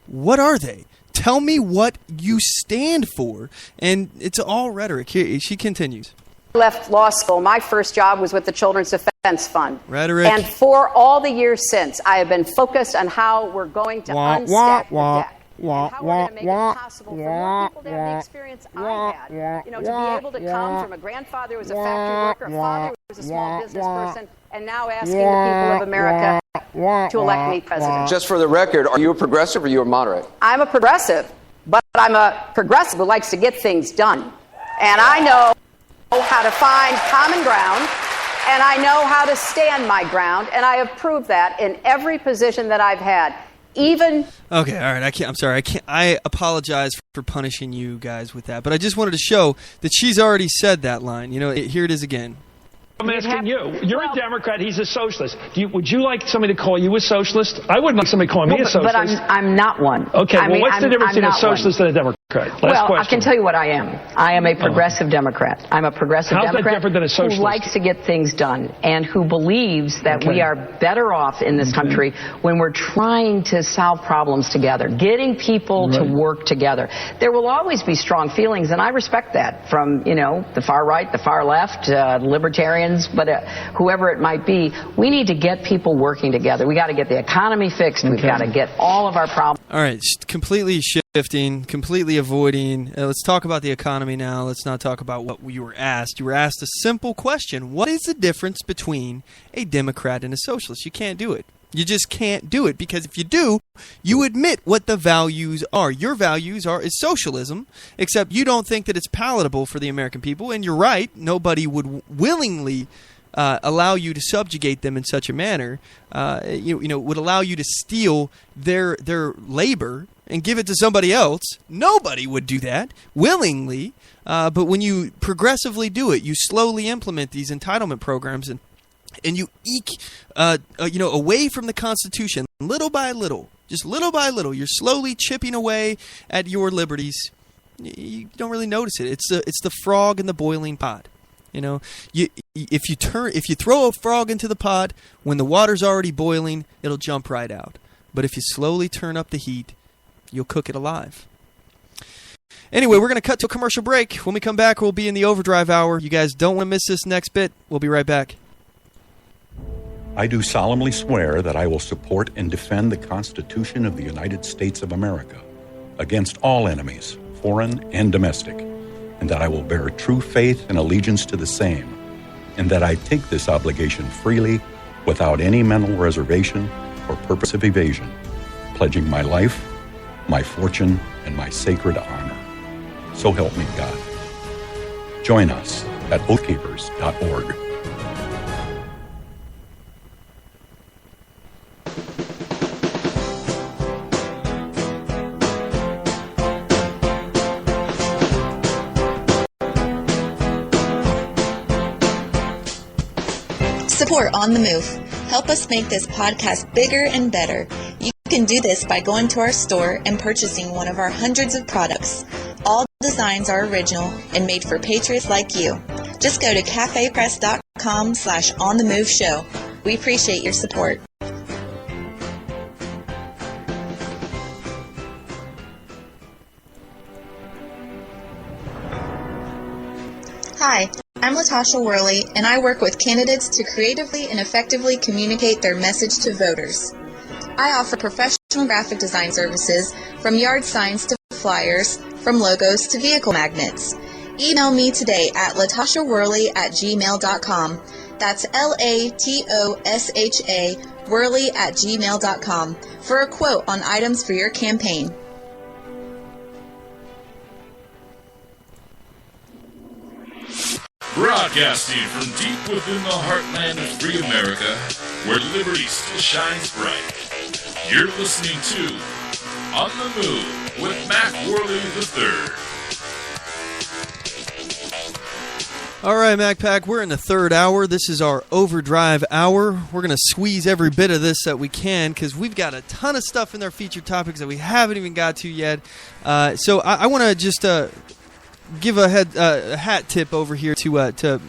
What are they? Tell me what you stand for. And it's all rhetoric. Here, she continues. Left law school. My first job was with the Children's Defense Fund. Rhetoric. And for all the years since, I have been focused on how we're going to unstack the deck. And how we're going to make it possible for more people to have the experience I had. To be able to come from a grandfather who was a factory worker, a father who was a small business person, and now asking the people of America to elect me president. Just for the record, are you a progressive or are you a moderate? I'm a progressive, but I'm a progressive who likes to get things done. And I know how to find common ground, and I know how to stand my ground, and I have proved that in every position that I've had. Okay, all right. I'm sorry. I apologize for punishing you guys with that, but I just wanted to show that she's already said that line. Here it is again. I'm asking you. You're a Democrat. He's a socialist. Would you like somebody to call you a socialist? I wouldn't like somebody calling me a socialist. But I'm not one. Okay, what's the difference between a socialist and a Democrat? Last question. I can tell you what I am. I am a progressive Democrat. I'm a progressive Democrat. How's that different than a socialist? Who likes to get things done and who believes that we are better off in this country when we're trying to solve problems together, getting people to work together. There will always be strong feelings, and I respect that from, the far right, the far left, libertarians, but whoever it might be. We need to get people working together. We got to get the economy fixed. We've got to get all of our problems. All right, completely shifting, completely avoiding. Let's talk about the economy now. Let's not talk about what you were asked. You were asked a simple question. What is the difference between a Democrat and a socialist? You can't do it. You just can't do it, because if you do, you admit what the values are. Your values is socialism, except you don't think that it's palatable for the American people, and you're right. Nobody would willingly allow you to subjugate them in such a manner. Would allow you to steal their labor and give it to somebody else. Nobody would do that willingly. But when you progressively do it, you slowly implement these entitlement programs and you eke, away from the Constitution, little by little, just little by little. You're slowly chipping away at your liberties. You don't really notice it. It's the frog in the boiling pot. If you throw a frog into the pot when the water's already boiling, it'll jump right out. But if you slowly turn up the heat, you'll cook it alive. Anyway, we're going to cut to a commercial break. When we come back, we'll be in the overdrive hour. You guys don't want to miss this next bit. We'll be right back. I do solemnly swear that I will support and defend the Constitution of the United States of America against all enemies, foreign and domestic, and that I will bear true faith and allegiance to the same, and that I take this obligation freely without any mental reservation or purpose of evasion, pledging my life, my fortune, and my sacred honor. So help me God. Join us at oathkeepers.org. Support On The Move. Help us make this podcast bigger and better. You can do this by going to our store and purchasing one of our hundreds of products. All designs are original and made for patriots like you. Just go to cafepress.com/OnTheMoveShow. We appreciate your support. Hi, I'm Latasha Worley, and I work with candidates to creatively and effectively communicate their message to voters. I offer professional graphic design services, from yard signs to flyers, from logos to vehicle magnets. Email me today at latashaworley@gmail.com. That's LATOSHA Worley@gmail.com for a quote on items for your campaign. Broadcasting from deep within the heartland of free America, where liberty still shines bright. You're listening to On the Move with Mac Worley III. All right, MacPack, we're in the third hour. This is our overdrive hour. We're going to squeeze every bit of this that we can because we've got a ton of stuff in our featured topics that we haven't even got to yet. So I want to just give a hat tip over here to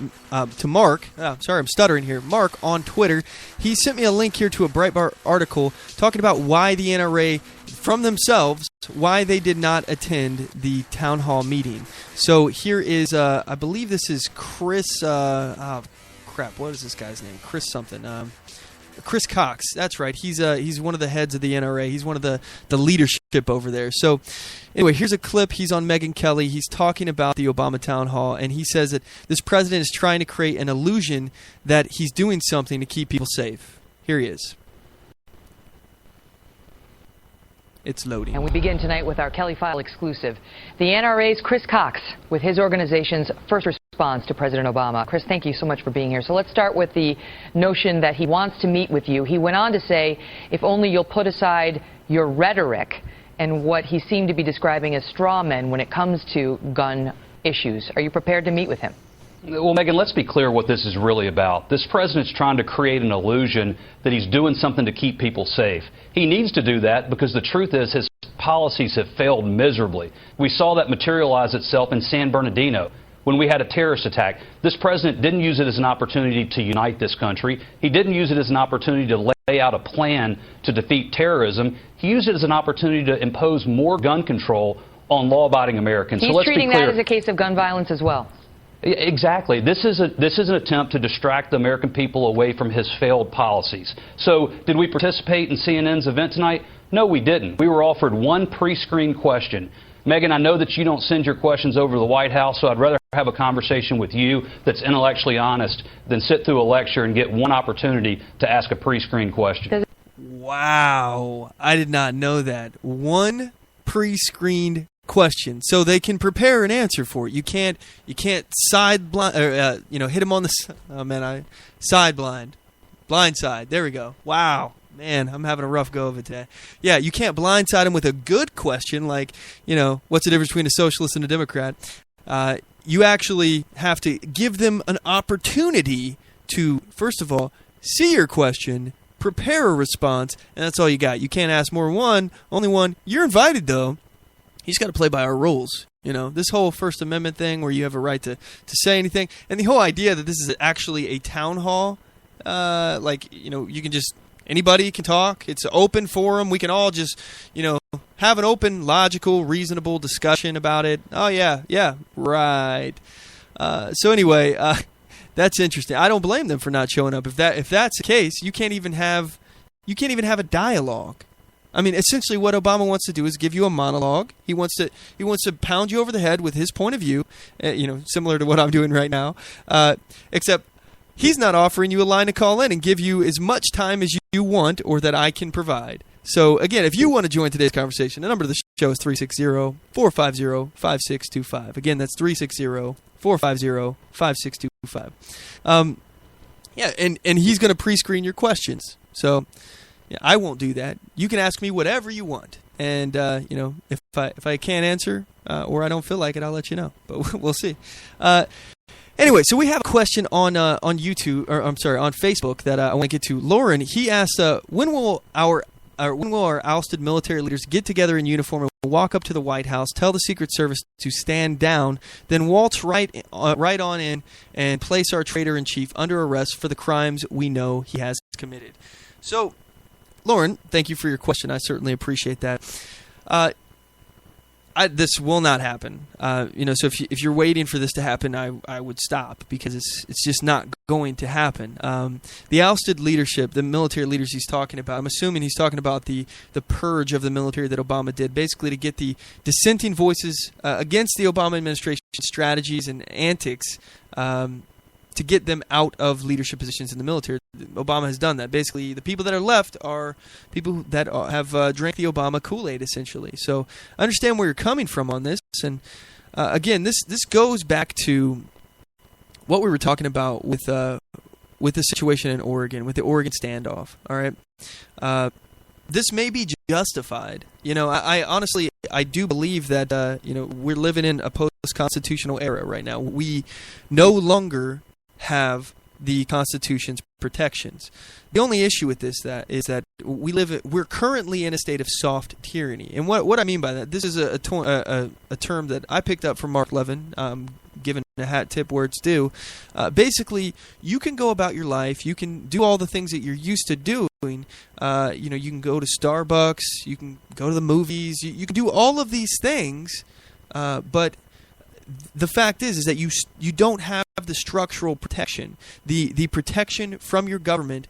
Mark. Sorry, I'm stuttering here. Mark on Twitter. He sent me a link here to a Breitbart article talking about why the NRA, from themselves, why they did not attend the town hall meeting. So here is, I believe this is Chris. What is this guy's name? Chris something. Chris Cox. That's right. He's one of the heads of the NRA. He's one of the leadership over there. So anyway, here's a clip. He's on Megyn Kelly. He's talking about the Obama town hall, and he says that this president is trying to create an illusion that he's doing something to keep people safe. Here he is. It's loading. And we begin tonight with our Kelly File exclusive. The NRA's Chris Cox with his organization's first response to President Obama. Chris, thank you so much for being here. So let's start with the notion that he wants to meet with you. He went on to say, if only you'll put aside your rhetoric and what he seemed to be describing as straw men when it comes to gun issues. Are you prepared to meet with him? Well, Megyn, let's be clear what this is really about. This president's trying to create an illusion that he's doing something to keep people safe. He needs to do that because the truth is his policies have failed miserably. We saw that materialize itself in San Bernardino when we had a terrorist attack. This president didn't use it as an opportunity to unite this country. He didn't use it as an opportunity to lay out a plan to defeat terrorism. He used it as an opportunity to impose more gun control on law-abiding Americans. He's so let's treating be clear. that as a case of gun violence as well. Exactly. This is an attempt to distract the American people away from his failed policies. So did we participate in CNN's event tonight? No, we didn't. We were offered one pre-screened question. Megyn, I know that you don't send your questions over to the White House, so I'd rather have a conversation with you that's intellectually honest than sit through a lecture and get one opportunity to ask a pre-screened question. Wow. I did not know that. One pre-screened question, so they can prepare an answer for it. You can't side blind, or hit them on the side blind side. There we go. Wow, man, I'm having a rough go of it today. Yeah, you can't blindside them with a good question like, what's the difference between a socialist and a Democrat? You actually have to give them an opportunity to, first of all, see your question, prepare a response, and that's all you got. You can't ask more than one, only one. You're invited though. He's got to play by our rules. This whole First Amendment thing where you have a right to say anything. And the whole idea that this is actually a town hall, you can just, anybody can talk. It's an open forum. We can all just, have an open, logical, reasonable discussion about it. Oh, yeah, right. So anyway, that's interesting. I don't blame them for not showing up. If that's the case, you can't even have a dialogue. I mean, essentially what Obama wants to do is give you a monologue. He wants to pound you over the head with his point of view, similar to what I'm doing right now, except he's not offering you a line to call in and give you as much time as you want or that I can provide. So, again, if you want to join today's conversation, the number of the show is 360-450-5625. Again, that's 360-450-5625. And he's going to pre-screen your questions. So I won't do that. You can ask me whatever you want, and if I can't answer or I don't feel like it, I'll let you know. But we'll see. Anyway, so we have a question on YouTube, or I'm sorry, on Facebook that I want to get to. Lauren, he asked, when will our ousted military leaders get together in uniform and walk up to the White House, tell the Secret Service to stand down, then waltz right on in and place our traitor-in-chief under arrest for the crimes we know he has committed? So, Lauren, thank you for your question. I certainly appreciate that. This will not happen. So if you're waiting for this to happen, I would stop because it's just not going to happen. The ousted leadership, the military leaders he's talking about, I'm assuming he's talking about the purge of the military that Obama did, basically to get the dissenting voices against the Obama administration strategies and antics to get them out of leadership positions in the military. Obama has done that. Basically, the people that are left are people that have drank the Obama Kool-Aid, essentially. So I understand where you're coming from on this. And again, this goes back to what we were talking about with the situation in Oregon, with the Oregon standoff. All right, this may be justified. I honestly do believe that we're living in a post-constitutional era right now. We no longer have the Constitution's protections. The only issue with this is that we're currently in a state of soft tyranny. And what I mean by that, this is a term that I picked up from Mark Levin, given a hat tip where it's due. Basically, you can go about your life, you can do all the things that you're used to doing. You can go to Starbucks, you can go to the movies, you can do all of these things, but the fact is that you don't have the structural protection, the protection from your government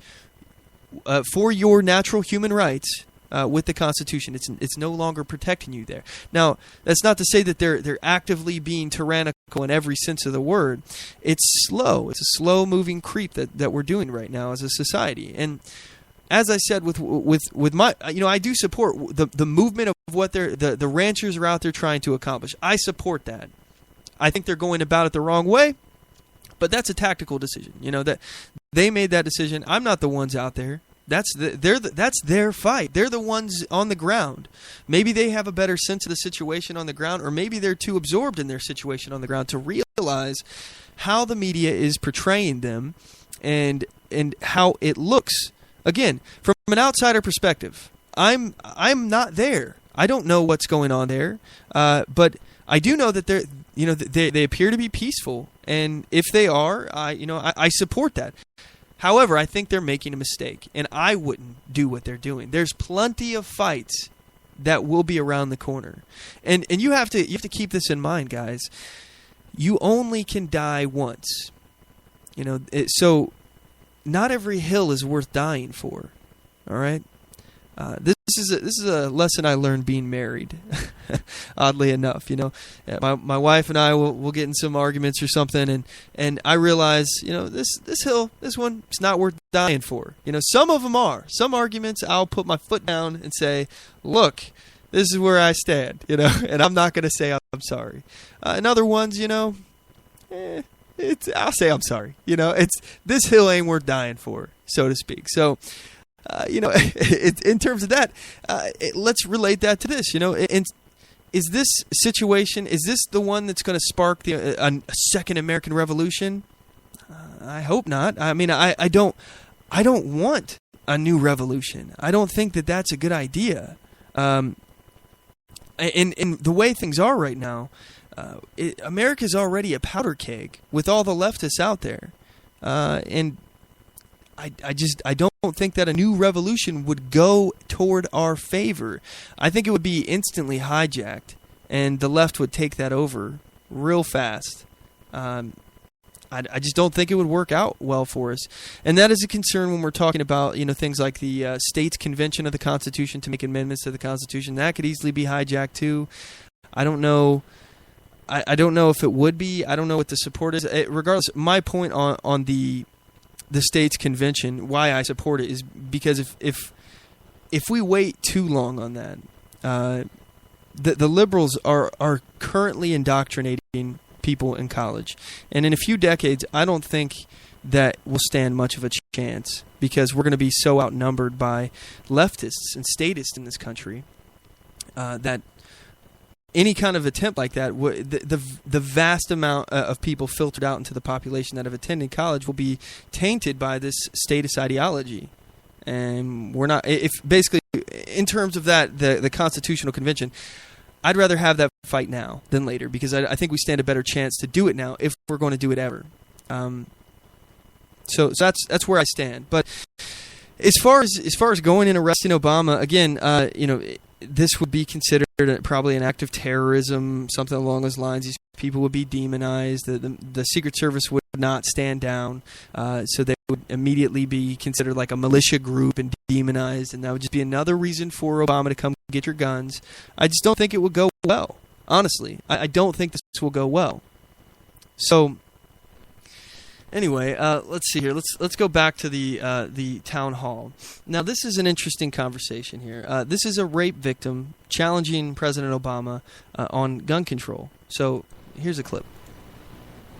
for your natural human rights with the Constitution. It's no longer protecting you there. Now, that's not to say that they're actively being tyrannical in every sense of the word. It's slow. It's a slow-moving creep that we're doing right now as a society. And as I said, with my, I do support the movement of what the ranchers are out there trying to accomplish. I support that. I think they're going about it the wrong way, but that's a tactical decision. That they made that decision. I'm not the ones out there. That's their fight. They're the ones on the ground. Maybe they have a better sense of the situation on the ground, or maybe they're too absorbed in their situation on the ground to realize how the media is portraying them and how it looks. Again, from an outsider perspective, I'm not there. I don't know what's going on there, but I do know that they appear to be peaceful, and if they are, I support that. However, I think they're making a mistake, and I wouldn't do what they're doing. There's plenty of fights that will be around the corner, and you have to keep this in mind, guys. You only can die once, so not every hill is worth dying for. All right. This is a lesson I learned being married. Oddly enough, my wife and I will get in some arguments or something, and I realize, this one is not worth dying for. Some of them are. Some arguments I'll put my foot down and say, look, this is where I stand, and I'm not going to say I'm sorry. And other ones, I'll say I'm sorry. This hill ain't worth dying for, so to speak. So. In terms of that, let's relate that to this. Is this situation, is this the one that's going to spark a second American Revolution? I hope not. I mean, I don't want a new revolution. I don't think that that's a good idea. And the way things are right now, America's already a powder keg with all the leftists out there, and I don't think that a new revolution would go toward our favor. I think it would be instantly hijacked, and the left would take that over real fast. I just don't think it would work out well for us, and that is a concern when we're talking about things like the states' convention of the Constitution to make amendments to the Constitution. That could easily be hijacked too. I don't know. I don't know if it would be. I don't know what the support is. Regardless, my point on the state's convention, why I support it, is because if we wait too long on that, the liberals are currently indoctrinating people in college, and in a few decades, I don't think that will stand much of a chance, because we're going to be so outnumbered by leftists and statists in this country that any kind of attempt like that, the vast amount of people filtered out into the population that have attended college will be tainted by this statist ideology. And we're not, if basically, in terms of that, the Constitutional Convention, I'd rather have that fight now than later, because I think we stand a better chance to do it now if we're going to do it ever. So that's where I stand. But as far as going and arresting Obama, again, this would be considered probably an act of terrorism, something along those lines. These people would be demonized. The Secret Service would not stand down, so they would immediately be considered like a militia group and demonized, and that would just be another reason for Obama to come get your guns. I just don't think it would go well. Honestly, I don't think this will go well. So, anyway, let's see here. Let's go back to the town hall. Now, this is an interesting conversation here. This is a rape victim challenging President Obama on gun control. So here's a clip.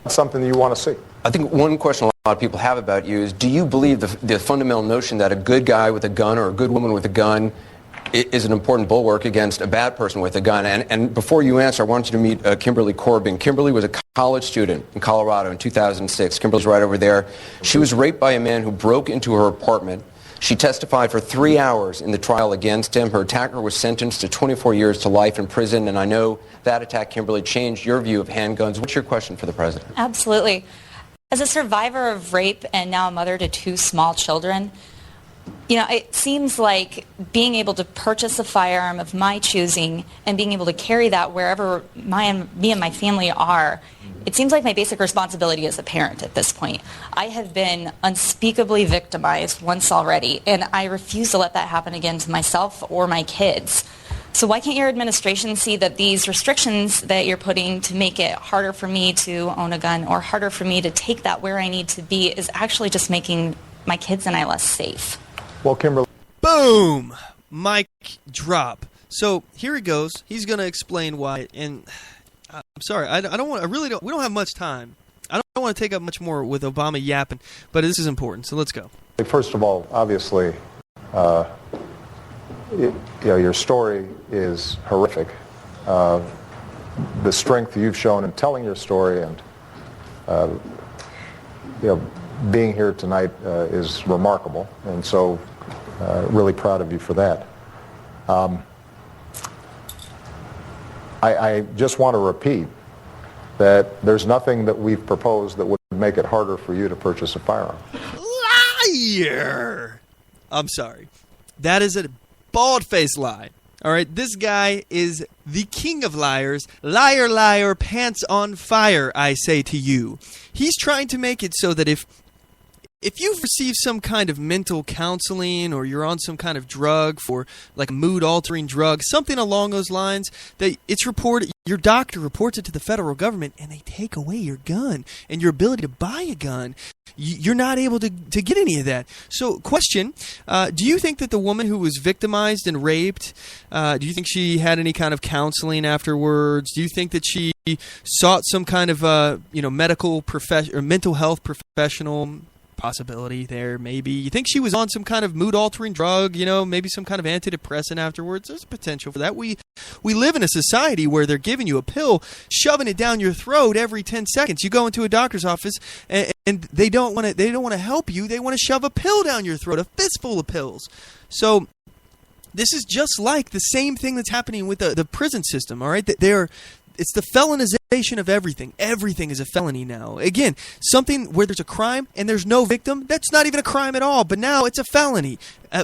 Something you want to see. I think one question a lot of people have about you is, do you believe the fundamental notion that a good guy with a gun or a good woman with a gun is an important bulwark against a bad person with a gun. And before you answer, I want you to meet Kimberly Corbin. Kimberly was a college student in Colorado in 2006. Kimberly's right over there. She was raped by a man who broke into her apartment. She testified for 3 hours in the trial against him. Her attacker was sentenced to 24 years to life in prison, and I know that attack, Kimberly, changed your view of handguns. What's your question for the president? Absolutely. As a survivor of rape and now a mother to 2 small children, it seems like being able to purchase a firearm of my choosing and being able to carry that wherever me and my family are, it seems like my basic responsibility as a parent at this point. I have been unspeakably victimized once already, and I refuse to let that happen again to myself or my kids. So why can't your administration see that these restrictions that you're putting to make it harder for me to own a gun or harder for me to take that where I need to be is actually just making my kids and I less safe? Well, Kimberly. Boom! Mic drop. So here he goes. He's going to explain why. And I'm sorry, I really don't. We don't have much time. I don't want to take up much more with Obama yapping, but this is important. So let's go. First of all, obviously, your story is horrific. The strength you've shown in telling your story and being here tonight is remarkable, and so really proud of you for that. I just want to repeat that there's nothing that we've proposed that would make it harder for you to purchase a firearm. Liar! I'm sorry. That is a bald-faced lie. All right, this guy is the king of liars. Liar, liar, pants on fire, I say to you. He's trying to make it so that if you've received some kind of mental counseling or you're on some kind of drug for like a mood-altering drug, something along those lines, that it's reported, your doctor reports it to the federal government and they take away your gun and your ability to buy a gun. You're not able to get any of that. So, question, do you think that the woman who was victimized and raped, do you think she had any kind of counseling afterwards? Do you think that she sought some kind of medical profession or mental health professional possibility there? Maybe you think she was on some kind of mood-altering drug, maybe some kind of antidepressant afterwards. There's potential for that. We live in a society where they're giving you a pill, shoving it down your throat every 10 seconds. You go into a doctor's office and they don't want to help you. They want to shove a pill down your throat, a fistful of pills. So this is just like the same thing that's happening with the prison system. All right, it's the felonization of everything. Everything is a felony now. Again, something where there's a crime and there's no victim, that's not even a crime at all. But now it's a felony.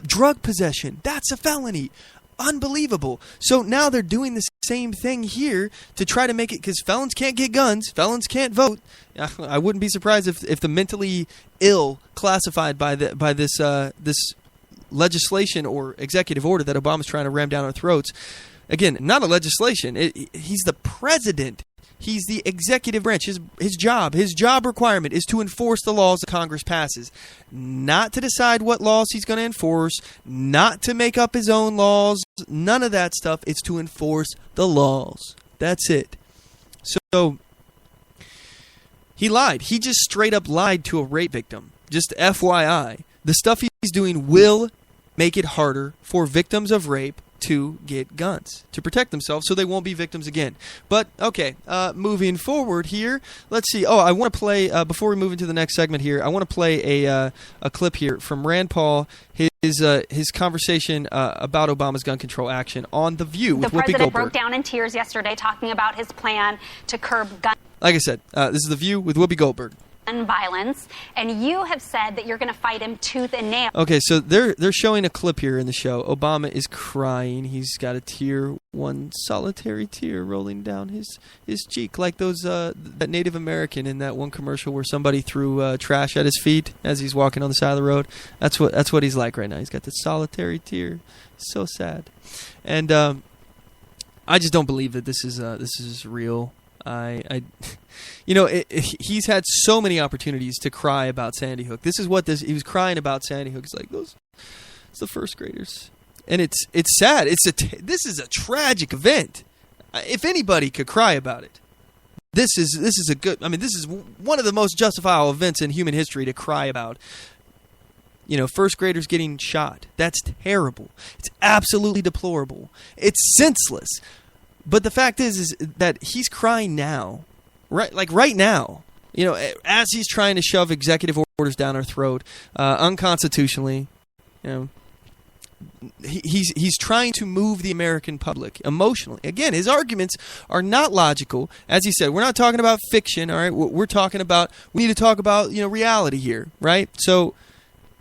Drug possession, that's a felony. Unbelievable. So now they're doing the same thing here to try to make it, because felons can't get guns, felons can't vote. I wouldn't be surprised if the mentally ill classified by this legislation or executive order that Obama's trying to ram down our throats. Again, not a legislation. He's the president. He's the executive branch. His job requirement is to enforce the laws that Congress passes, not to decide what laws he's going to enforce, not to make up his own laws, none of that stuff. It's to enforce the laws. That's it. So he lied. He just straight up lied to a rape victim. Just FYI. The stuff he's doing will make it harder for victims of rape to get guns, to protect themselves so they won't be victims again. But, okay, moving forward here, let's see. I want to play, before we move into the next segment here, I want to play a clip here from Rand Paul, his conversation about Obama's gun control action on The View with Whoopi Goldberg. The president broke down in tears yesterday talking about his plan to curb gun. Like I said, this is The View with Whoopi Goldberg. Violence, and you have said that you're going to fight him tooth and nail. Okay, so they're showing a clip here in the show. Obama is crying. He's got a tear, one solitary tear rolling down his cheek, like those that Native American in that one commercial where somebody threw trash at his feet as he's walking on the side of the road. That's what he's like right now. He's got this solitary tear. So sad, and I just don't believe that this is real. He's had so many opportunities to cry about Sandy Hook. He was crying about Sandy Hook. It's like it's the first graders, and it's sad. This is a tragic event. If anybody could cry about it, this is a good. I mean, this is one of the most justifiable events in human history to cry about. first graders getting shot. That's terrible. It's absolutely deplorable. It's senseless. But the fact is that he's crying now, right now. As he's trying to shove executive orders down our throat, unconstitutionally. He's trying to move the American public emotionally. Again, his arguments are not logical. As he said, we're not talking about fiction, all right? We need to talk about, reality here, right? So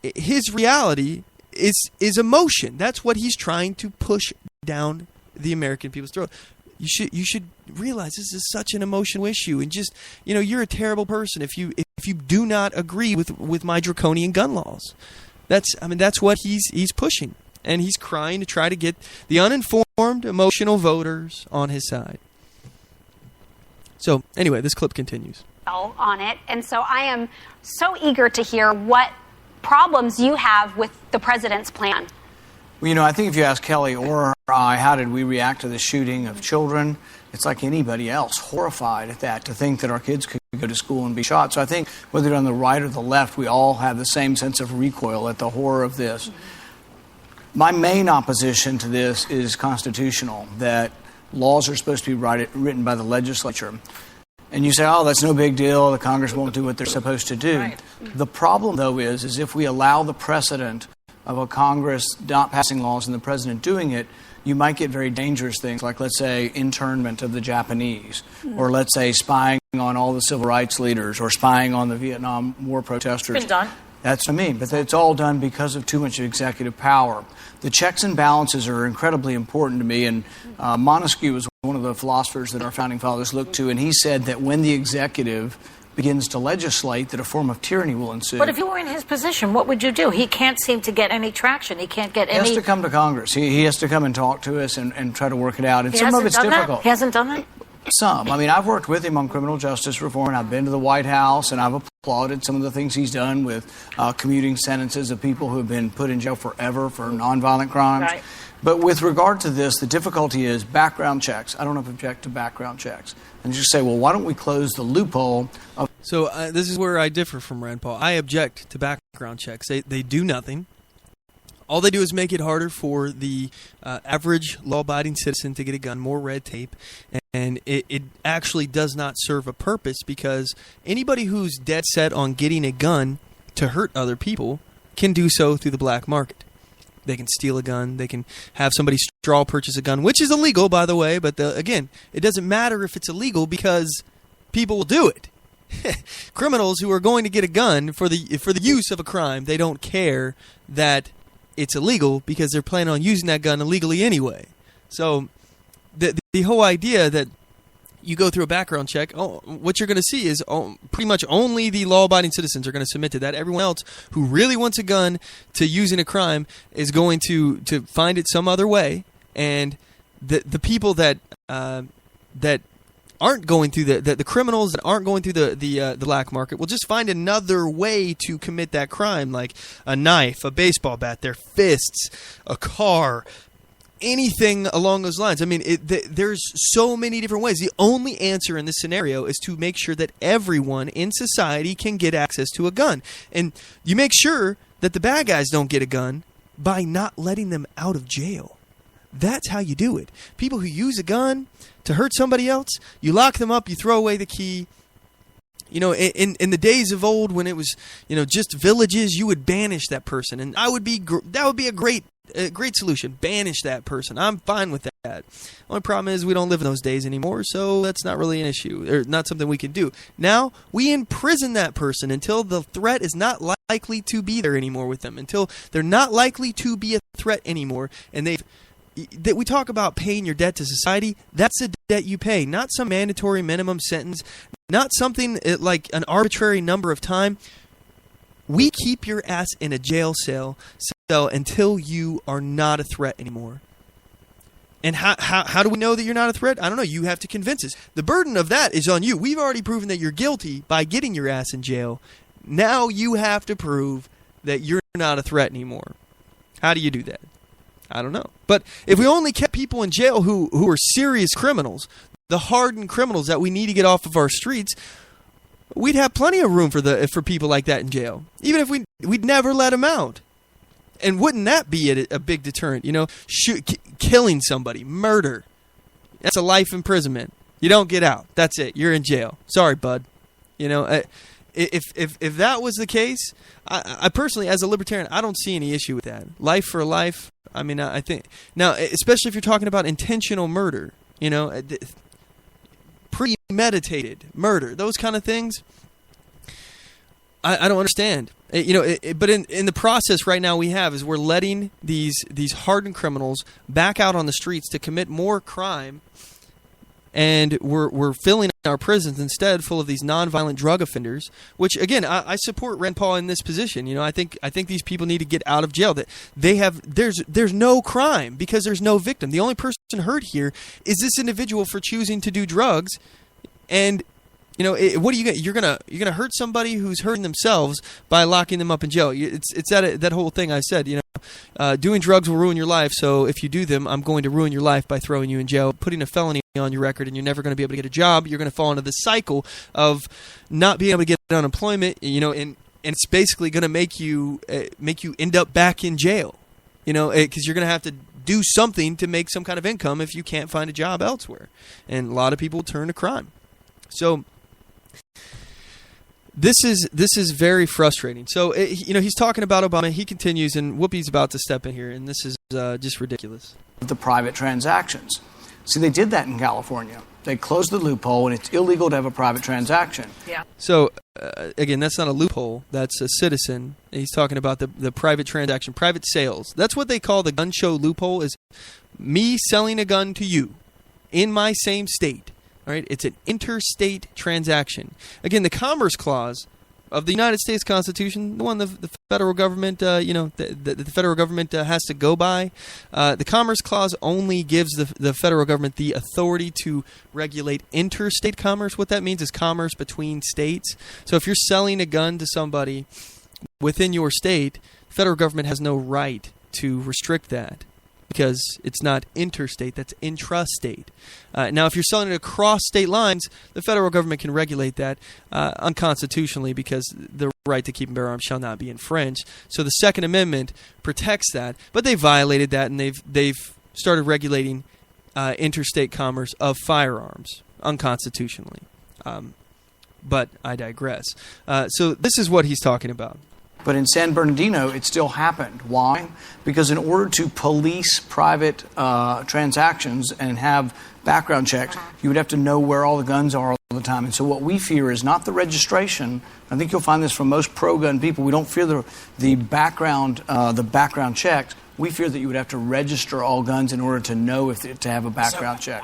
his reality is emotion. That's what he's trying to push down the American people's throat. You should realize this is such an emotional issue, and just, you're a terrible person if you do not agree with my draconian gun laws. That's what he's pushing. And he's crying to try to get the uninformed, emotional voters on his side. So, anyway, this clip continues. On it. And so I am so eager to hear what problems you have with the president's plan. Well, I think if you ask Kelly or I, how did we react to the shooting of children, it's like anybody else, horrified at that, to think that our kids could go to school and be shot. So I think whether you're on the right or the left, we all have the same sense of recoil at the horror of this. My main opposition to this is constitutional, that laws are supposed to be written by the legislature. And you say, oh, that's no big deal, the Congress won't do what they're supposed to do. Right. The problem, though, is if we allow the precedent of a Congress not passing laws and the president doing it, you might get very dangerous things like, let's say, internment of the Japanese, or let's say spying on all the civil rights leaders, or spying on the Vietnam War protesters. It's been done. That's what I mean, but it's all done because of too much executive power. The checks and balances are incredibly important to me, and Montesquieu was one of the philosophers that our founding fathers looked to, and he said that when the executive begins to legislate, that a form of tyranny will ensue. But if you were in his position, what would you do? He can't seem to get any traction. He can't get any... He has to come to Congress. He has to come and talk to us and try to work it out, and some of it's difficult. He hasn't done that? Some. I've worked with him on criminal justice reform, and I've been to the White House, and I've applauded some of the things he's done with commuting sentences of people who have been put in jail forever for nonviolent crimes. Right. But with regard to this, the difficulty is background checks. I don't object to background checks. And just say, well, why don't we close the loophole of... So this is where I differ from Rand Paul. I object to background checks. They do nothing. All they do is make it harder for the average law-abiding citizen to get a gun, more red tape, and it actually does not serve a purpose, because anybody who's dead set on getting a gun to hurt other people can do so through the black market. They can steal a gun. They can have somebody straw purchase a gun, which is illegal, by the way, but again, it doesn't matter if it's illegal because people will do it. Criminals who are going to get a gun for the use of a crime, they don't care that it's illegal because they're planning on using that gun illegally anyway. So the whole idea that you go through a background check, what you're going to see is pretty much only the law-abiding citizens are going to submit to that. Everyone else who really wants a gun to use in a crime is going to find it some other way. And the people that aren't going through the criminals that aren't going through the black market will just find another way to commit that crime, like a knife, a baseball bat, their fists, a car, anything along those lines. There's so many different ways. The only answer in this scenario is to make sure that everyone in society can get access to a gun. And you make sure that the bad guys don't get a gun by not letting them out of jail. That's how you do it. People who use a gun to hurt somebody else, you lock them up, you throw away the key. In the days of old when it was, just villages, you would banish that person. And that would be a great solution. Banish that person. I'm fine with that. Only problem is we don't live in those days anymore, so that's not really an issue, or not something we can do. Now, we imprison that person until the threat is not likely to be there anymore with them, until they're not likely to be a threat anymore, and that we talk about paying your debt to society. That's a debt you pay, not some mandatory minimum sentence, not something like an arbitrary number of time. We keep your ass in a jail cell until you are not a threat anymore. And how do we know that you're not a threat? I don't know. You have to convince us. The burden of that is on you. We've already proven that you're guilty by getting your ass in jail. Now you have to prove that you're not a threat anymore. How do you do that? I don't know. But if we only kept people in jail who are serious criminals, the hardened criminals that we need to get off of our streets, we'd have plenty of room for people like that in jail. Even if we'd never let them out. And wouldn't that be a big deterrent? Killing somebody, murder. That's a life imprisonment. You don't get out. That's it. You're in jail. Sorry, bud. If that was the case, I personally, as a libertarian, I don't see any issue with that. Life for life. I mean, I think now, especially if you're talking about intentional murder, premeditated murder, those kind of things. I don't understand. But in the process right now we're letting these hardened criminals back out on the streets to commit more crime, and we're filling our prisons instead full of these nonviolent drug offenders. Which again, I support Rand Paul in this position. I think these people need to get out of jail. That there's no crime because there's no victim. The only person hurt here is this individual for choosing to do drugs, and. What do you get? You're gonna hurt somebody who's hurting themselves by locking them up in jail. It's that whole thing I said. Doing drugs will ruin your life. So if you do them, I'm going to ruin your life by throwing you in jail, putting a felony on your record, and you're never going to be able to get a job. You're going to fall into the cycle of not being able to get unemployment. And it's basically going to make you end up back in jail. Because you're going to have to do something to make some kind of income if you can't find a job elsewhere. And a lot of people turn to crime. So. This is very frustrating. So, he's talking about Obama. He continues, and Whoopi's about to step in here, and this is just ridiculous. The private transactions. See, they did that in California. They closed the loophole, and it's illegal to have a private transaction. Yeah. So, again, that's not a loophole. That's a citizen. He's talking about the private transaction, private sales. That's what they call the gun show loophole, is me selling a gun to you in my same state. All right, it's an interstate transaction. Again, the Commerce Clause of the United States Constitution, the one the federal government, the federal government has to go by. The Commerce Clause only gives the federal government the authority to regulate interstate commerce. What that means is commerce between states. So if you're selling a gun to somebody within your state, the federal government has no right to restrict that. Because it's not interstate, that's intrastate. Now, if you're selling it across state lines, the federal government can regulate that unconstitutionally because the right to keep and bear arms shall not be infringed. So the Second Amendment protects that, but they violated that, and they've started regulating interstate commerce of firearms unconstitutionally. But I digress. So this is what he's talking about. But in San Bernardino, it still happened. Why? Because in order to police private transactions and have background checks, you would have to know where all the guns are all the time. And so what we fear is not the registration. I think you'll find this from most pro-gun people. We don't fear the background checks. We fear that you would have to register all guns in order to know to have a background check.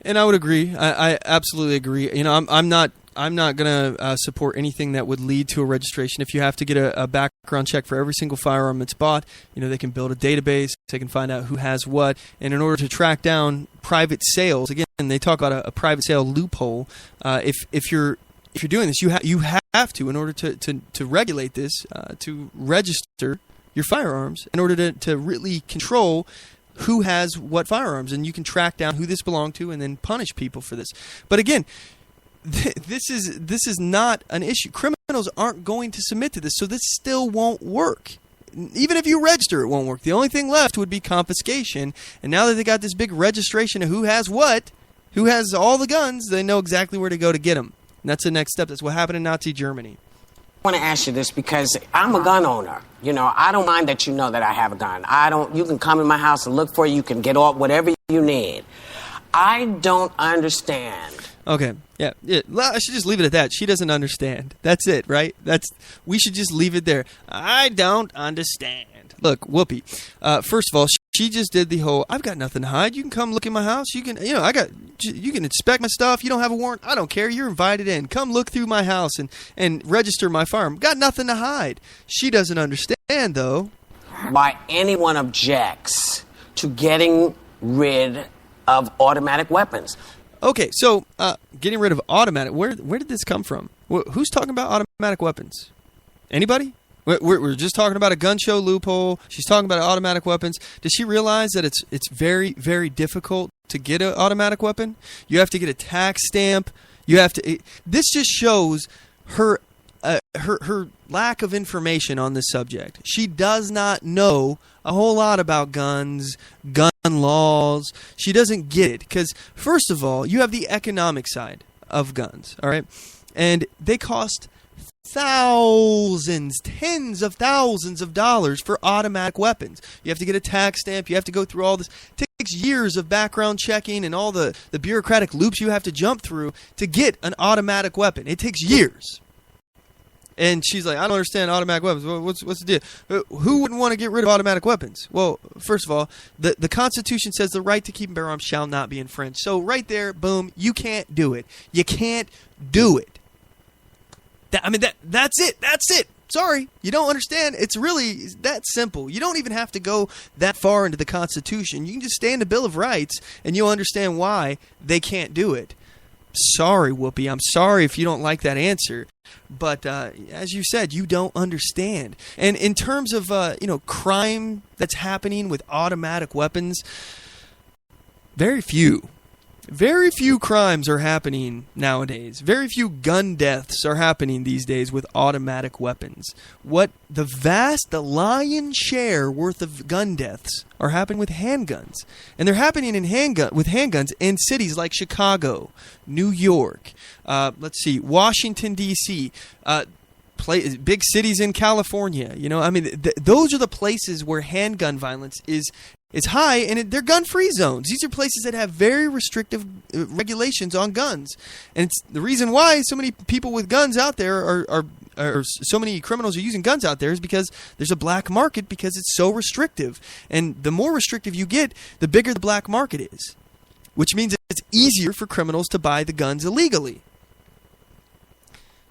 And I would agree. I absolutely agree. I'm not going to support anything that would lead to a registration. If you have to get a background check for every single firearm that's bought, they can build a database, they can find out who has what. And in order to track down private sales, again, they talk about a private sale loophole. If you're doing this, you have to, in order to regulate this, to register your firearms in order to really control who has what firearms. And you can track down who this belonged to and then punish people for this. But again, this is not an issue. Criminals aren't going to submit to this, so this still won't work. Even if you register, it won't work. The only thing left would be confiscation. And now that they got this big registration of who has what, who has all the guns, they know exactly where to go to get them. And that's the next step. That's what happened in Nazi Germany. I want to ask you this because I'm a gun owner. I don't mind that you know that I have a gun. You can come in my house and look for it. You can get all whatever you need. I don't understand. Okay. Yeah. I should just leave it at that. She doesn't understand. That's it, right? We should just leave it there. I don't understand. Look, Whoopi. First of all, she just did the whole, I've got nothing to hide. You can come look in my house. You can, you can inspect my stuff. You don't have a warrant. I don't care. You're invited in. Come look through my house and register my firearm. Got nothing to hide. She doesn't understand, though. Why anyone objects to getting rid of automatic weapons. Okay, so getting rid of automatic, where did this come from? Who's talking about automatic weapons? Anybody? We're just talking about a gun show loophole. She's talking about automatic weapons. Does she realize that it's very, very difficult to get an automatic weapon? You have to get a tax stamp. You have to. This just shows her her lack of information on this subject. She does not know a whole lot about guns, gun laws. She doesn't get it because, first of all, you have the economic side of guns, all right? And they cost thousands, tens of thousands of dollars for automatic weapons. You have to get a tax stamp. You have to go through all this. It takes years of background checking and all the bureaucratic loops you have to jump through to get an automatic weapon. It takes years. And she's like, I don't understand automatic weapons. What's the deal? Who wouldn't want to get rid of automatic weapons? Well, first of all, the Constitution says the right to keep and bear arms shall not be infringed. So right there, boom, you can't do it. You can't do it. That's it. That's it. Sorry, you don't understand. It's really that simple. You don't even have to go that far into the Constitution. You can just stay in the Bill of Rights, and you'll understand why they can't do it. Sorry, Whoopi. I'm sorry if you don't like that answer. But as you said, you don't understand. And in terms of crime that's happening with automatic weapons, very few crimes are happening nowadays. Very few gun deaths are happening these days with automatic weapons. What the lion's share worth of gun deaths are happening with handguns. And they're happening with handguns in cities like Chicago, New York, Washington, D.C., big cities in California. Those are the places where handgun violence is high, and they're gun-free zones. These are places that have very restrictive regulations on guns. And it's the reason why so many people with guns out there are so many criminals are using guns out there is because there's a black market because it's so restrictive. And the more restrictive you get, the bigger the black market is, which means it's easier for criminals to buy the guns illegally.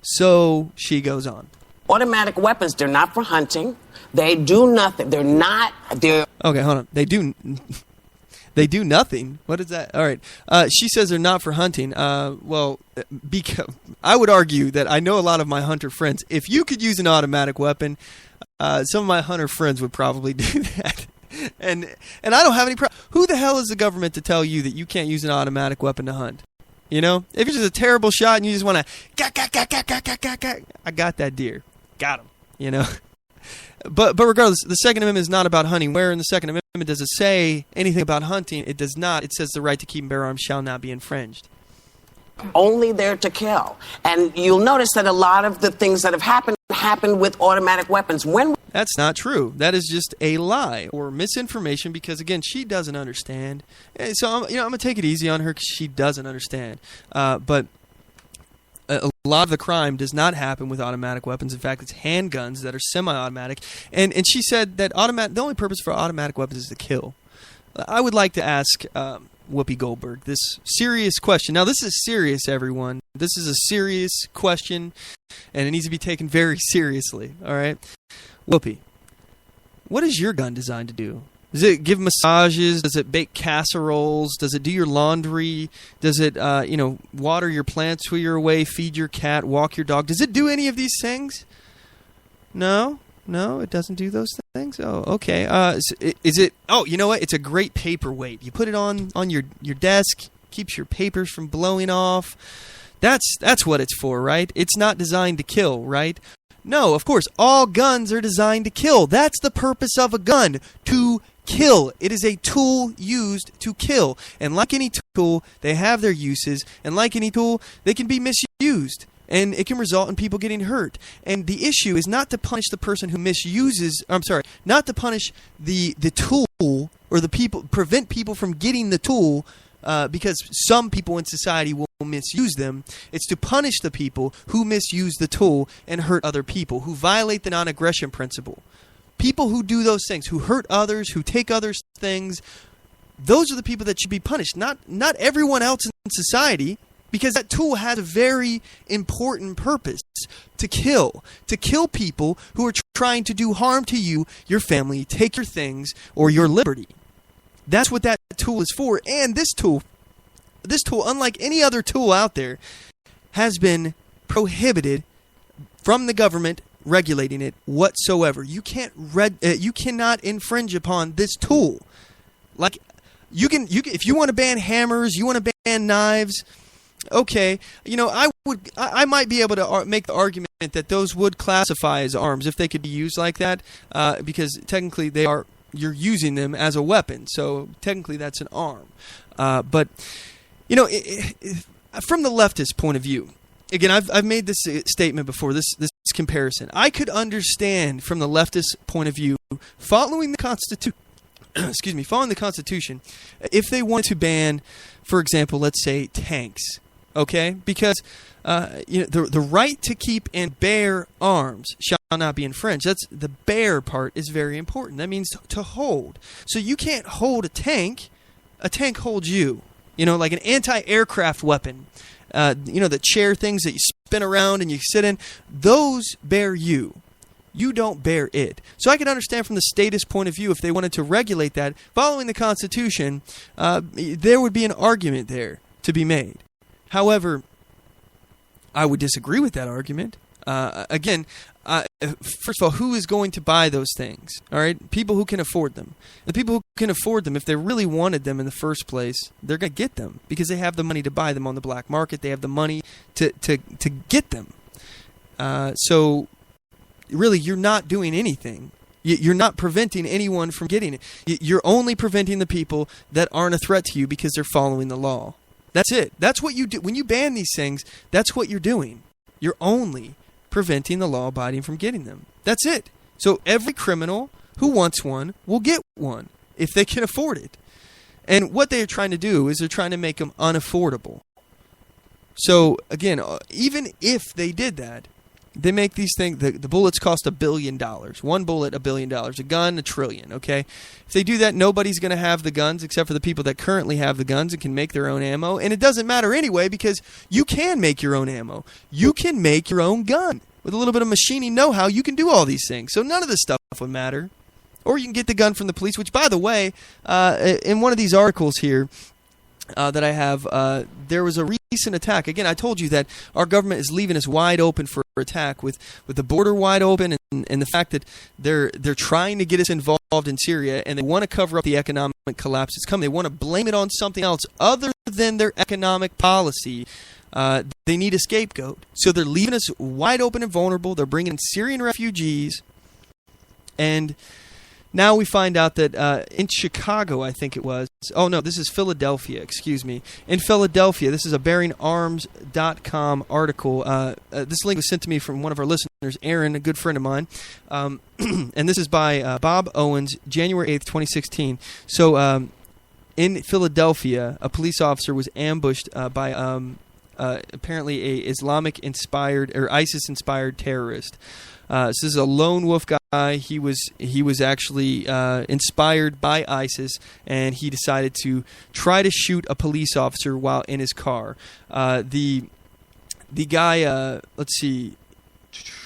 So she goes on. Automatic weapons, they're not for hunting. They do nothing. Okay, hold on. They do nothing? What is that? All right. She says they're not for hunting. Because I would argue that I know a lot of my hunter friends. If you could use an automatic weapon, some of my hunter friends would probably do that. And I don't have any problem. Who the hell is the government to tell you that you can't use an automatic weapon to hunt? If you're just a terrible shot and you just want to, I got that deer. Got him, But regardless, the Second Amendment is not about hunting. Where in the Second Amendment does it say anything about hunting? It does not. It says the right to keep and bear arms shall not be infringed. Only there to kill. And you'll notice that a lot of the things that have happened with automatic weapons. That's not true. That is just a lie or misinformation because, again, she doesn't understand. So, I'm going to take it easy on her because she doesn't understand. But a lot of the crime does not happen with automatic weapons. In fact, it's handguns that are semi-automatic. And she said that the only purpose for automatic weapons is to kill. I would like to ask Whoopi Goldberg this serious question. Now, this is serious, everyone. This is a serious question, and it needs to be taken very seriously. All right? Whoopi, what is your gun designed to do? Does it give massages? Does it bake casseroles? Does it do your laundry? Does it, water your plants while you're away, feed your cat, walk your dog? Does it do any of these things? No, it doesn't do those things. Oh, okay. Is it? Oh, you know what? It's a great paperweight. You put it on your desk, keeps your papers from blowing off. That's what it's for, right? It's not designed to kill, right? No, of course. All guns are designed to kill. That's the purpose of a gun, to kill. It is a tool used to kill. And like any tool, they have their uses. And like any tool, they can be misused. And it can result in people getting hurt. And the issue is not to punish the person who not to punish the tool or the people, prevent people from getting the tool because some people in society will misuse them. It's to punish the people who misuse the tool and hurt other people, who violate the non-aggression principle. People who do those things, who hurt others, who take others' things, those are the people that should be punished, not everyone else in society, because that tool has a very important purpose, to kill people who are trying to do harm to you, your family, take your things, or your liberty. That's what that tool is for. And this tool, unlike any other tool out there, has been prohibited from the government regulating it whatsoever. You cannot infringe upon this tool. Like you can if you want to ban hammers, you want to ban knives, okay, I might be able to make the argument that those would classify as arms if they could be used like that, because technically you're using them as a weapon, so technically that's an arm. But from the leftist point of view, again, I've made this statement before. This comparison, I could understand from the leftist point of view, following the Constitution, if they wanted to ban, for example, let's say tanks. Okay, because the right to keep and bear arms shall not be infringed. That's the bear part is very important. That means to hold. So you can't hold a tank. A tank holds you. Like an anti-aircraft weapon. The chair things that you spin around and you sit in. Those bear you. You don't bear it. So I can understand from the statist point of view, if they wanted to regulate that, following the Constitution, there would be an argument there to be made. However, I would disagree with that argument. Again, first of all, who is going to buy those things? All right, people who can afford them. The people who can afford them, if they really wanted them in the first place, they're going to get them because they have the money to buy them on the black market. They have the money to get them. So, really, you're not doing anything. You're not preventing anyone from getting it. You're only preventing the people that aren't a threat to you because they're following the law. That's it. That's what you do. When you ban these things, that's what you're doing. You're only preventing the law-abiding from getting them. That's it. So every criminal who wants one will get one if they can afford it. And what they're trying to do is they're trying to make them unaffordable. So, again, even if they did that, they make these things, the bullets cost $1 billion. One bullet, $1 billion. A gun, $1 trillion, okay? If they do that, nobody's going to have the guns except for the people that currently have the guns and can make their own ammo. And it doesn't matter anyway because you can make your own ammo. You can make your own gun. With a little bit of machining know-how, you can do all these things. So none of this stuff would matter. Or you can get the gun from the police, which, by the way, in one of these articles here, that I have, there was a recent attack. Again, I told you that our government is leaving us wide open for attack with the border wide open and the fact that they're trying to get us involved in Syria and they want to cover up the economic collapse that's coming. They want to blame it on something else other than their economic policy. They need a scapegoat. So they're leaving us wide open and vulnerable. They're bringing in Syrian refugees. And now we find out that in Chicago, I think it was. Oh, no, this is Philadelphia. Excuse me. In Philadelphia, this is a bearingarms.com article. This link was sent to me from one of our listeners, Aaron, a good friend of mine. And this is by Bob Owens, January 8th, 2016. So in Philadelphia, a police officer was ambushed by apparently a Islamic-inspired or ISIS-inspired terrorist. So this is a lone wolf guy. He was actually inspired by ISIS, and he decided to try to shoot a police officer while in his car. The guy, let's see,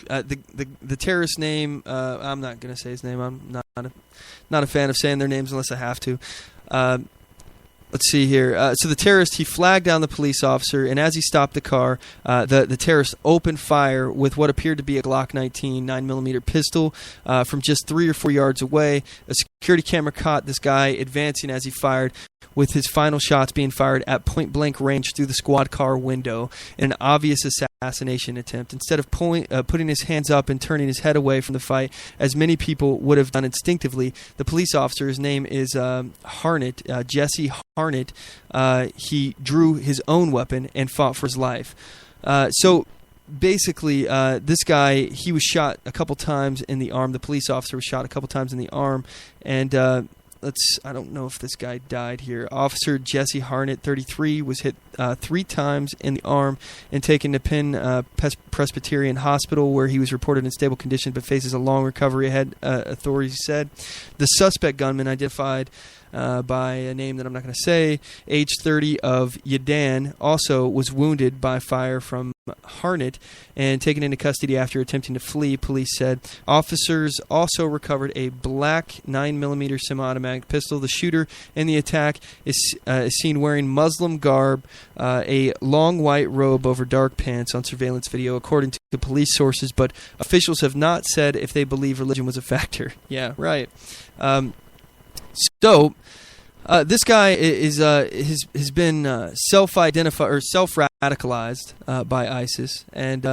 the terrorist name. I'm not going to say his name. I'm not a fan of saying their names unless I have to. Let's see here. So the terrorist, he flagged down the police officer, and as he stopped the car, the terrorist opened fire with what appeared to be a Glock 19 9mm pistol from just 3 or 4 yards away. A security camera caught this guy advancing as he fired, with his final shots being fired at point-blank range through the squad car window in an obvious assassination attempt. Instead of putting his hands up and turning his head away from the fight, as many people would have done instinctively, the police officer, his name is Harnett, Jesse Harnett, he drew his own weapon and fought for his life. So basically, this guy, he was shot a couple times in the arm. The police officer was shot a couple times in the arm, and I don't know if this guy died here. Officer Jesse Harnett, 33, was hit 3 times in the arm and taken to Penn Presbyterian Hospital, where he was reported in stable condition but faces a long recovery ahead, authorities said. The suspect gunman, identified by a name that I'm not going to say, age 30, of Yadan, also was wounded by fire from Harnett and taken into custody after attempting to flee, police said. Officers also recovered a black 9mm semi-automatic pistol. The shooter in the attack is seen wearing Muslim garb, a long white robe over dark pants on surveillance video, according to police sources, but officials have not said if they believe religion was a factor. Yeah, right. So, This guy has been self-identified or self-radicalized by ISIS, and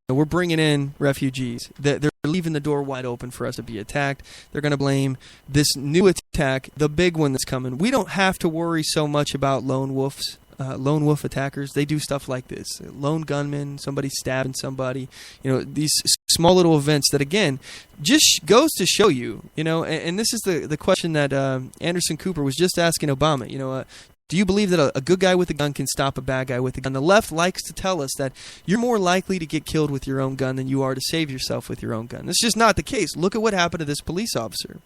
we're bringing in refugees. They're leaving the door wide open for us to be attacked. They're going to blame this new attack, the big one that's coming. We don't have to worry so much about lone wolf attackers. They do stuff like this: lone gunmen, somebody stabbing somebody. These small little events that, again, just goes to show you. And this is the question that Anderson Cooper was just asking Obama. Do you believe that a good guy with a gun can stop a bad guy with a gun? The left likes to tell us that you're more likely to get killed with your own gun than you are to save yourself with your own gun. That's just not the case. Look at what happened to this police officer.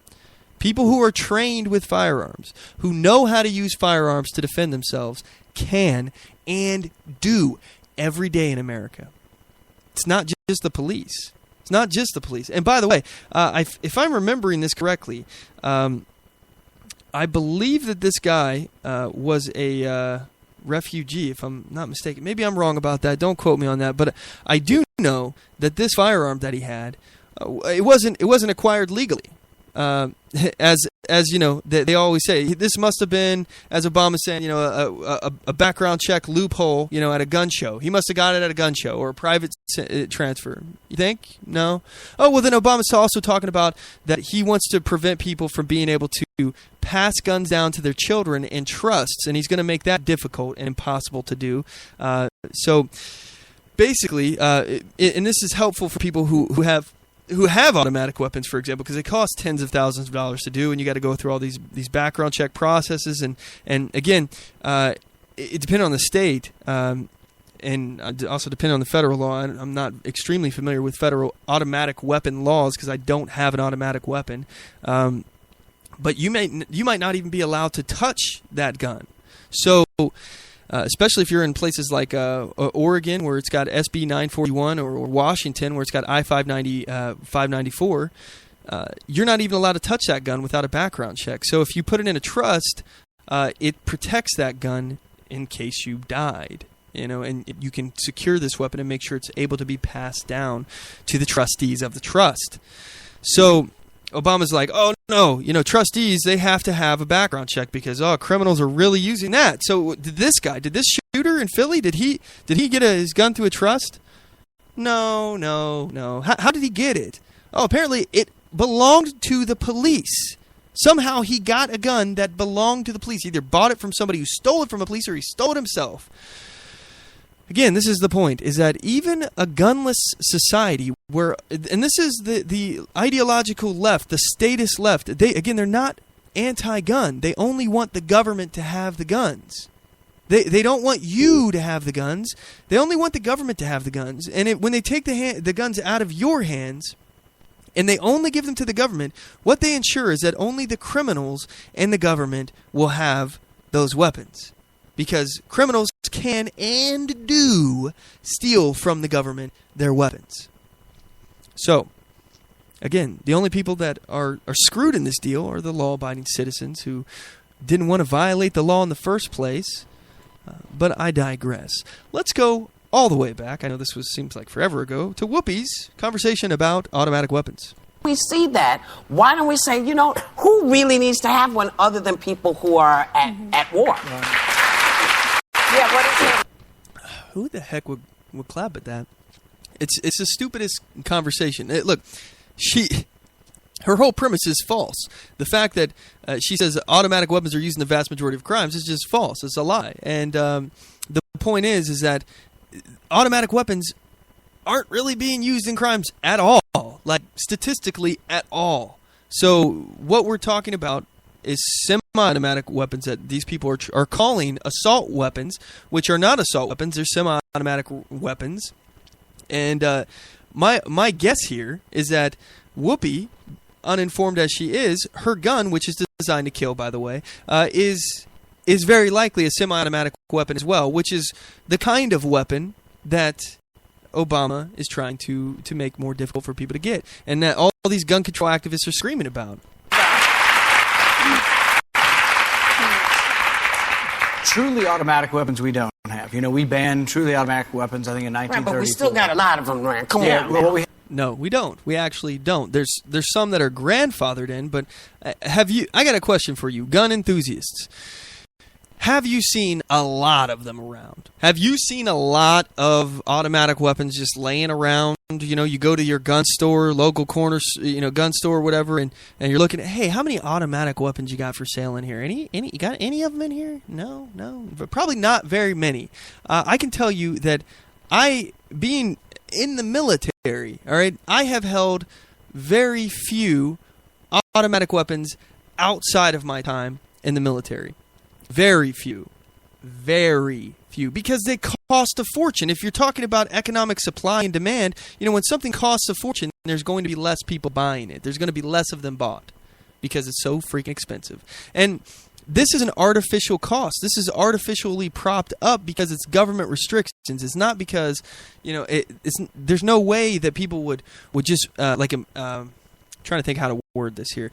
People who are trained with firearms, who know how to use firearms to defend themselves, can and do every day in America. It's not just the police. It's not just the police. And by the way, if I'm remembering this correctly, I believe that this guy was a refugee, if I'm not mistaken. Maybe I'm wrong about that. Don't quote me on that. But I do know that this firearm that he had, it wasn't acquired legally. As you know, they always say, this must have been, as Obama's saying, a background check loophole, at a gun show. He must have got it at a gun show or a private transfer. You think? No? Oh, well, then Obama's also talking about that he wants to prevent people from being able to pass guns down to their children in trusts, and he's going to make that difficult and impossible to do. So basically, and this is helpful for people who have automatic weapons, for example, because it costs tens of thousands of dollars to do, and you got to go through all these background check processes, and again, it depends on the state, and also depend on the federal law. I'm not extremely familiar with federal automatic weapon laws because I don't have an automatic weapon, but you might not even be allowed to touch that gun. So. Especially if you're in places like Oregon, where it's got SB 941, or Washington, where it's got I-594, you're not even allowed to touch that gun without a background check. So if you put it in a trust, it protects that gun in case you died. And you can secure this weapon and make sure it's able to be passed down to the trustees of the trust. So Obama's like, oh no, trustees, they have to have a background check because criminals are really using that. So did this shooter in Philly, did he get his gun through a trust? No. How did he get it? Oh, apparently it belonged to the police. Somehow he got a gun that belonged to the police. He either bought it from somebody who stole it from a police, or he stole it himself. Again, this is the point, is that even a gunless society where, and this is the ideological left, the statist left, they're not anti-gun. They only want the government to have the guns. They don't want you to have the guns. They only want the government to have the guns. And when they take the guns out of your hands and they only give them to the government, what they ensure is that only the criminals and the government will have those weapons. Because criminals can and do steal from the government their weapons. So, again, the only people that are screwed in this deal are the law-abiding citizens who didn't want to violate the law in the first place. But I digress. Let's go all the way back. I know this seems like forever ago, to Whoopi's conversation about automatic weapons. We see that. Why don't we say, who really needs to have one other than people who are at war? Yeah, what is it? Who the heck would clap at that? It's the stupidest conversation. Look, her whole premise is false. The fact that she says automatic weapons are used in the vast majority of crimes is just false. It's a lie. And the point is that automatic weapons aren't really being used in crimes at all, like statistically at all. So what we're talking about is semi-automatic weapons that these people are calling assault weapons, which are not assault weapons. They're semi-automatic weapons. And my guess here is that Whoopi, uninformed as she is, her gun, which is designed to kill, by the way, is very likely a semi-automatic weapon as well, which is the kind of weapon that Obama is trying to make more difficult for people to get, and that all these gun control activists are screaming about. Truly automatic weapons we don't have. We banned truly automatic weapons, I think, in 1930. Right, but we still got a lot of them around. Come on. Well, No, we don't. We actually don't. There's some that are grandfathered in, but I got a question for you, gun enthusiasts. Have you seen a lot of them around? Have you seen a lot of automatic weapons just laying around? You know, you go to your gun store, local corner, gun store, whatever, and you're looking at, hey, how many automatic weapons you got for sale in here? You got any of them in here? No, but probably not very many. I can tell you that being in the military, all right, I have held very few automatic weapons outside of my time in the military. Very few, because they cost a fortune. If you're talking about economic supply and demand, when something costs a fortune, there's going to be less people buying it. There's going to be less of them bought because it's so freaking expensive. And this is an artificial cost. This is artificially propped up because it's government restrictions. It's not because, there's no way that people would just, trying to think how to word this here.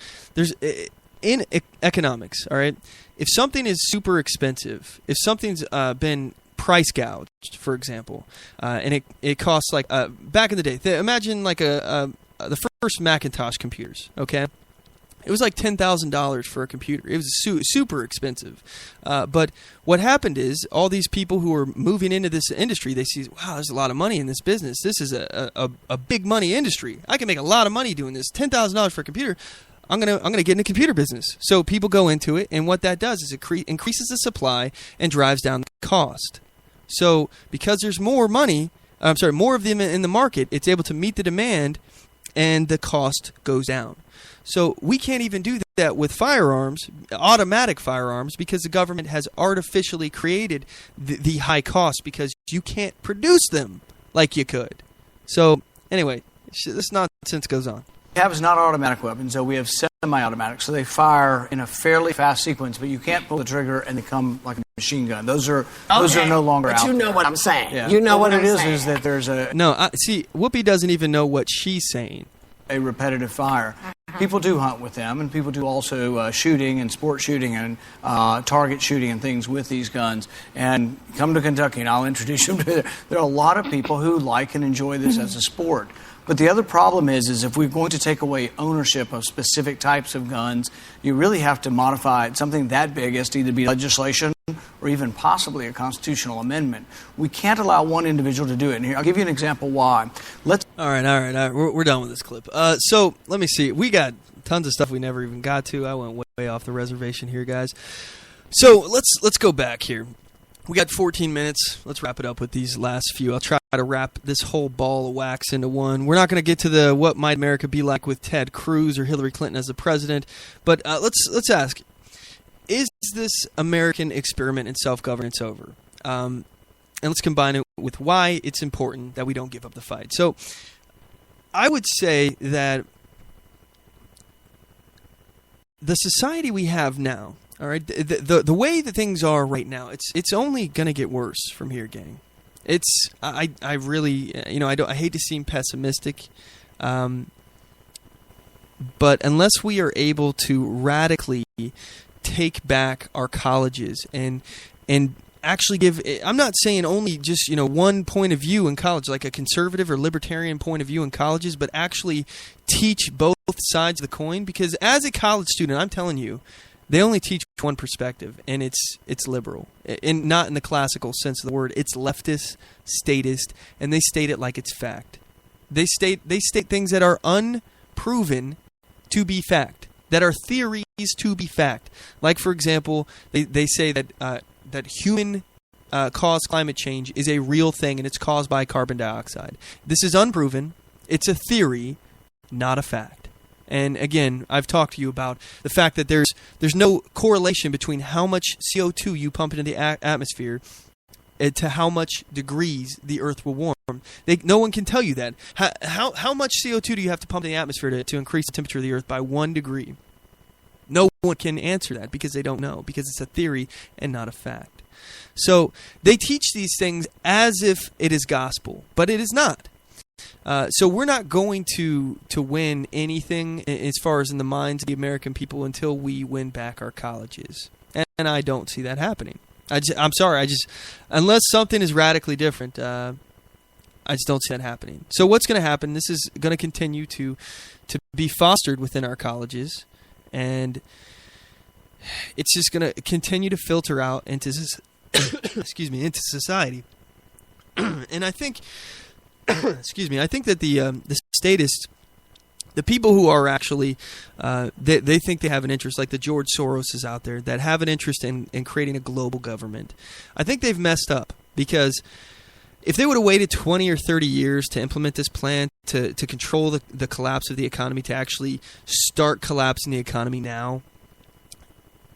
In economics, all right, if something is super expensive, if something's been price gouged, for example, and it costs like back in the day, imagine like the first Macintosh computers, okay? It was like $10,000 for a computer. It was super expensive. But what happened is all these people who are moving into this industry, they see, wow, there's a lot of money in this business. This is a big money industry. I can make a lot of money doing this. $10,000 for a computer. I'm gonna get in the computer business. So people go into it, and what that does is it increases the supply and drives down the cost. So because there's more of them in the market, it's able to meet the demand, and the cost goes down. So we can't even do that with firearms, automatic firearms, because the government has artificially created the high cost because you can't produce them like you could. So anyway, this nonsense goes on. We have is not automatic weapons, so we have semi-automatic. So they fire in a fairly fast sequence, but you can't pull the trigger and they come like a machine gun. Those are no longer out. But you know what I'm saying. Yeah. You know what it I'm is that there's a... No, see, Whoopi doesn't even know what she's saying. A repetitive fire. People do hunt with them, and people do also shooting and sport shooting and target shooting and things with these guns. And come to Kentucky, and I'll introduce you to there are a lot of people who like and enjoy this as a sport. But the other problem is if we're going to take away ownership of specific types of guns, you really have to modify something that big as to either be legislation or even possibly a constitutional amendment. We can't allow one individual to do it. And here, I'll give you an example why. All right. We're done with this clip. So let me see. We got tons of stuff we never even got to. I went way off the reservation here, guys. So let's go back here. We got 14 minutes. Let's wrap it up with these last few. I'll try to wrap this whole ball of wax into one. We're not going to get to the what might America be like with Ted Cruz or Hillary Clinton as the president, but let's ask: is this American experiment in self-governance over? And let's combine it with why it's important that we don't give up the fight. So, I would say that the society we have now. All right, the way that things are right now, it's only gonna get worse from here, gang. I really I hate to seem pessimistic, but unless we are able to radically take back our colleges and actually give, I'm not saying only just one point of view in college, like a conservative or libertarian point of view in colleges, but actually teach both sides of the coin. Because as a college student, I'm telling you, they only teach one perspective, and it's liberal, and not in the classical sense of the word. It's leftist, statist, and they state it like it's fact. They state things that are unproven to be fact, that are theories to be fact. Like, for example, they say that human caused climate change is a real thing, and it's caused by carbon dioxide. This is unproven. It's a theory, not a fact. And again, I've talked to you about the fact that there's no correlation between how much CO2 you pump into the atmosphere to how much degrees the Earth will warm. No one can tell you that. How much CO2 do you have to pump in the atmosphere to increase the temperature of the Earth by 1 degree? No one can answer that because they don't know, because it's a theory and not a fact. So they teach these things as if it is gospel, but it is not. So we're not going to win anything as far as in the minds of the American people until we win back our colleges, and I don't see that happening. I'm sorry. Unless something is radically different, I just don't see that happening. So what's going to happen? This is going to continue to be fostered within our colleges, and it's just going to continue to filter out into into society. And I think, I think that the statists, the people who are actually, they think they have an interest, like the George Soroses out there, that have an interest in creating a global government. I think they've messed up, because if they would have waited 20 or 30 years to implement this plan to control the collapse of the economy, to actually start collapsing the economy now,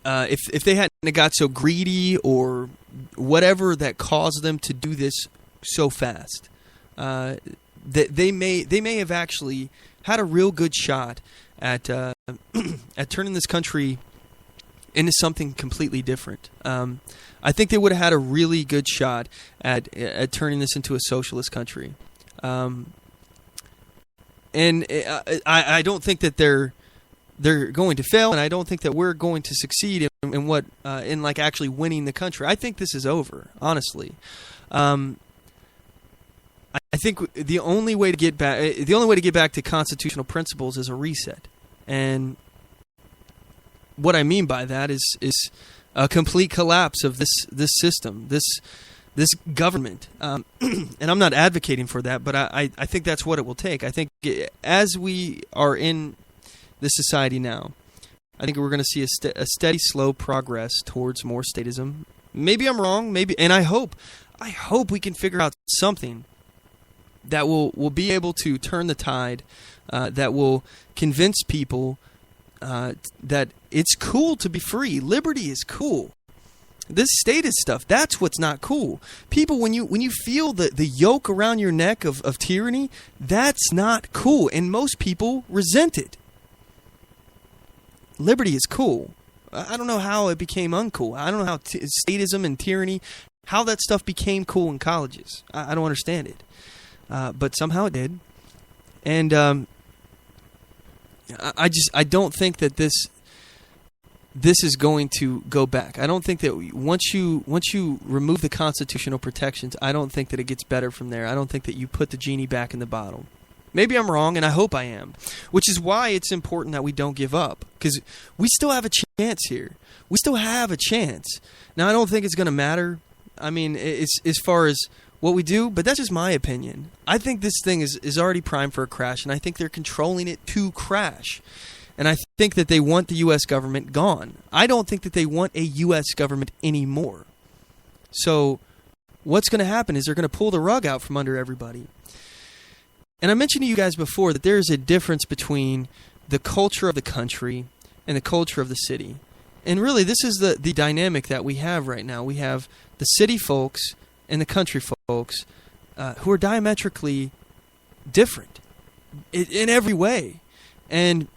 if they hadn't got so greedy or whatever that caused them to do this so fast, they may have actually had a real good shot at at turning this country into something completely different. I think they would have had a really good shot at turning this into a socialist country. And I don't think that they're going to fail, and I don't think that we're going to succeed in like actually winning the country. I think this is over, honestly. I think the only way to get back to constitutional principles is a reset. And what I mean by that is a complete collapse of this system, this government. And I'm not advocating for that, but I think that's what it will take. I think as we are in this society now, I think we're going to see a steady, slow progress towards more statism. Maybe I'm wrong, and I hope we can figure out something that will be able to turn the tide, that will convince people that it's cool to be free. Liberty is cool. This statist stuff, that's what's not cool. People, when you feel the yoke around your neck of tyranny, that's not cool, and most people resent it. Liberty is cool. I don't know how it became uncool. I don't know how statism and tyranny, how that stuff became cool in colleges. I don't understand it. But somehow it did. And I don't think that this is going to go back. I don't think that once you remove the constitutional protections, I don't think that it gets better from there. I don't think that you put the genie back in the bottle. Maybe I'm wrong, and I hope I am. Which is why it's important that we don't give up, because we still have a chance here. We still have a chance. Now, I don't think it's going to matter. I mean, it's as far as what we do, but that's just my opinion. I think this thing is already primed for a crash, and I think they're controlling it to crash. And I think that they want the U.S. government gone. I don't think that they want a U.S. government anymore. So what's going to happen is they're going to pull the rug out from under everybody. And I mentioned to you guys before that there's a difference between the culture of the country and the culture of the city. And really, this is the dynamic that we have right now. We have the city folks and the country folks who are diametrically different in every way. And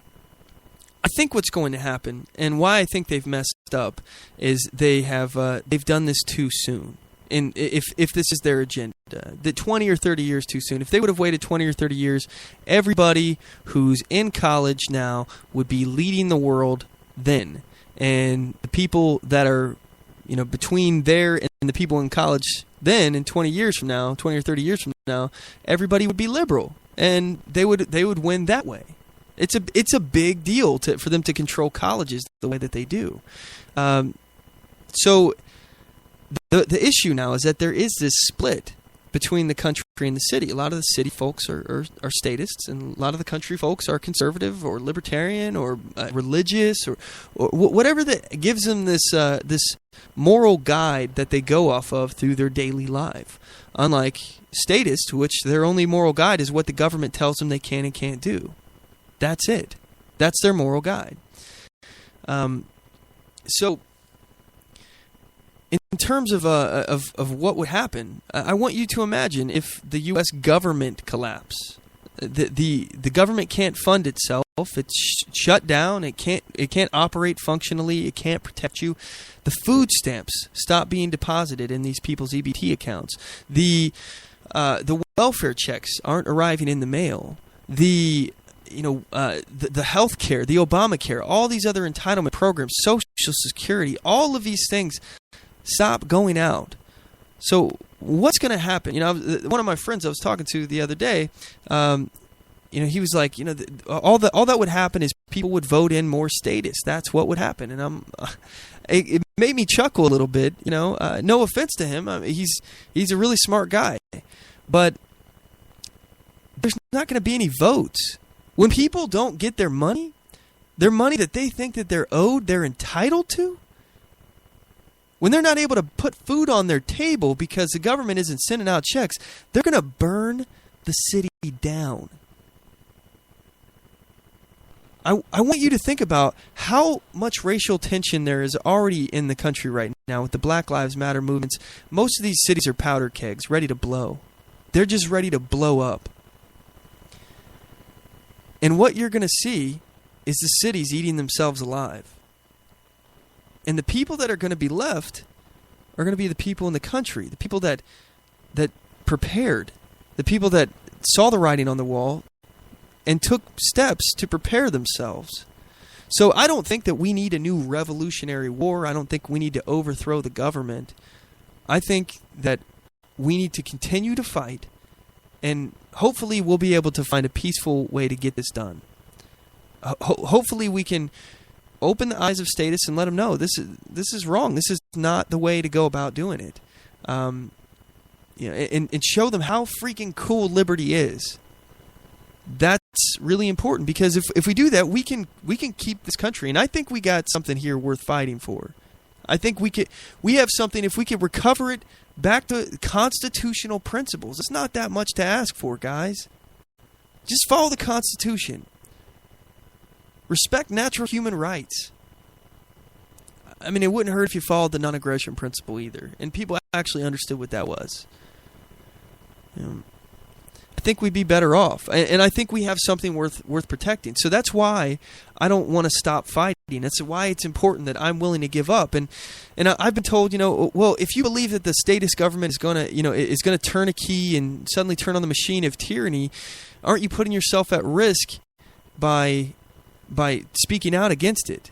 I think what's going to happen, and why I think they've messed up, is they've done this too soon. And if this is their agenda, the 20 or 30 years too soon. If they would have waited 20 or 30 years, everybody who's in college now would be leading the world then. And the people that are, between there and the people in college then, in 20 years from now, 20 or 30 years from now, everybody would be liberal, and they would win that way. It's a big deal for them to control colleges the way that they do. So the issue now is that there is this split between the country and the city. A lot of the city folks are statists, and a lot of the country folks are conservative or libertarian or religious or whatever that gives them this moral guide that they go off of through their daily life. Unlike statists, which their only moral guide is what the government tells them they can and can't do. That's it. That's their moral guide. So, in terms of what would happen, I want you to imagine if the U.S. government collapsed. The government can't fund itself. It's shut down. It can't operate functionally. It can't protect you. The food stamps stop being deposited in these people's EBT accounts. The welfare checks aren't arriving in the mail. The health care, the Obamacare, all these other entitlement programs, Social Security, all of these things stop going out. So what's going to happen? You know, one of my friends I was talking to the other day, you know, he was like, you know, all that would happen is people would vote in more statists. That's what would happen. And it made me chuckle a little bit. You know, no offense to him. I mean, he's a really smart guy, but there's not going to be any votes when people don't get their money that they think that they're owed, they're entitled to. When they're not able to put food on their table because the government isn't sending out checks, they're going to burn the city down. I want you to think about how much racial tension there is already in the country right now with the Black Lives Matter movements. Most of these cities are powder kegs, ready to blow. They're just ready to blow up. And what you're going to see is the cities eating themselves alive. And the people that are going to be left are going to be the people in the country, the people that prepared, the people that saw the writing on the wall and took steps to prepare themselves. So I don't think that we need a new revolutionary war. I don't think we need to overthrow the government. I think that we need to continue to fight, and hopefully we'll be able to find a peaceful way to get this done. Hopefully we can open the eyes of statists and let them know this is wrong. This is not the way to go about doing it. You know, and show them how freaking cool liberty is. That's really important, because if we do that, we can keep this country. And I think we got something here worth fighting for. I think we have something, if we can recover it back to constitutional principles. It's not that much to ask for, guys. Just follow the Constitution. Respect natural human rights. I mean, it wouldn't hurt if you followed the non-aggression principle either. And people actually understood what that was. You know, I think we'd be better off. And I think we have something worth protecting. So that's why I don't want to stop fighting. That's why it's important that I'm willing to give up. And I've been told, you know, well, if you believe that the statist government is going to turn a key and suddenly turn on the machine of tyranny, aren't you putting yourself at risk by speaking out against it?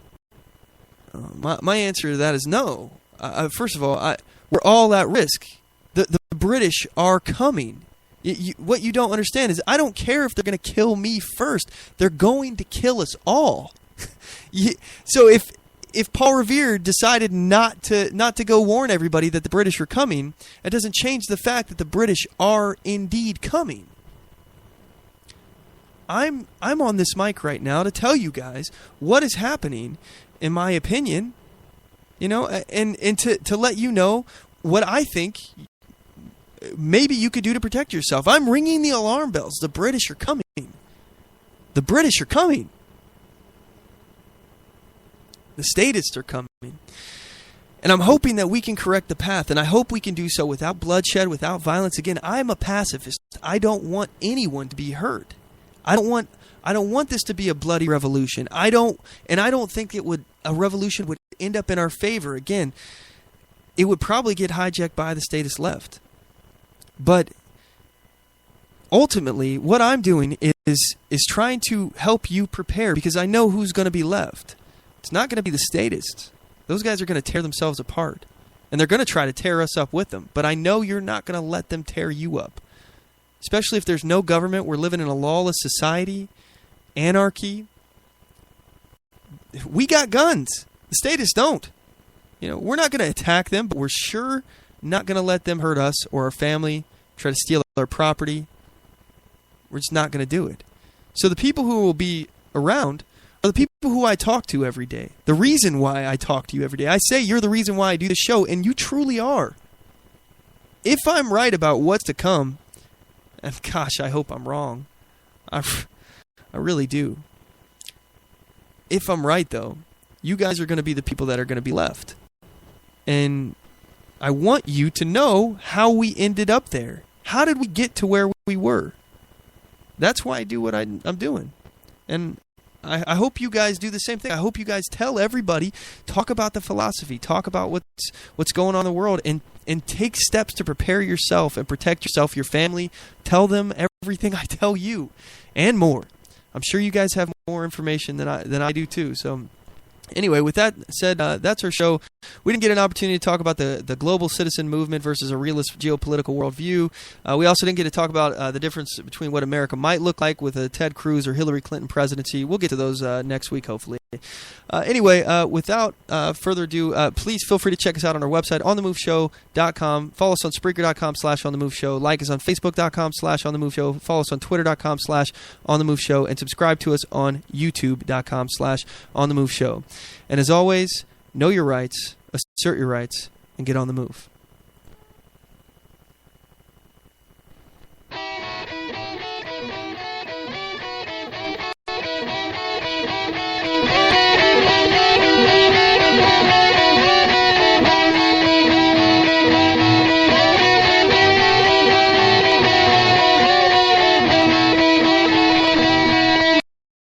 My answer to that is no. First of all, we're all at risk. The British are coming. What you don't understand is I don't care if they're going to kill me first. They're going to kill us all. So if Paul Revere decided not to go warn everybody that the British are coming, it doesn't change the fact that the British are indeed coming. I'm on this mic right now to tell you guys what is happening, in my opinion, you know, and to let you know what I think maybe you could do to protect yourself. I'm ringing the alarm bells. The British are coming. The British are coming. The statists are coming. And I'm hoping that we can correct the path, and I hope we can do so without bloodshed, without violence. Again, I'm a pacifist. I don't want anyone to be hurt. I don't want this to be a bloody revolution. I don't think a revolution would end up in our favor. Again, it would probably get hijacked by the statist left. But ultimately, what I'm doing is trying to help you prepare, because I know who's going to be left. It's not going to be the statists. Those guys are going to tear themselves apart, and they're going to try to tear us up with them. But I know you're not going to let them tear you up. Especially if there's no government, we're living in a lawless society, anarchy. We got guns. The statists don't. You know, we're not going to attack them, but we're sure not going to let them hurt us or our family, try to steal our property. We're just not going to do it. So the people who will be around are the people who I talk to every day. The reason why I talk to you every day. I say you're the reason why I do the show, and you truly are. If I'm right about what's to come, and gosh, I hope I'm wrong. I really do. If I'm right, though, you guys are going to be the people that are going to be left. And I want you to know how we ended up there. How did we get to where we were? That's why I do what I'm doing. And I hope you guys do the same thing. I hope you guys tell everybody, talk about the philosophy, talk about what's going on in the world, and take steps to prepare yourself and protect yourself, your family. Tell them everything I tell you and more. I'm sure you guys have more information than I do too. So Anyway, with that said, that's our show. We didn't get an opportunity to talk about the global citizen movement versus a realist geopolitical worldview. We also didn't get to talk about the difference between what America might look like with a Ted Cruz or Hillary Clinton presidency. We'll get to those next week, hopefully. Anyway, without further ado, please feel free to check us out on our website, OnTheMoveShow.com. Follow us on Spreaker.com/OnTheMoveShow. Like us on Facebook.com/OnTheMoveShow. Follow us on Twitter.com/OnTheMoveShow. And subscribe to us on YouTube.com/OnTheMoveShow. And as always, know your rights, assert your rights, and get on the move.